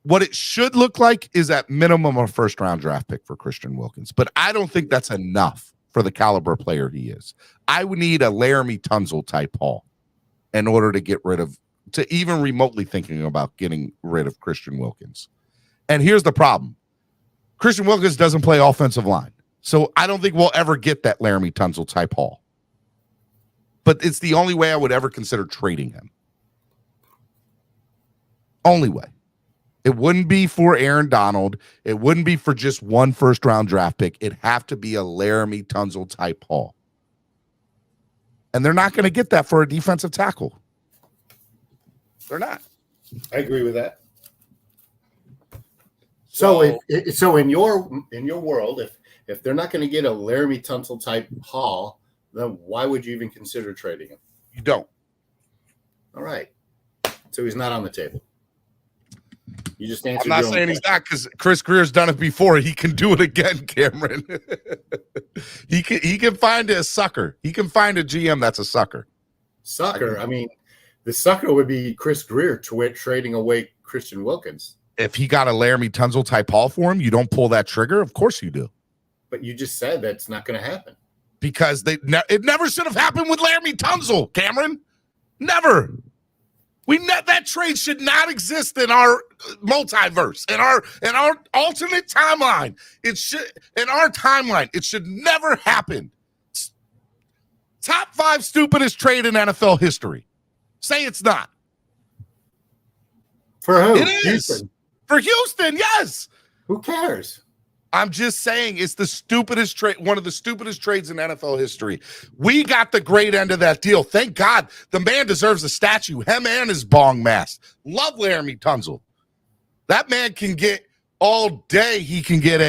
what it should look like is at minimum a 1st round draft pick for Christian Wilkins. But I don't think that's enough for the caliber player he is. I would need a Laramie Tunzel type haul in order to even remotely thinking about getting rid of Christian Wilkins. And here's the problem. Christian Wilkins doesn't play offensive line. So I don't think we'll ever get that Laramie Tunzel type haul. But it's the only way I would ever consider trading him. Only way. It wouldn't be for Aaron Donald. It wouldn't be for just 1 1st round draft pick. It'd have to be a Laramie Tunzel type haul. And they're not going to get that for a defensive tackle. They're not. I agree with that. So in your world, If they're not going to get a Laramie Tunsil type haul, then why would you even consider trading him? You don't. All right. So he's not on the table. You just answered. I'm not saying he's not, because Chris Greer's done it before. He can do it again, Cameron. he can find a sucker. He can find a GM that's a sucker. Sucker. I mean, the sucker would be Chris Greer trading away Christian Wilkins. If he got a Laramie Tunsil type haul for him, you don't pull that trigger? Of course you do. But you just said that's not going to happen. Because it never should have happened with Laramie Tunsil, Cameron. Never. That trade should not exist in our multiverse, in our alternate timeline. It should never happen. Top 5 stupidest trade in NFL history. Say it's not. For who? It is. Houston. For Houston, yes. Who cares? I'm just saying it's the stupidest trade, one of the stupidest trades in NFL history. We got the great end of that deal. Thank God. The man deserves a statue. Him and his bong mask. Love Laramie Tunsil. That man can get all day. He can get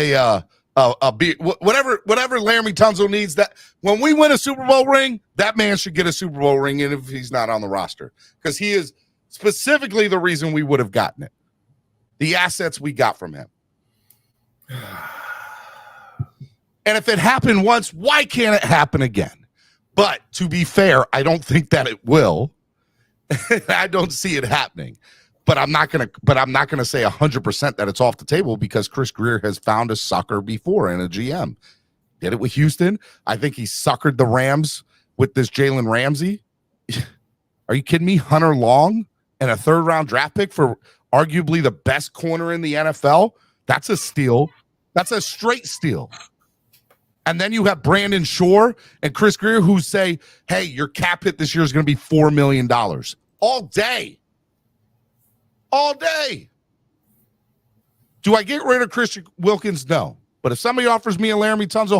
whatever Laramie Tunsil needs. That when we win a Super Bowl ring, that man should get a Super Bowl ring, and if he's not on the roster, because he is specifically the reason we would have gotten it. The assets we got from him. And if it happened once, why can't it happen again? But to be fair, I don't think that it will. I don't see it happening. But I'm not gonna say 100% that it's off the table, because Chris Greer has found a sucker before in a GM. Did it with Houston. I think he suckered the Rams with this Jalen Ramsey. Are you kidding me? Hunter Long and a 3rd-round draft pick for arguably the best corner in the NFL. That's a steal. That's a straight steal. And then you have Brandon Shore and Chris Greer who say, hey, your cap hit this year is going to be $4 million. All day. All day. Do I get rid of Christian Wilkins? No. But if somebody offers me a Laramie Tunsil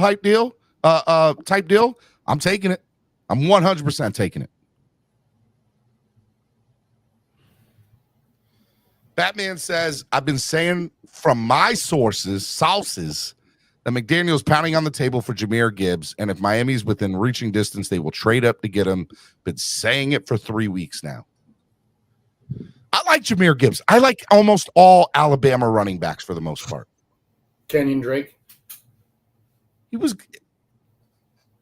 type deal, I'm taking it. I'm 100% taking it. Batman says, I've been saying from my sources, that McDaniel's pounding on the table for Jahmyr Gibbs, and if Miami's within reaching distance, they will trade up to get him. Been saying it for 3 weeks now. I like Jahmyr Gibbs. I like almost all Alabama running backs for the most part. Kenyon Drake. He was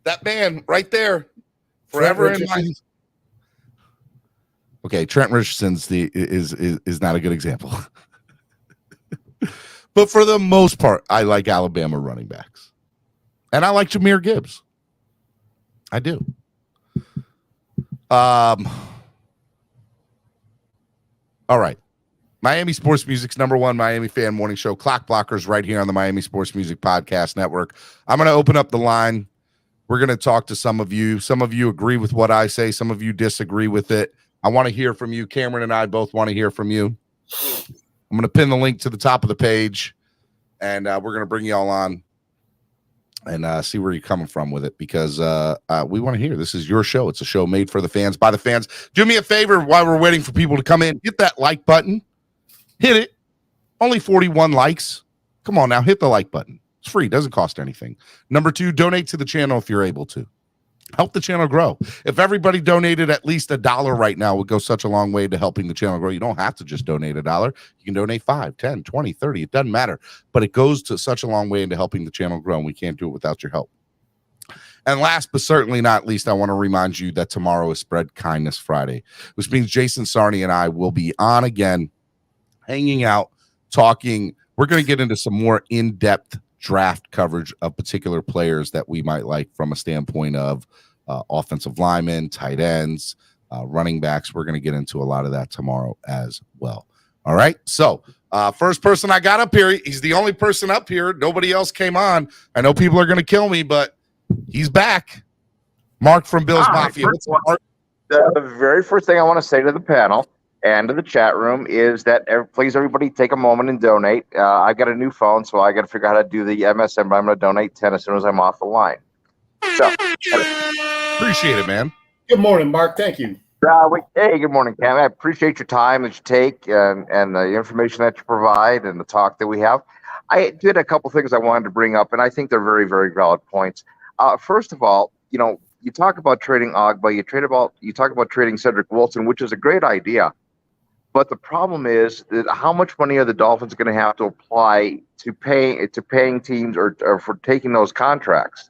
that man right there. Forever in my... Okay, Trent Richardson's is not a good example. But for the most part, I like Alabama running backs. And I like Jahmyr Gibbs. I do. All right. Miami Sports Music's #1 Miami fan morning show, Clock Blockers, right here on the Miami Sports Music Podcast Network. I'm going to open up the line. We're going to talk to some of you. Some of you agree with what I say. Some of you disagree with it. I want to hear from you. Cameron and I both want to hear from you. I'm going to pin the link to the top of the page, and we're going to bring you all on and see where you're coming from with it, because we want to hear. This is your show. It's a show made for the fans, by the fans. Do me a favor while we're waiting for people to come in. Hit that like button. Hit it. Only 41 likes. Come on now. Hit the like button. It's free. Doesn't cost anything. Number 2, donate to the channel if you're able to. Help the channel grow. If everybody donated at least $1 right now, it would go such a long way to helping the channel grow. You don't have to just donate $1. You can donate 5, 10, 20, 30. It doesn't matter. But it goes to such a long way into helping the channel grow, and we can't do it without your help. And last but certainly not least, I want to remind you that tomorrow is Spread Kindness Friday, which means Jason Sarney and I will be on again, hanging out, talking. We're going to get into some more in-depth draft coverage of particular players that we might like from a standpoint of offensive linemen, tight ends, running backs. We're going to get into a lot of that tomorrow as well. All right. So first person I got up here, he's the only person up here. Nobody else came on. I know people are going to kill me, but he's back. Mark from Bill's Mafia. The very first thing I want to say to the panel and to the chat room is that please, everybody, take a moment and donate. I've got a new phone, so I got to figure out how to do the MSN, but I'm going to donate 10 as soon as I'm off the line. So, appreciate it, man. Good morning, Mark. Thank you. Hey, good morning, Cam. I appreciate your time that you take and the information that you provide and the talk that we have. I did a couple things I wanted to bring up, and I think they're very, very valid points. First of all, you talk about trading Ogba, you talk about trading Cedric Wilson, which is a great idea. But the problem is that how much money are the Dolphins going to have to apply to paying teams or for taking those contracts?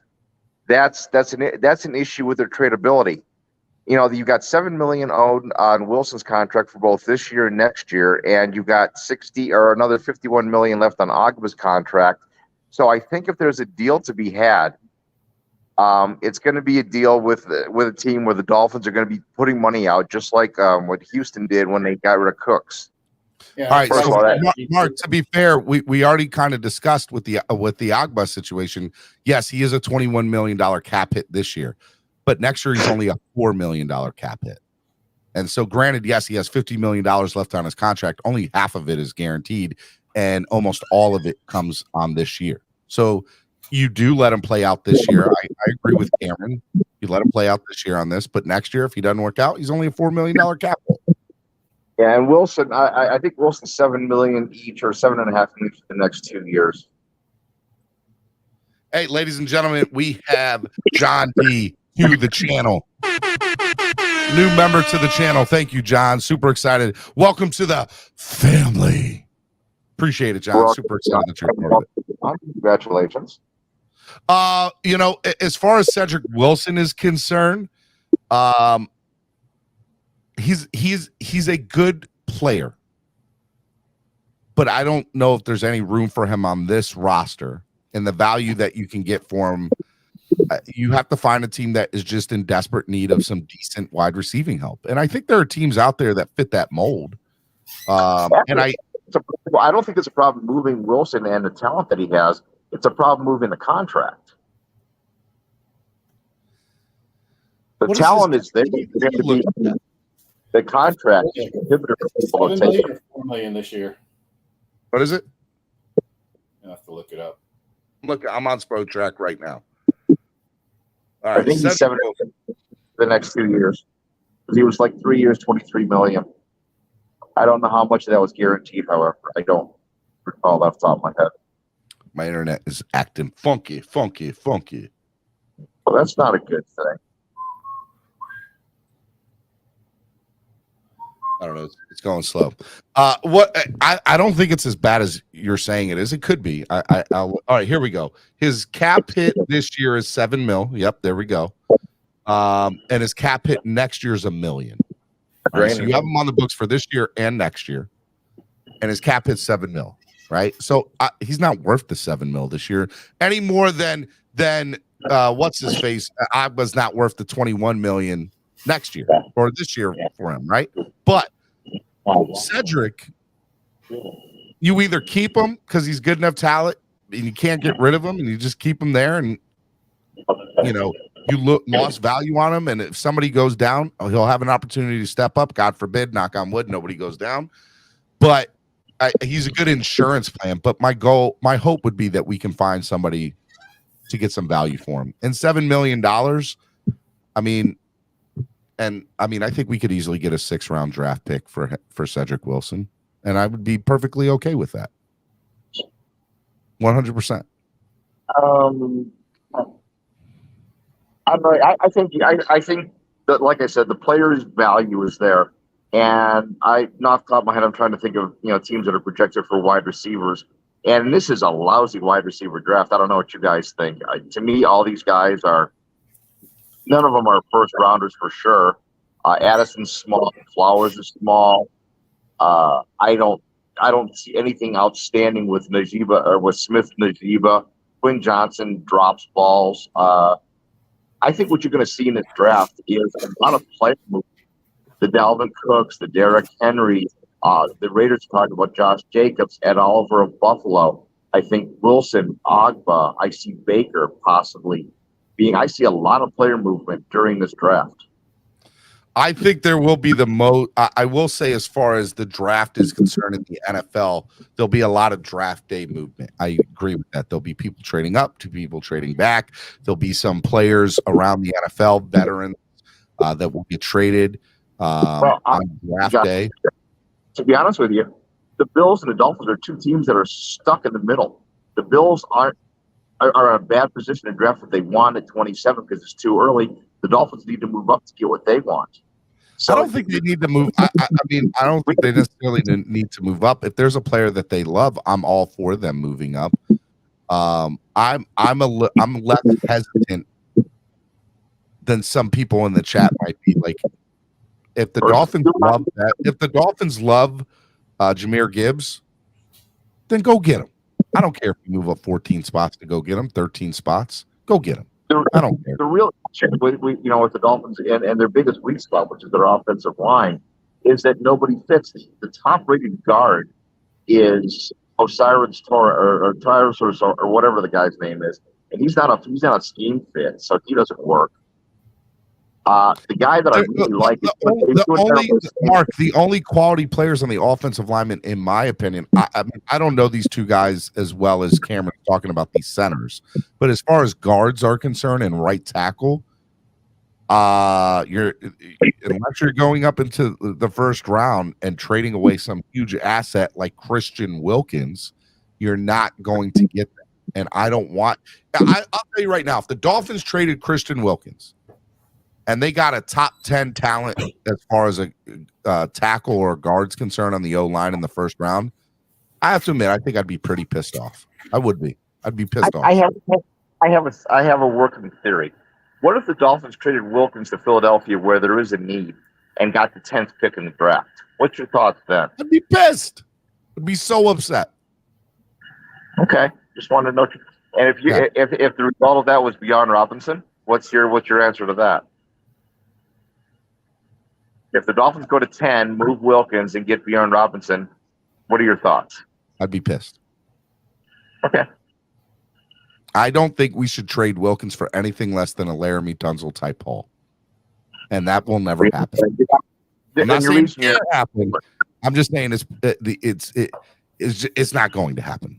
That's an issue with their tradability. You've got $7 million owed on Wilson's contract for both this year and next year, and you've got 60 or another $51 million left on Ogba's contract. So I think if there's a deal to be had, it's going to be a deal with a team where the Dolphins are going to be putting money out, just like what Houston did when they got rid of Cooks. Yeah, all right, so Mark, to be fair, we already kind of discussed with the Ogba situation. Yes, he is a $21 million cap hit this year, but next year he's only a $4 million cap hit. And so granted, yes, he has $50 million left on his contract. Only half of it is guaranteed, and almost all of it comes on this year. So you do let him play out this year. I agree with Cameron. You let him play out this year on this, but next year, if he doesn't work out, he's only a $4 million cap hit. Yeah, and Wilson, I think Wilson's $7 million each or $7.5 million each for the next 2 years. Hey, ladies and gentlemen, we have John D to the channel. New member to the channel. Thank you, John. Super excited. Welcome to the family. Appreciate it, John. Super excited that you're part of it. Congratulations. As far as Cedric Wilson is concerned, he's a good player, but I don't know if there's any room for him on this roster, and the value that you can get for him. You have to find a team that is just in desperate need of some decent wide receiving help, and I think there are teams out there that fit that mold. And I don't think it's a problem moving Wilson and the talent that he has. It's a problem moving the contract. The talent is there. The contract is $4 million this year. What is it? I have to look it up. Look, I'm on Spro Track right now. All right, I think he's $7 million the next 2 years. He was like 3 years, $23 million. I don't know how much of that was guaranteed, however. I don't recall that off the top of my head. My internet is acting funky. Well, that's not a good thing. I don't know. It's going slow. I don't think it's as bad as you're saying it is. It could be. All right, here we go. His cap hit this year is $7 million. Yep, there we go. And his cap hit next year is $1 million. Right, so you have him on the books for this year and next year, and his cap hits $7 million. Right, so he's not worth the $7 million this year any more than what's his face? Ogba's not worth the $21 million next year or this year for him, right? But Cedric, you either keep him because he's good enough talent and you can't get rid of him, and you just keep him there, and you lost value on him, and if somebody goes down, he'll have an opportunity to step up. God forbid, knock on wood, nobody goes down. But he's a good insurance plan. But my hope would be that we can find somebody to get some value for him. And $7 million, I think we could easily get a 6th-round draft pick for Cedric Wilson, and I would be perfectly okay with that. 100%. I think that, like I said, the player's value is there, and not off the top of my head, I'm trying to think of teams that are projected for wide receivers, and this is a lousy wide receiver draft. I don't know what you guys think. To me, all these guys are. None of them are first rounders for sure. Addison's small. Flowers is small. I don't see anything outstanding with Najiba or with Smith Najiba. Quinn Johnson drops balls. I think what you're going to see in this draft is a lot of player movement. The Dalvin Cooks, the Derrick Henry, the Raiders talked about Josh Jacobs, Ed Oliver of Buffalo. I think Wilson, Ogba. I see Baker possibly. I see a lot of player movement during this draft. I think there will be the most. I will say, as far as the draft is concerned in the NFL, there'll be a lot of draft day movement. I agree with that. There'll be people trading up to people trading back. There'll be some players around the NFL, veterans, that will get traded on draft day. To be honest with you, the Bills and the Dolphins are two teams that are stuck in the middle. The Bills are in a bad position to draft what they want at 27 because it's too early. The Dolphins need to move up to get what they want. So I don't think they need to move. I mean, I don't think they necessarily need to move up. If there's a player that they love, I'm all for them moving up. I'm less hesitant than some people in the chat might be. Like, if the Dolphins love Jahmyr Gibbs, then go get him. I don't care if you move up 14 spots to go get him, 13 spots, go get him. I don't care. The real issue with the Dolphins and their biggest weak spot, which is their offensive line, is that nobody fits. The top-rated guard is Osiris or Tyrus or whatever the guy's name is, and he's not a scheme fit, so he doesn't work. The guy that I really like is the only quality players on the offensive lineman, in my opinion. I don't know these two guys as well as Cameron's talking about these centers, but as far as guards are concerned and right tackle, unless you're going up into the first round and trading away some huge asset like Christian Wilkins, you're not going to get them. And I don't want. I'll tell you right now, if the Dolphins traded Christian Wilkins and they got a top 10 talent as far as a tackle or guard's concerned on the O-line in the first round, I have to admit, I think I'd be pretty pissed off. I would be. I'd be pissed off. I have a working theory. What if the Dolphins traded Wilkins to Philadelphia where there is a need and got the 10th pick in the draft? What's your thoughts then? I'd be pissed. I'd be so upset. Okay. Just wanted to know. And if the result of that was Bijan Robinson, what's your answer to that? If the Dolphins go to 10, move Wilkins, and get Bijan Robinson, what are your thoughts? I'd be pissed. Okay. I don't think we should trade Wilkins for anything less than a Laramie Tunsil type haul, and that will never happen. I'm not saying it can't happen. I'm just saying it's not going to happen.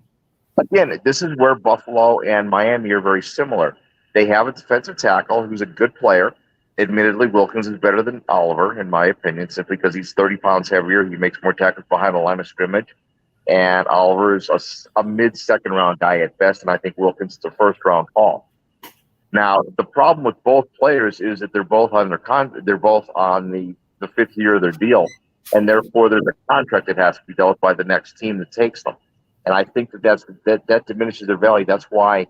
Again, this is where Buffalo and Miami are very similar. They have a defensive tackle who's a good player. Admittedly, Wilkins is better than Oliver, in my opinion, simply because he's 30 pounds heavier. He makes more tackles behind the line of scrimmage. And Oliver is a mid-second round guy at best, and I think Wilkins is a first-round haul. Now, the problem with both players is that they're both on the fifth year of their deal, and therefore there's a contract that has to be dealt with by the next team that takes them. And I think that diminishes their value. That's why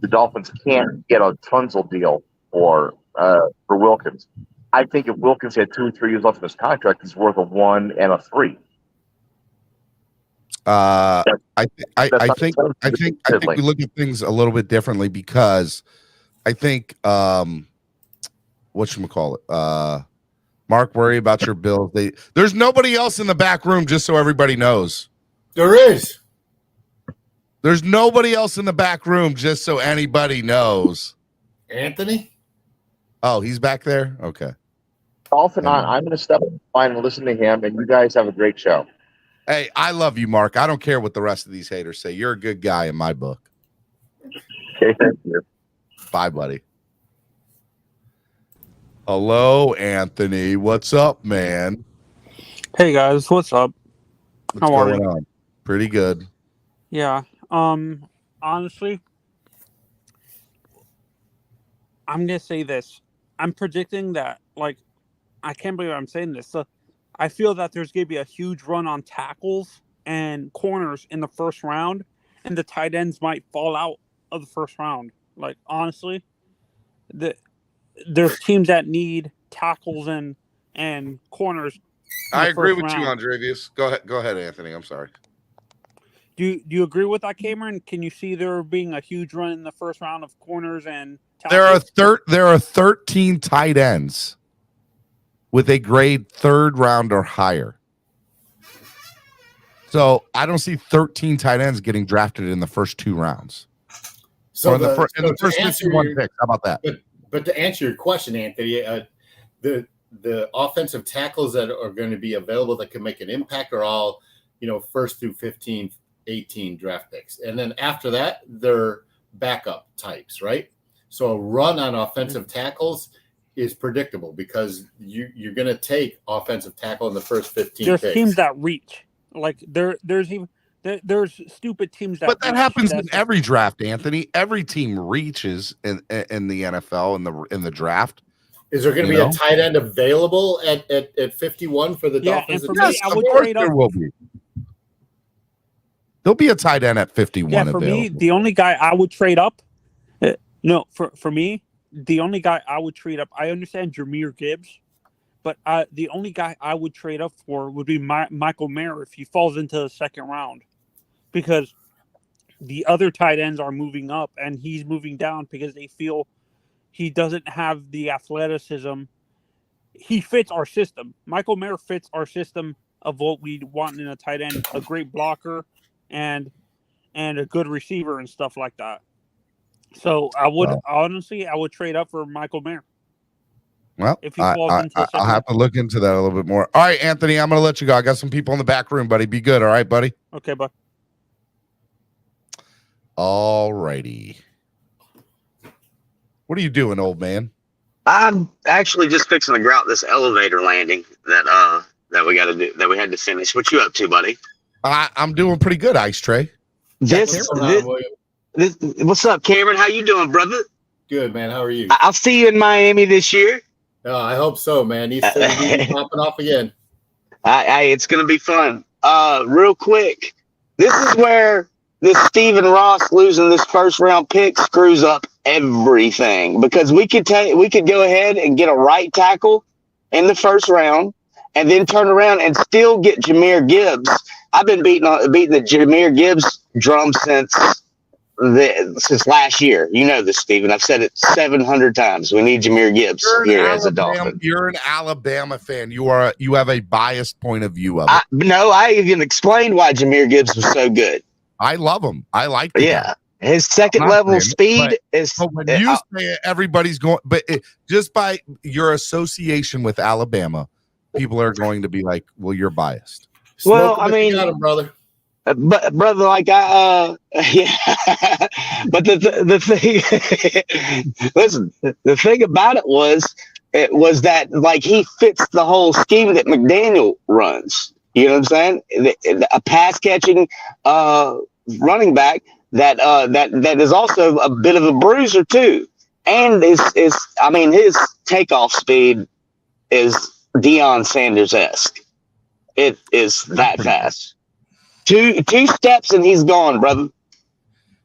the Dolphins can't get a Tunsil deal for Wilkins. I think if Wilkins had 2 or 3 years left in his contract, he's worth a 1 and a 3. I think we look at things a little bit differently because I think whatchamacallit, Mark, worry about your Bills. There's nobody else in the back room, just so everybody knows. There is. There's nobody else in the back room, just so anybody knows. Anthony? Oh, he's back there? Okay. Dolphin, I'm going to step in line and listen to him, and you guys have a great show. Hey, I love you, Mark. I don't care what the rest of these haters say. You're a good guy in my book. Okay, thank you. Bye, buddy. Hello, Anthony. What's up, man? Hey, guys. What's up? What's going on? Pretty good. Yeah. Honestly, I'm going to say this. I'm predicting that, I can't believe I'm saying this. So I feel that there's going to be a huge run on tackles and corners in the first round, and the tight ends might fall out of the first round. Honestly, there's teams that need tackles and corners. I agree with you, Andrevius. Go ahead, Anthony. I'm sorry. Do you agree with that, Cameron? Can you see there being a huge run in the first round of corners and tackles? There are 13 tight ends with a grade 3rd round or higher. So I don't see 13 tight ends getting drafted in the first 2 rounds. So in the first 51 picks. How about that? But to answer your question, Anthony, the offensive tackles that are going to be available that can make an impact are all, first through 15, 18 draft picks. And then after that, they're backup types, right? So a run on offensive tackles is predictable because you're going to take offensive tackle in the first 15 There's picks. teams that reach. Like there's stupid teams But that reach happens in that's- every draft, Anthony. Every team reaches in the NFL in the draft. Is there going to be a tight end available at 51 for the Dolphins? And for Yes, me, I of would course trade there up. will be. There'll be a tight end at 51 Yeah, for available. me, the only guy I would trade up. No, for me, the only guy I would trade up. I understand Jahmyr Gibbs, but the only guy I would trade up for would be Michael Mayer if he falls into the second round, because the other tight ends are moving up and he's moving down because they feel he doesn't have the athleticism. He fits our system. Michael Mayer fits our system of what we want in a tight end: a great blocker and a good receiver and stuff like that. So I would honestly trade up for Michael Mayer. Well, if he falls into the I'll have to look into that a little bit more. All right, Anthony, I'm going to let you go. I got some people in the back room, buddy. Be good. All right, buddy. Okay, bud. All righty. What are you doing, old man? I'm actually just fixing to grout this elevator landing that we got to do, that we had to finish. What you up to, buddy? I'm doing pretty good, Ice Tray. What's up, Cameron? How you doing, brother? Good, man. How are you? I'll see you in Miami this year. Oh, I hope so, man. He's still popping off again. It's gonna be fun. Real quick, this is where this Stephen Ross losing this first round pick screws up everything, because we could go ahead and get a right tackle in the first round and then turn around and still get Jahmyr Gibbs. I've been beating the Jahmyr Gibbs drum since last year. You know this, Stephen. I've said it 700 times. We need Jahmyr Gibbs here as a Dolphin. You're an Alabama fan. You have a biased point of view of it. No, I even explained why Jahmyr Gibbs was so good. I love him. I like him. Yeah. His second level speed is. But when you say it, everybody's going, just by your association with Alabama, people are going to be like, well, you're biased. Well, I mean, got him, brother. But brother, like yeah. But the thing, listen, the thing about it was that like he fits the whole scheme that McDaniel runs. You know what I'm saying? A pass catching running back that is also a bit of a bruiser too, and his takeoff speed is Deion Sanders-esque. It is that fast. Two steps and he's gone, brother.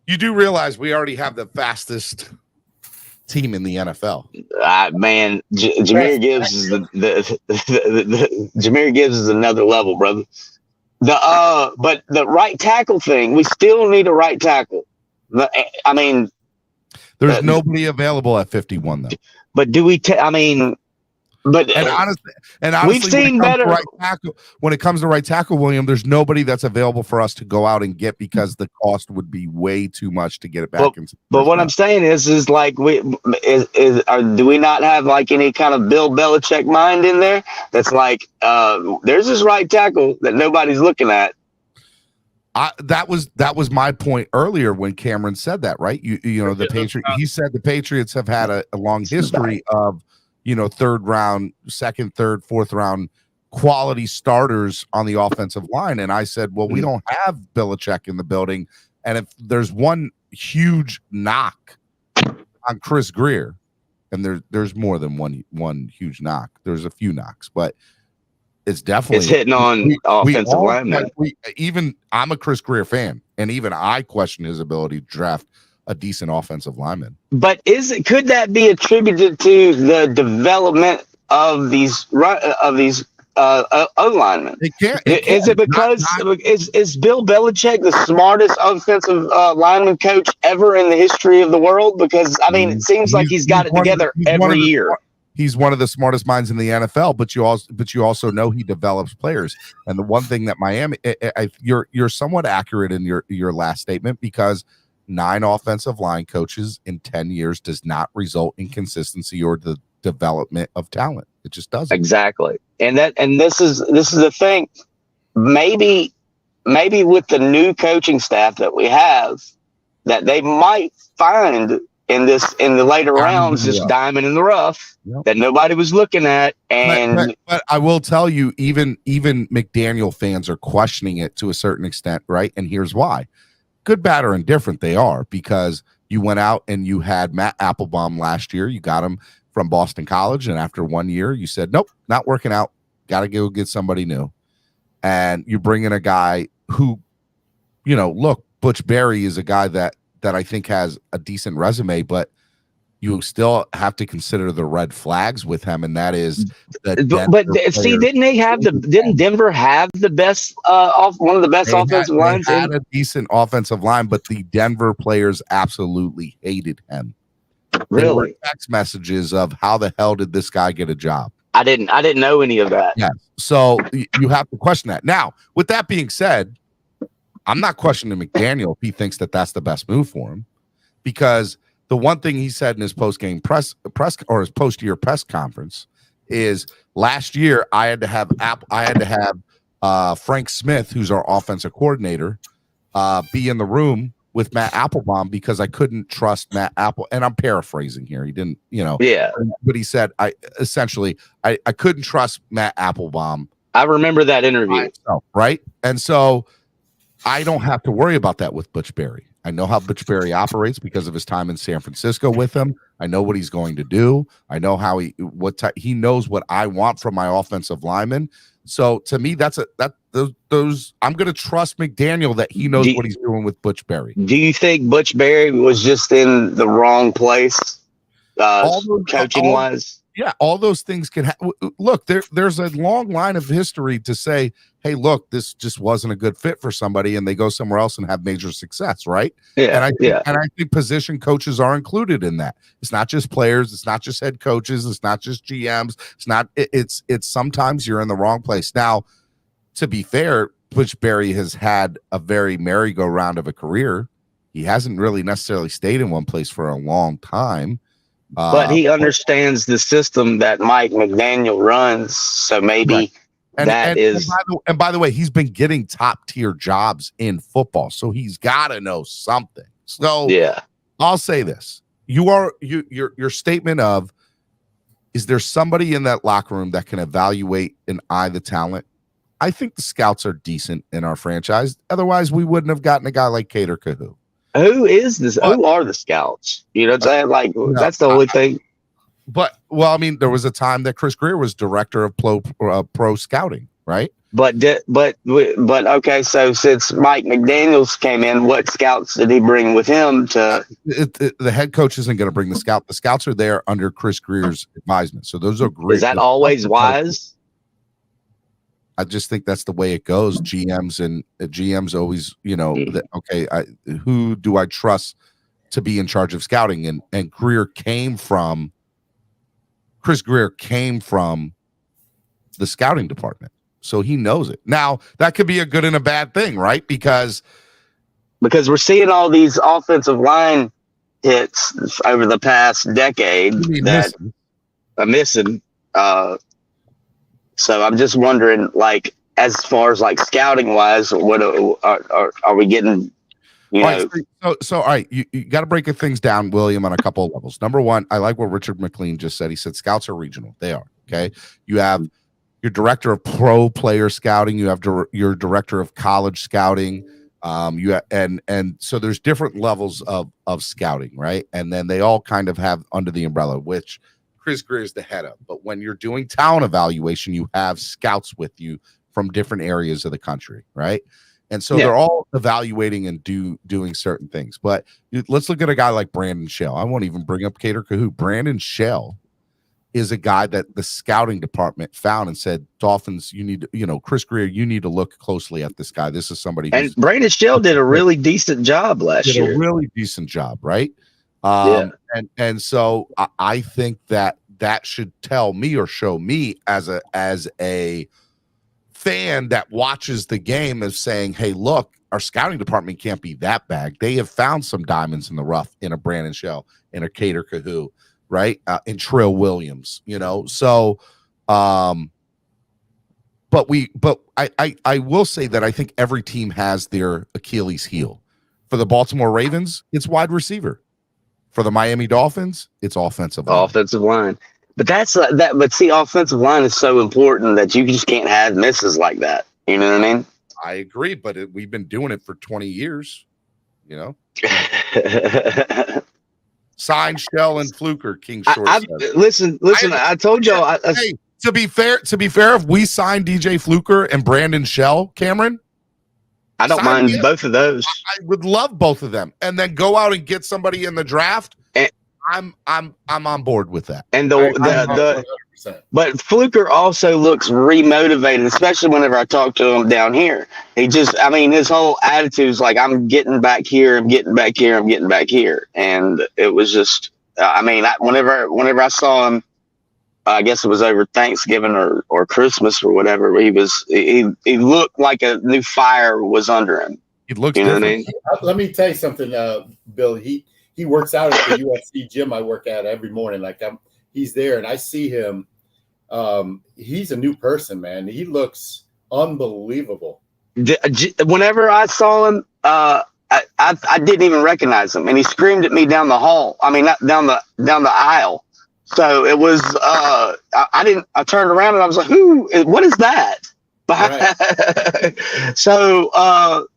You do realize we already have the fastest team in the NFL. Man, Jahmyr Gibbs is the Jahmyr Gibbs is another level, brother. But the right tackle thing, we still need a right tackle. I mean, there's nobody available at 51 though. But do we? But honestly, we've seen better. When it comes to right tackle, William, there's nobody that's available for us to go out and get, because the cost would be way too much to get it back. But what I'm saying is like do we not have like any kind of Bill Belichick mind in there? That's like there's this right tackle that nobody's looking at. That was my point earlier when Cameron said that, right? You know, the Patriots. He said the Patriots have had a long history of, third round, second, third, fourth round quality starters on the offensive line. And I said, well, we don't have Belichick in the building. And if there's one huge knock on Chris Greer, and there's more than one huge knock. There's a few knocks, but it's definitely hitting on offensive linemen. Even I'm a Chris Greer fan, and even I question his ability to draft a decent offensive lineman. But could that be attributed to the development of these O-linemen? Is it because is Bill Belichick the smartest offensive lineman coach ever in the history of the world? Because I mean, it seems like he's got it together every year. He's one of the smartest minds in the NFL, but you also know he develops players. And the one thing that Miami, you're somewhat accurate in your last statement, because 9 offensive line coaches in 10 years does not result in consistency or the development of talent. It just doesn't. Exactly. And this is the thing. Maybe with the new coaching staff that we have, that they might find in the later Diamond rounds, in the just rough. diamond in the rough Yep. that nobody was looking at. And But I will tell you, even McDaniel fans are questioning it to a certain extent, right? And here's why: good, bad, or indifferent, they are, because you went out and you had Matt Applebaum last year. You got him from Boston College, and after 1 year, you said, nope, not working out. Got to go get somebody new. And you bring in a guy who, look, Butch Berry is a guy that I think has a decent resume, but you still have to consider the red flags with him, and that is but see, didn't Denver have the best one of the best offensive lines? They had a decent offensive line, but the Denver players absolutely hated him. Really? They were text messages of how the hell did this guy get a job? I didn't know any of that. Yeah. So you have to question that. Now, with that being said, I'm not questioning McDaniel if he thinks that that's the best move for him, because the one thing he said in his post-game press or his post-year press conference is last year I had to have Frank Smith, who's our offensive coordinator, be in the room with Matt Applebaum because I couldn't trust Matt Apple. And I'm paraphrasing here. He didn't, Yeah. But he said I couldn't trust Matt Applebaum. I remember that interview. Right. And so I don't have to worry about that with Butch Berry. I know how Butch Berry operates because of his time in San Francisco with him. I know what he's going to do. I know how he knows what I want from my offensive lineman. So to me, those I'm going to trust McDaniel that he knows what he's doing with Butch Berry. Do you think Butch Berry was just in the wrong place, coaching wise? Yeah, all those things can look. There's a long line of history to say, hey, look, this just wasn't a good fit for somebody, and they go somewhere else and have major success, right? Yeah, and I think position coaches are included in that. It's not just players, it's not just head coaches, it's not just GMs. It's sometimes you're in the wrong place. Now, to be fair, Butch Berry has had a very merry-go-round of a career. He hasn't really necessarily stayed in one place for a long time. But he understands the system that Mike McDaniel runs, so maybe right. And by the way, he's been getting top tier jobs in football, so he's got to know something. So yeah, I'll say this: your statement of, is there somebody in that locker room that can evaluate and eye the talent? I think the scouts are decent in our franchise. Otherwise, we wouldn't have gotten a guy like Cater Kahoo. Who is this? Who are the scouts? You know what I'm saying? Like, that's the only thing. But, well, I mean, there was a time that Chris Greer was director of pro scouting, right? But okay, so since Mike McDaniels came in, what scouts did he bring with him to? The head coach isn't going to bring the scout. The scouts are there under Chris Greer's advisement. So those are great. Is that always wise? I just think that's the way it goes. GMs always, who do I trust to be in charge of scouting? And Chris Greer came from the scouting department, so he knows it. Now that could be a good and a bad thing, right? Because we're seeing all these offensive line hits over the past decade that are missing. So I'm just wondering, like, as far as like scouting wise, what are we getting? All right, you got to break things down, William, on a couple of levels. Number one, I like what Richard McLean just said. He said scouts are regional. They are. Okay, you have your director of pro player scouting. You have your director of college scouting. And so there's different levels of scouting, right? And then they all kind of have under the umbrella, which Chris Greer is the head of. But when you're doing talent evaluation, you have scouts with you from different areas of the country, right? And so they're all evaluating and doing certain things. But let's look at a guy like Brandon Shell. I won't even bring up Cater Kahoo. Brandon Shell is a guy that the scouting department found and said, Dolphins, you need to, Chris Greer, you need to look closely at this guy. This is somebody. And Brandon Shell did a really decent job last year. A really decent job, right? And so I think that should tell me or show me as a fan that watches the game of saying, hey, look, our scouting department can't be that bad. They have found some diamonds in the rough in a Brandon Shell, in a Cater Kahoo, right? In Trill Williams, So, but I will say that I think every team has their Achilles heel. For the Baltimore Ravens, it's wide receiver. For the Miami Dolphins, it's offensive line. Offensive line. But that's that. But see, offensive line is so important that you just can't have misses like that. You know what I mean? I agree, but we've been doing it for 20 years. You know, sign Shell and Fluker, King Short. Listen. I told y'all. Hey, to be fair, if we sign DJ Fluker and Brandon Shell, Cameron, I don't mind both of those. I would love both of them, and then go out and get somebody in the draft. I'm on board with that. And but Fluker also looks remotivated, especially whenever I talk to him down here. His whole attitude is like, I'm getting back here, I'm getting back here, I'm getting back here. And it was just, whenever I saw him, I guess it was over Thanksgiving or Christmas or whatever, he looked like a new fire was under him. He looks different. I mean? Let me tell you something, Bill. He works out at the UFC gym I work at every morning. He's there, and I see him. He's a new person, man. He looks unbelievable. Whenever I saw him, I didn't even recognize him, and he screamed at me down the hall. I mean, not down the aisle. So it was. I turned around and I was like, "Who? What is that?" Right. So.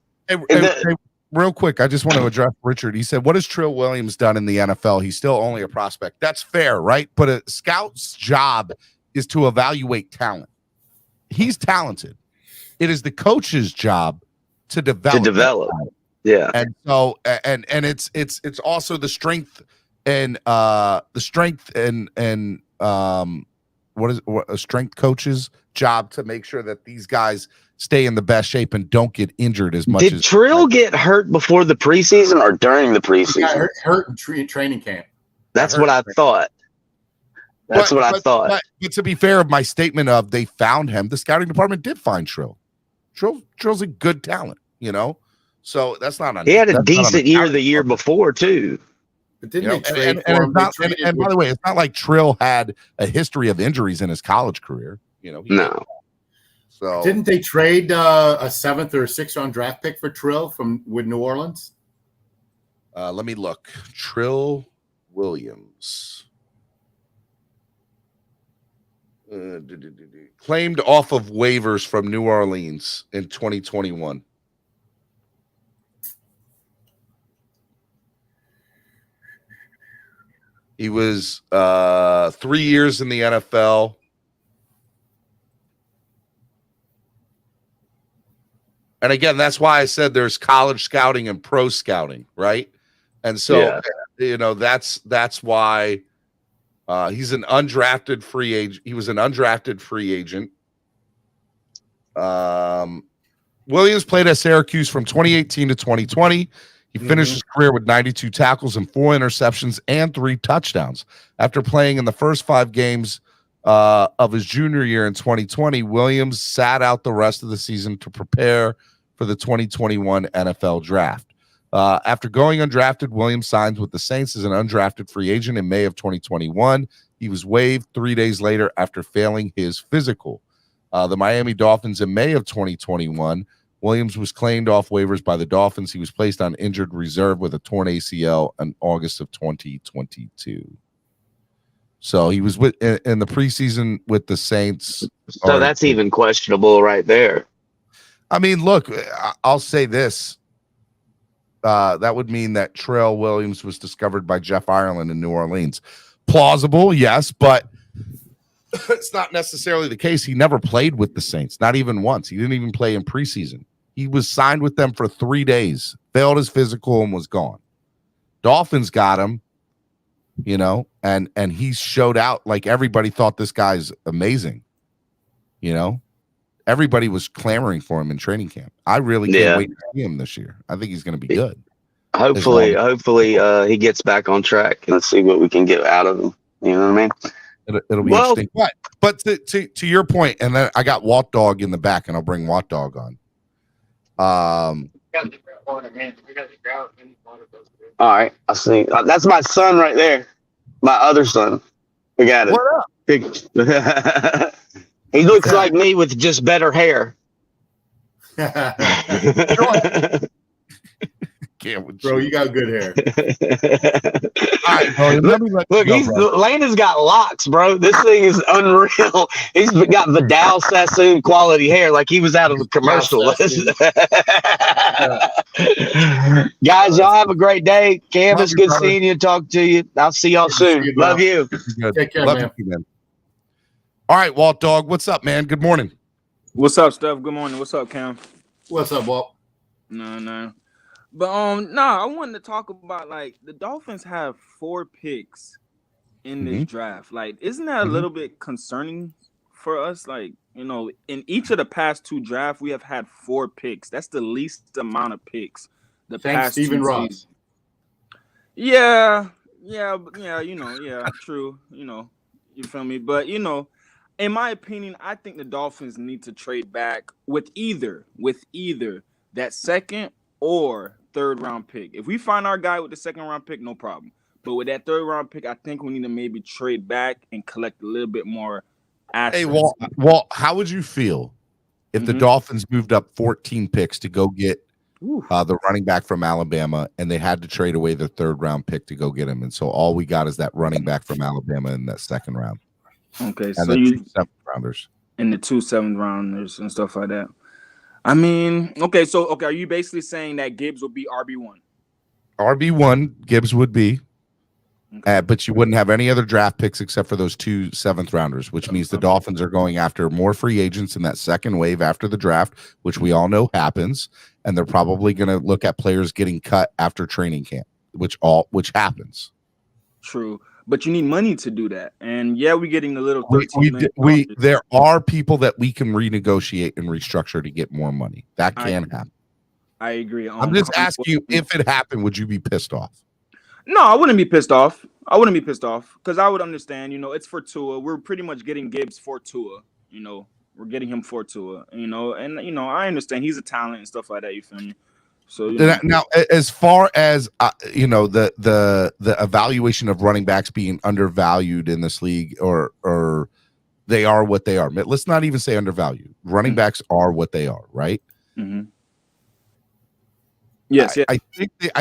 Real quick, I just want to address Richard. He said, what has Trill Williams done in the NFL? He's still only a prospect. That's fair, right? But a scout's job is to evaluate talent. He's talented. It is the coach's job to develop. Yeah. And so and it's also the strength and a strength coach's job to make sure that these guys stay in the best shape and don't get injured as much. Did Trill get hurt before the preseason or during the preseason? He got hurt in training camp. That's what I thought. But to be fair, my statement of they found him, the scouting department did find Trill. Trill's a good talent, you know? So that's not. He had a decent year the year before, too. But didn't they trade for him? And by the way, it's not like Trill had a history of injuries in his college career. You know, no. So didn't they trade a 7th or 6th round draft pick for Trill with New Orleans? Let me look. Trill Williams claimed off of waivers from New Orleans in 2021. He was 3 years in the NFL. And again, that's why I said there's college scouting and pro scouting, right? And so, you know, that's why he's an undrafted free agent. He was an undrafted free agent. Williams played at Syracuse from 2018 to 2020. He finished his career with 92 tackles and 4 interceptions and 3 touchdowns. After playing in the first 5 games of his junior year in 2020, Williams sat out the rest of the season to prepare for the 2021 NFL draft. After going undrafted, Williams signs with the Saints as an undrafted free agent in May of 2021. He was waived 3 days later after failing his physical. The Miami Dolphins in May of 2021, Williams was claimed off waivers by the Dolphins. He was placed on injured reserve with a torn ACL in August of 2022. So he was in the preseason with the Saints. So that's even questionable right there. I mean, look, I'll say this. That would mean that Trill Williams was discovered by Jeff Ireland in New Orleans. Plausible, yes, but it's not necessarily the case. He never played with the Saints, not even once. He didn't even play in preseason. He was signed with them for 3 days, failed his physical, and was gone. Dolphins got him, you know, and he showed out like everybody thought this guy's amazing, you know. Everybody was clamoring for him in training camp. I really can't wait to see him this year. I think he's going to be good. Hopefully, he gets back on track and see what we can get out of him. You know what I mean? It'll be interesting. But to your point, and then I got Watt Dog in the back, and I'll bring Watt Dog on. All right, I see. That's my son right there. My other son. We got it. What up? He looks like me with just better hair. can't with Bro, you. you got good hair. All right, bro, Look, Lena's got locks, bro. This thing is unreal. He's got Vidal Sassoon quality hair, like he was out of a commercial. Guys, y'all have a great day. Cam, Love it's you, good brother. seeing you. Talk to you. I'll see y'all Good to soon. see you, Love dog. you. Good. Take care, Love man. you, man. All right, Walt Dog, what's up, man? Good morning. What's up, Steph? Good morning. What's up, Cam? What's up, Walt? No. But I wanted to talk about like the Dolphins have 4 picks in this draft. Like, isn't that a little bit concerning for us? Like, you know, in each of the past 2 drafts, we have had 4 picks. That's the least amount of picks. Thanks, Past Stephen 2 Ross. seasons. Yeah, true. You feel me? But in my opinion, I think the Dolphins need to trade back with either that second or third round pick. If we find our guy with the second round pick, no problem. But with that third round pick, I think we need to maybe trade back and collect a little bit more assets. Hey, Walt, how would you feel if the Dolphins moved up 14 picks to go get the running back from Alabama, and they had to trade away their third round pick to go get him? And so all we got is that running back from Alabama in that second round. Okay, and so the 2 7th rounders. And the 2 7th rounders and stuff like that. I mean, okay, are you basically saying that Gibbs would be RB1? RB1, Gibbs would be, but you wouldn't have any other draft picks except for those 2 7th rounders, which means the Dolphins are going after more free agents in that second wave after the draft, which we all know happens, and they're probably going to look at players getting cut after training camp, which happens. True. But you need money to do that, and we're getting a little. There are people that we can renegotiate and restructure to get more money. That can happen. I agree. I'm just asking you, if it happened, would you be pissed off? No, I wouldn't be pissed off. Because I would understand. It's for Tua. We're pretty much getting Gibbs for Tua. We're getting him for Tua. And I understand he's a talent and stuff like that. You feel me? So now, as far as the evaluation of running backs being undervalued in this league, or they are what they are. Let's not even say undervalued. Running backs are what they are, right? Mm-hmm. Yes, I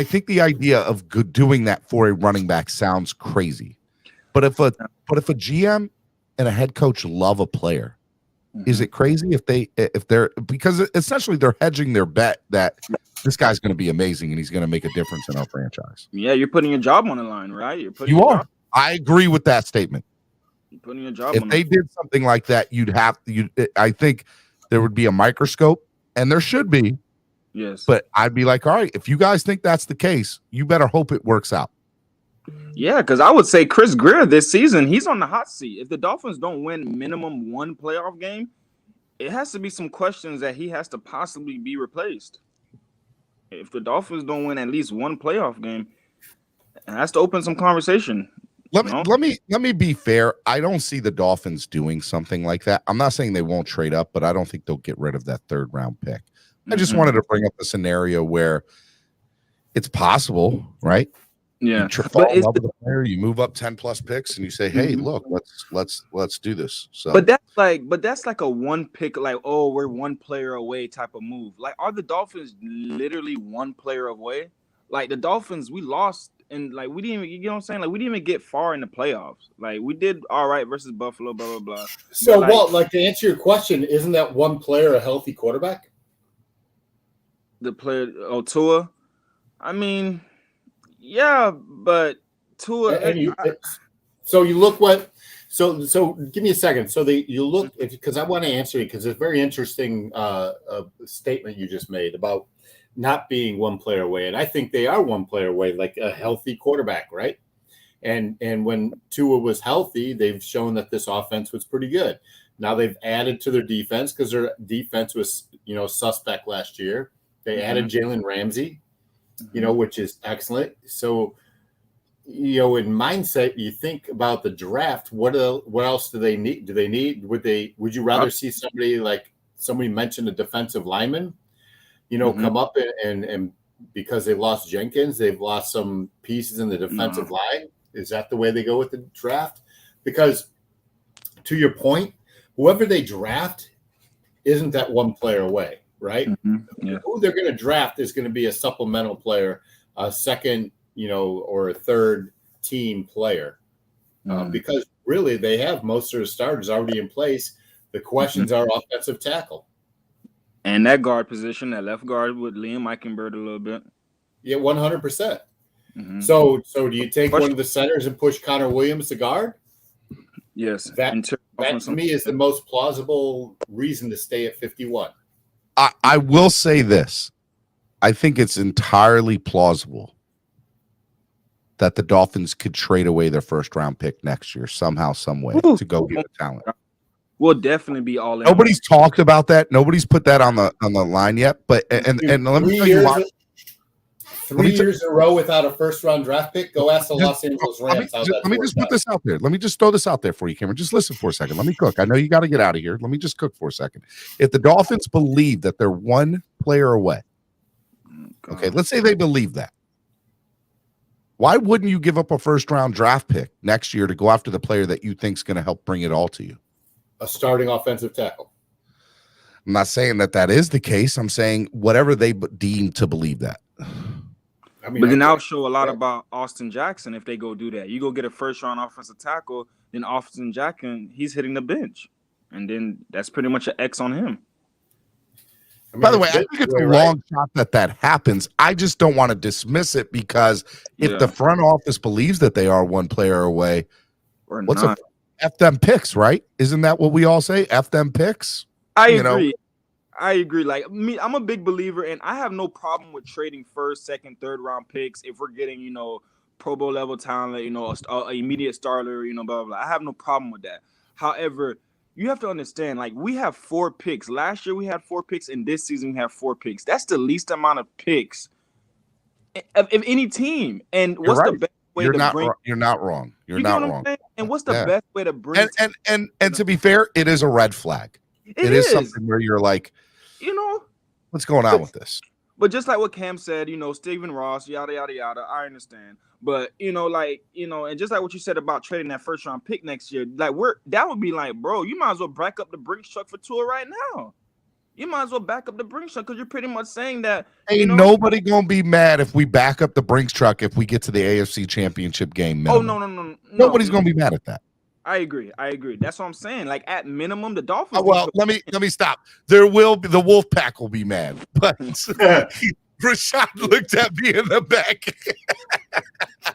think the idea of doing that for a running back sounds crazy, but if a GM and a head coach love a player, is it crazy if they're because essentially they're hedging their bet that this guy's going to be amazing and he's going to make a difference in our franchise? Yeah, you're putting your job on the line, right? You are. I agree with that statement. You're putting your job. If they did something like that, I think there would be a microscope, and there should be. Yes. But I'd be like, all right, if you guys think that's the case, you better hope it works out. Yeah, because I would say Chris Greer this season, he's on the hot seat. If the Dolphins don't win minimum 1 playoff game, it has to be some questions that he has to possibly be replaced. If the Dolphins don't win at least 1 playoff game, it has to open some conversation. Let me be fair. I don't see the Dolphins doing something like that. I'm not saying they won't trade up, but I don't think they'll get rid of that third round pick. I just wanted to bring up a scenario where it's possible, right? Yeah. You fall in love with a player, you move up 10 plus picks, and you say, "Hey, look, let's do this." So, but that's like a 1 pick, like, oh, we're 1 player away type of move. Like, are the Dolphins literally 1 player away? Like the Dolphins, we lost, and like we didn't even, you know what I'm saying? Like we didn't even get far in the playoffs. Like we did all right versus Buffalo, blah blah blah. So, Walt, to answer your question, isn't that 1 player a healthy quarterback? The player, Tua. I mean, yeah, but Tua. So you look what. So give me a second. So you look, because I want to answer it, because it's a very interesting statement you just made about not being 1 player away, and I think they are 1 player away, like a healthy quarterback, right? And when Tua was healthy, they've shown that this offense was pretty good. Now they've added to their defense because their defense was suspect last year. They added Jalen Ramsey, which is excellent. So, in mindset, you think about the draft. What else do they need? Would you rather see somebody mentioned a defensive lineman, come up and because they lost Jenkins, they've lost some pieces in the defensive line. Is that the way they go with the draft? Because to your point, whoever they draft isn't that 1 player away. right? Yeah. Who they're going to draft is going to be a supplemental player, a second, or a third team player, because really they have most of the starters already in place. The questions are offensive tackle. And that guard position, that left guard with Liam Eichenberg a little bit. Yeah, 100%. So do you take one of the centers and push Connor Williams to guard? Yes. That to me is the most plausible reason to stay at 51. I will say this. I think it's entirely plausible that the Dolphins could trade away their first round pick next year somehow, some way to go get a talent. We'll definitely be all in. Nobody's talked about that. Nobody's put that on the line yet. But and let me tell you why. 3 years in a row without a first round draft pick. Go ask the Los Angeles Rams. Let me just put this out there. Let me just throw this out there for you, Cameron. Just listen for a second. Let me cook. I know you got to get out of here. Let me just cook for a second. If the Dolphins believe that they're one player away, okay, let's say they believe that. Why wouldn't you give up a first round draft pick next year to go after the player that you think is going to help bring it all to you? A starting offensive tackle. I'm not saying that is the case. I'm saying whatever they deem to believe that. I mean, but then that'll show a lot about Austin Jackson if they go do that. You go get a first-round offensive tackle, then Austin Jackson, he's hitting the bench. And then that's pretty much an X on him. I mean, by the way, I think it's a long shot that happens. I just don't want to dismiss it because if the front office believes that they are one player away, what's a F them picks, right? Isn't that what we all say? F them picks? I agree. I agree. Like me, I'm a big believer, and I have no problem with trading first, second, third round picks if we're getting, Pro Bowl level talent, an immediate starter, blah, blah, blah. I have no problem with that. However, you have to understand, like, we have 4 picks. Last year we had 4 picks, and this season we have 4 picks. That's the least amount of picks of any team. And what's the best way to bring? You're not wrong. You're not wrong. And what's the best way to bring? And to be fair, it is a red flag. It is something where you're like, what's going on with this? But just like what Cam said, Stephen Ross, yada, yada, yada, I understand. But, and just like what you said about trading that first round pick next year, like that would be like, bro, you might as well back up the Brinks truck for Tua right now. You might as well back up the Brinks truck because you're pretty much saying that. Ain't nobody going to be mad if we back up the Brinks truck if we get to the AFC Championship game. Minimum. Oh, no. Nobody's going to be mad at that. I agree. That's what I'm saying. Like at minimum, the Dolphins. Let me stop. There will be the Wolf Pack will be mad, but Rashad looked at me in the back.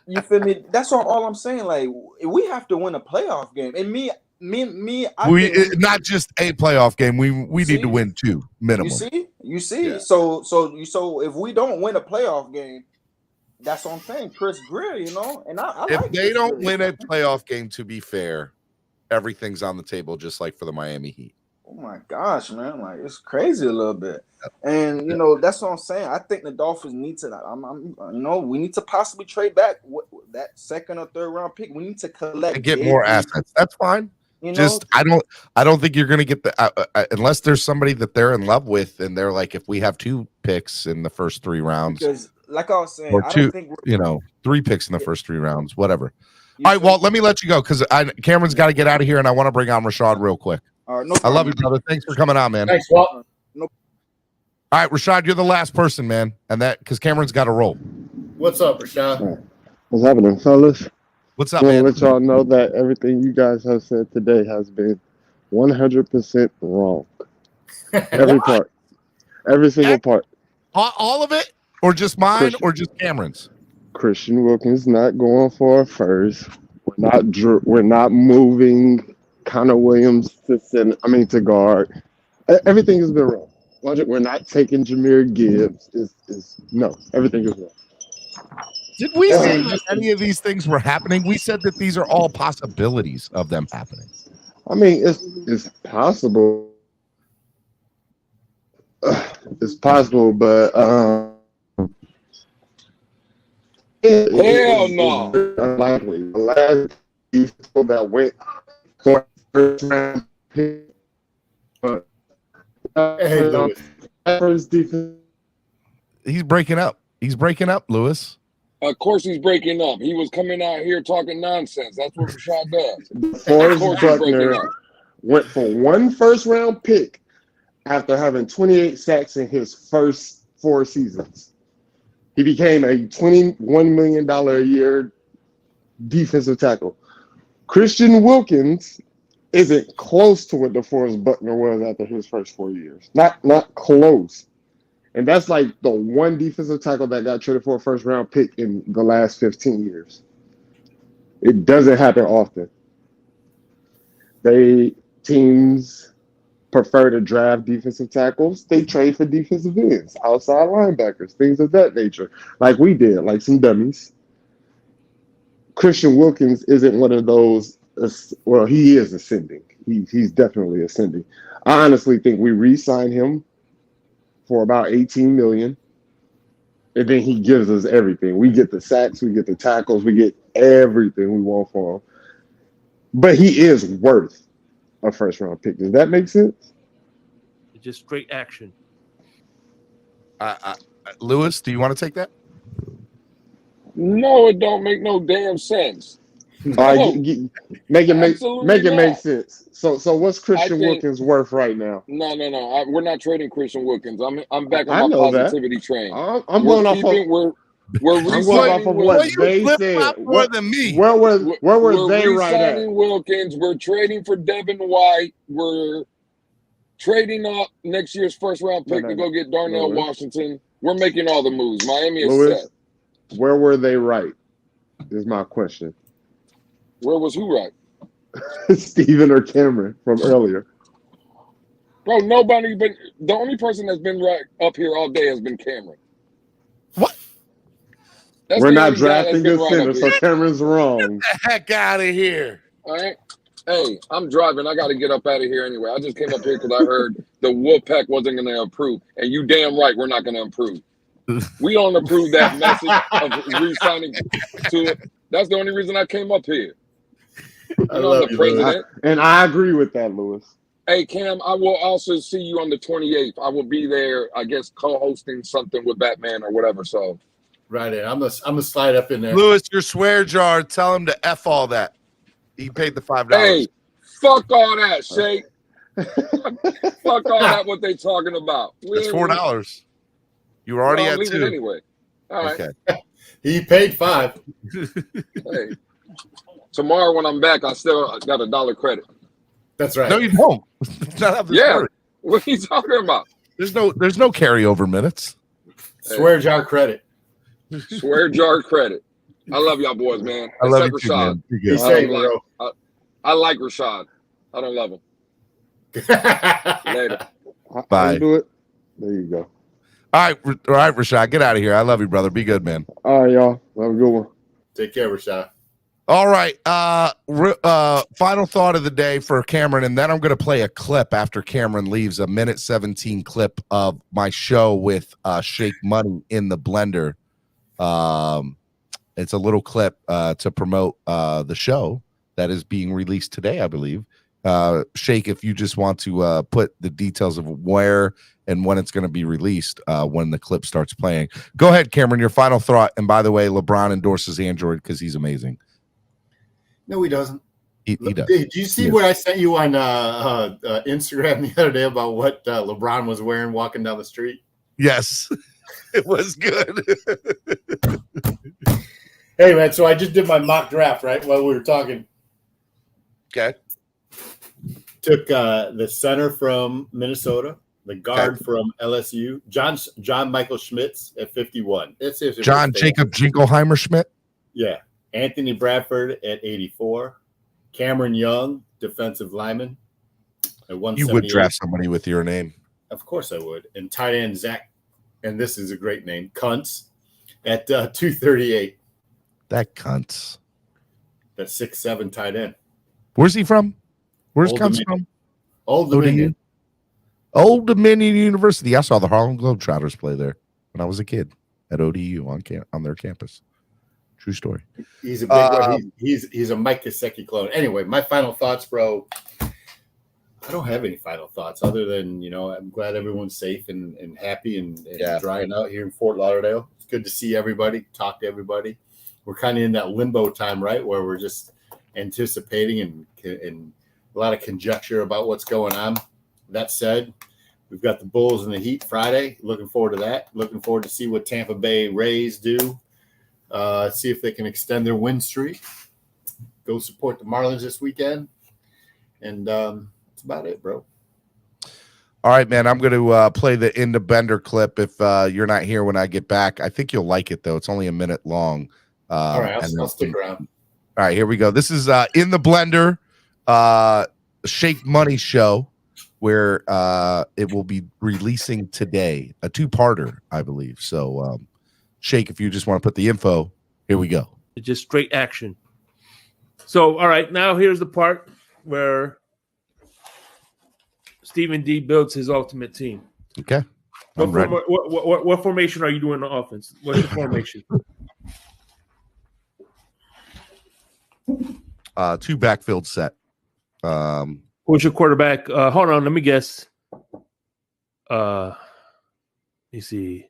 You feel me? That's all I'm saying. Like we have to win a playoff game, and me. Not just a playoff game. We need to win 2 minimum. You see. Yeah. So if we don't win a playoff game. That's what I'm saying, Chris Greer, and I if like they don't win a playoff game, to be fair, everything's on the table, just like for the Miami Heat. Oh my gosh, man! Like it's crazy a little bit, and that's what I'm saying. I think the Dolphins need to. We need to possibly trade back that second or third round pick. We need to collect and get more assets. That's fine. I don't think you're going to get the unless there's somebody that they're in love with, and they're like, if we have 2 picks in the first 3 rounds. Because, like I was saying, or 2, 3 picks in the first 3 rounds, whatever. All right, well, let me let you go because Cameron's got to get out of here, and I want to bring on Rashad real quick. All right, no I love you, brother. Thanks for coming on, man. Thanks, Walt. No. All right, Rashad, you're the last person, man, and that because Cameron's got to roll. What's up, Rashad? What's happening, fellas? What's up, I want man? to let y'all know that everything you guys have said today has been 100% wrong. Every part, every single part. All of it, or just mine, or just Cameron's? Christian Wilkins not going for a first. We're not moving Connor Williams to guard. Everything has been wrong. We're not taking Jahmyr Gibbs. No, everything is wrong. Did we say that any of these things were happening? We said that these are all possibilities of them happening. I mean, it's possible. It's possible, but hell no. Unlikely. The last people that went for first round pick, but first defense. He's breaking up. Lewis. Of course he's breaking up. He was coming out here talking nonsense. That's what Rashad does. Forrest Buckner went for 1 first round pick after having 28 sacks in his first 4 seasons. He became a $21 million a year defensive tackle. Christian Wilkins isn't close to what DeForest Buckner was after his first 4 years. Not close. And that's like the one defensive tackle that got traded for a first-round pick in the last 15 years. It doesn't happen often. Teams prefer to draft defensive tackles. They trade for defensive ends, outside linebackers, things of that nature, like we did, like some dummies. Christian Wilkins isn't one of those. Well, he is ascending. He's definitely ascending. I honestly think we re-sign him for about $18 million, and then he gives us everything. We get the sacks, we get the tackles, we get everything we want for him. But he is worth a first-round pick. Does that make sense? It's just straight action. Lewis, do you want to take that? No, it don't make no damn sense. All right, make it make sense. So what's Christian think- Wilkins worth right now? No. We're not trading Christian Wilkins. I'm back I on my know that. positivity train. I'm going off of We're I'm going re-signing off of what they said. More than me. Where were they right at? re-signing Wilkins. We're trading for Devin White. We're trading up next year's first round pick No. to go get Darnell Lewis. Washington. We're making all the moves. Miami is Lewis, set. where were they right? Is my question. Where was who right? Steven or Cameron from earlier. Bro, nobody been the only person that's been right up here all day has been Cameron. What? That's We're the not only guy that's drafting been a right center, up so here. Cameron's wrong. Heck out of here. All right. Hey, I'm driving. I got to get up out of here anyway. I just came up here because I heard the Wolfpack wasn't going to improve. And you damn right we're not going to improve. We don't approve that message of re-signing to it. That's the only reason I came up here. I love you, brother. And I agree with that, Lewis. Hey, Cam, I will also see you on the 28th. I will be there, I guess, co-hosting something with Batman or whatever. So, Right in. I'm gonna slide up in there. Lewis, your swear jar. Tell him to F all that. He paid the $5. hey, fuck all that, Shay. Fuck all that. What they talking about? It's $4. You were already I'm at leaving 2. anyway. All right. Okay. He paid $5. Hey, tomorrow when I'm back, I still got $1 credit. That's right. No, you don't. It's not how this Yeah. works. What are you talking about? There's no carryover minutes. Swear jar credit. Swear jar credit. I love y'all boys, man. I love Except you too, Rashad. man. You're Be good. safe, like, bro. I like Rashad. I don't love him. Later. Bye. I'll do it. There you go. All right, Rashad, get out of here. I love you, brother. Be good, man. All right, y'all. Have a good one. Take care, Rashad. All right. Final thought of the day for Cameron, and then I'm going to play a clip after Cameron leaves, a minute 17 clip of my show with Shake Money in the Blender. It's a little clip to promote the show that is being released today, I believe. Shake, if you just want to put the details of where and when it's going to be released when the clip starts playing. Go ahead, Cameron, your final thought. And by the way, LeBron endorses Android because he's amazing. No, he doesn't. He does. Did you see what I sent you on Instagram the other day about what LeBron was wearing walking down the street? Yes, it was good. Hey, man, so I just did my mock draft, right, while we were talking. Okay. Took the center from Minnesota, the guard from LSU, John Michael Schmitz at 51. That's it. John Jacob Jingleheimer Schmidt. Yeah. Anthony Bradford at 84. Cameron Young, defensive lineman, at 178. You would draft somebody with your name. Of course I would. And tight end Zach, and this is a great name, Kuntz, at 238. That cunt. That 6'7" tight end. Where's he from? Where's Old Kuntz Dominion. from? Old Dominion. Old Dominion University. I saw the Harlem Globetrotters play there when I was a kid at ODU on their campus. True story. He's a big one. He's a Mike Gesicki clone. Anyway, my final thoughts, bro. I don't have any final thoughts other than, I'm glad everyone's safe and happy and drying out here in Fort Lauderdale. It's good to see everybody, talk to everybody. We're kind of in that limbo time, right, where we're just anticipating and a lot of conjecture about what's going on. That said, We've got the Bulls and the Heat Friday. Looking forward to that. Looking forward to see what Tampa Bay Rays do. See if they can extend their win streak. Go support the Marlins this weekend. And that's about it, bro. All right, man. I'm going to play the In the Bender clip if you're not here when I get back. I think you'll like it, though. It's only a minute long. All right, I'll stick around. All right, here we go. This is In the Blender Shake Money show where it will be releasing today. A two-parter, I believe. So, Shake, if you just want to put the info, here we go. It's just straight action. So, all right, now here's the part where Stephen D builds his ultimate team. Okay. What formation are you doing on offense? What's the formation? Two backfield set. Who's your quarterback? Hold on, let me guess. Let me see.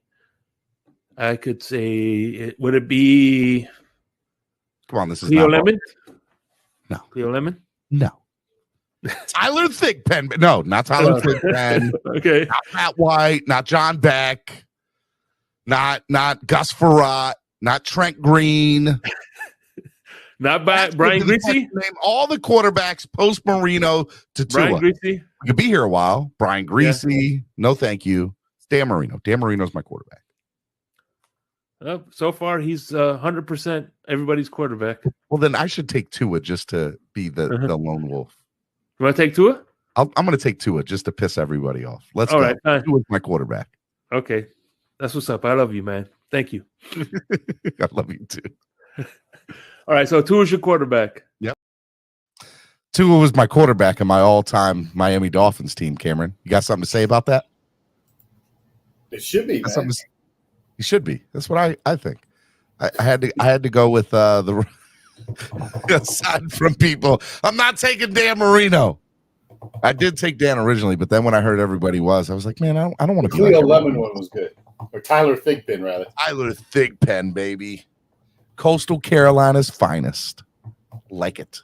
I could say, would it be? Come on, this is Cleo not Lemon. No, Cleo Lemon. No. Tyler Thigpen. No, not Tyler Thigpen. Okay. Not Matt White. Not John Beck. Not Gus Farrat. Not Trent Green. Not Brian Greasy. Name all the quarterbacks post Marino to Tua. Brian Greasy. We could be here a while. Brian Greasy. Yeah. No, thank you. It's Dan Marino. Dan Marino's my quarterback. So far, he's 100% everybody's quarterback. Well, then I should take Tua just to be the lone wolf. You want to take Tua? I'm going to take Tua just to piss everybody off. Let's go. Right, Tua's my quarterback. Okay. That's what's up. I love you, man. Thank you. I love you, too. All right, so Tua's your quarterback. Yep. Tua was my quarterback in my all-time Miami Dolphins team, Cameron. You got something to say about that? It should be, man. He should be. That's what I think. I had to go with the aside from people. I'm not taking Dan Marino. I did take Dan originally, but then when I heard everybody was, I was like, man, I don't want to be. Cleo Lemon one was good, or Tyler Thigpen rather. Tyler Thigpen, baby. Coastal Carolina's finest. Like it.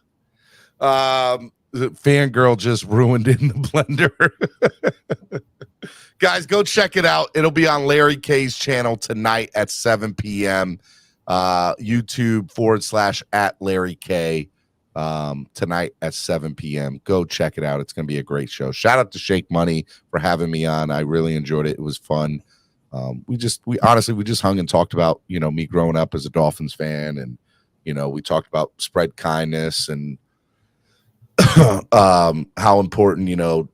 The fangirl just ruined In the Blender. Guys, go check it out. It'll be on Larry K's channel tonight at 7 p.m. YouTube / Larry K tonight at 7 p.m. Go check it out. It's going to be a great show. Shout out to Shake Money for having me on. I really enjoyed it. It was fun. We just hung and talked about, me growing up as a Dolphins fan. And, we talked about spread kindness and how important,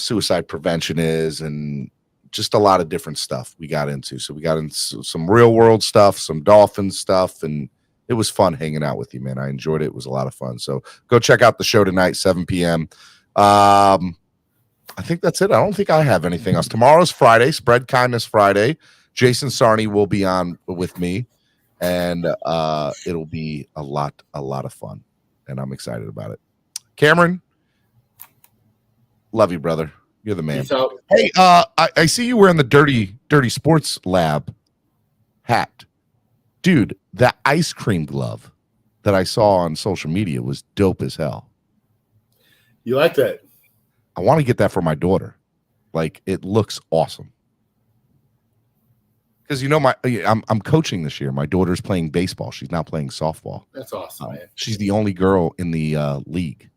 suicide prevention is, and just a lot of different stuff we got into. So we got into some real world stuff, some Dolphins stuff, and it was fun hanging out with you, man. I enjoyed it. It was a lot of fun. So go check out the show tonight, 7 p.m. I think that's it. I don't think I have anything else. Tomorrow's Friday, Spread Kindness Friday. Jason Sarney will be on with me, and it'll be a lot of fun, and I'm excited about it. Cameron, love you, brother. You're the man. Hey, I see you wearing the dirty sports lab hat. Dude, that ice cream glove that I saw on social media was dope as hell. You like that? I want to get that for my daughter. Like, it looks awesome. Because I'm coaching this year. My daughter's playing baseball. She's now playing softball. That's awesome, man. She's the only girl in the league.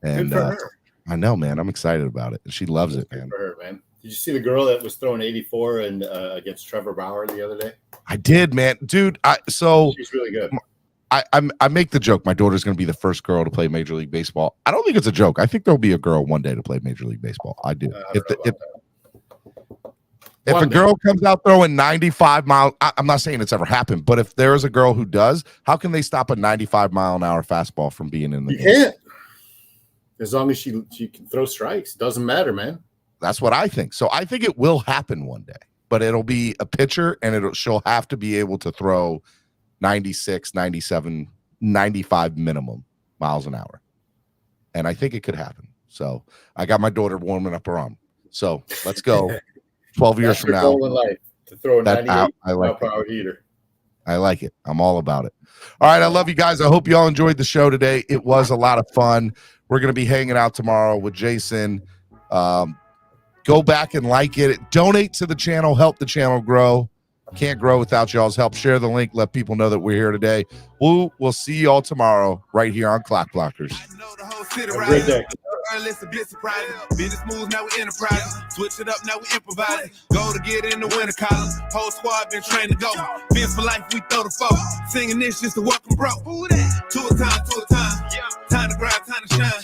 And good for her. I know, man. I'm excited about it. She loves it, man. Good for her, man. Did you see the girl that was throwing 84 and against Trevor Bauer the other day? I did, man. Dude, she's really good. I make the joke my daughter's going to be the first girl to play Major League Baseball. I don't think it's a joke. I think there'll be a girl one day to play Major League Baseball. I do. If a girl comes out throwing 95 miles, I'm not saying it's ever happened, but if there is a girl who does, how can they stop a 95-mile-an-hour fastball from being in the game? You can't. As long as she can throw strikes. Doesn't matter, man. That's what I think. So I think it will happen one day, but it'll be a pitcher, and she'll have to be able to throw 96, 97, 95 minimum miles an hour. And I think it could happen. So I got my daughter warming up her arm. So let's go. 12 years from now. Goal in life, to throw a 98 mile per hour heater. I like it. I'm all about it. All right. I love you guys. I hope you all enjoyed the show today. It was a lot of fun. We're going to be hanging out tomorrow with Jason. Go back and like it. Donate to the channel. Help the channel grow. Can't grow without y'all's help. Share the link. Let people know that we're here today. We'll see y'all tomorrow right here on Clock Blockers. Have a great day. It's a bit surprising. Business moves, now we enterprising. Switch it up, now we improvising. Go to get in the winter column. Whole squad been trained to go. Phins for life, we throw the foe. Singing this just to welcome bro. To a time, to a time. Time to grind, time to shine.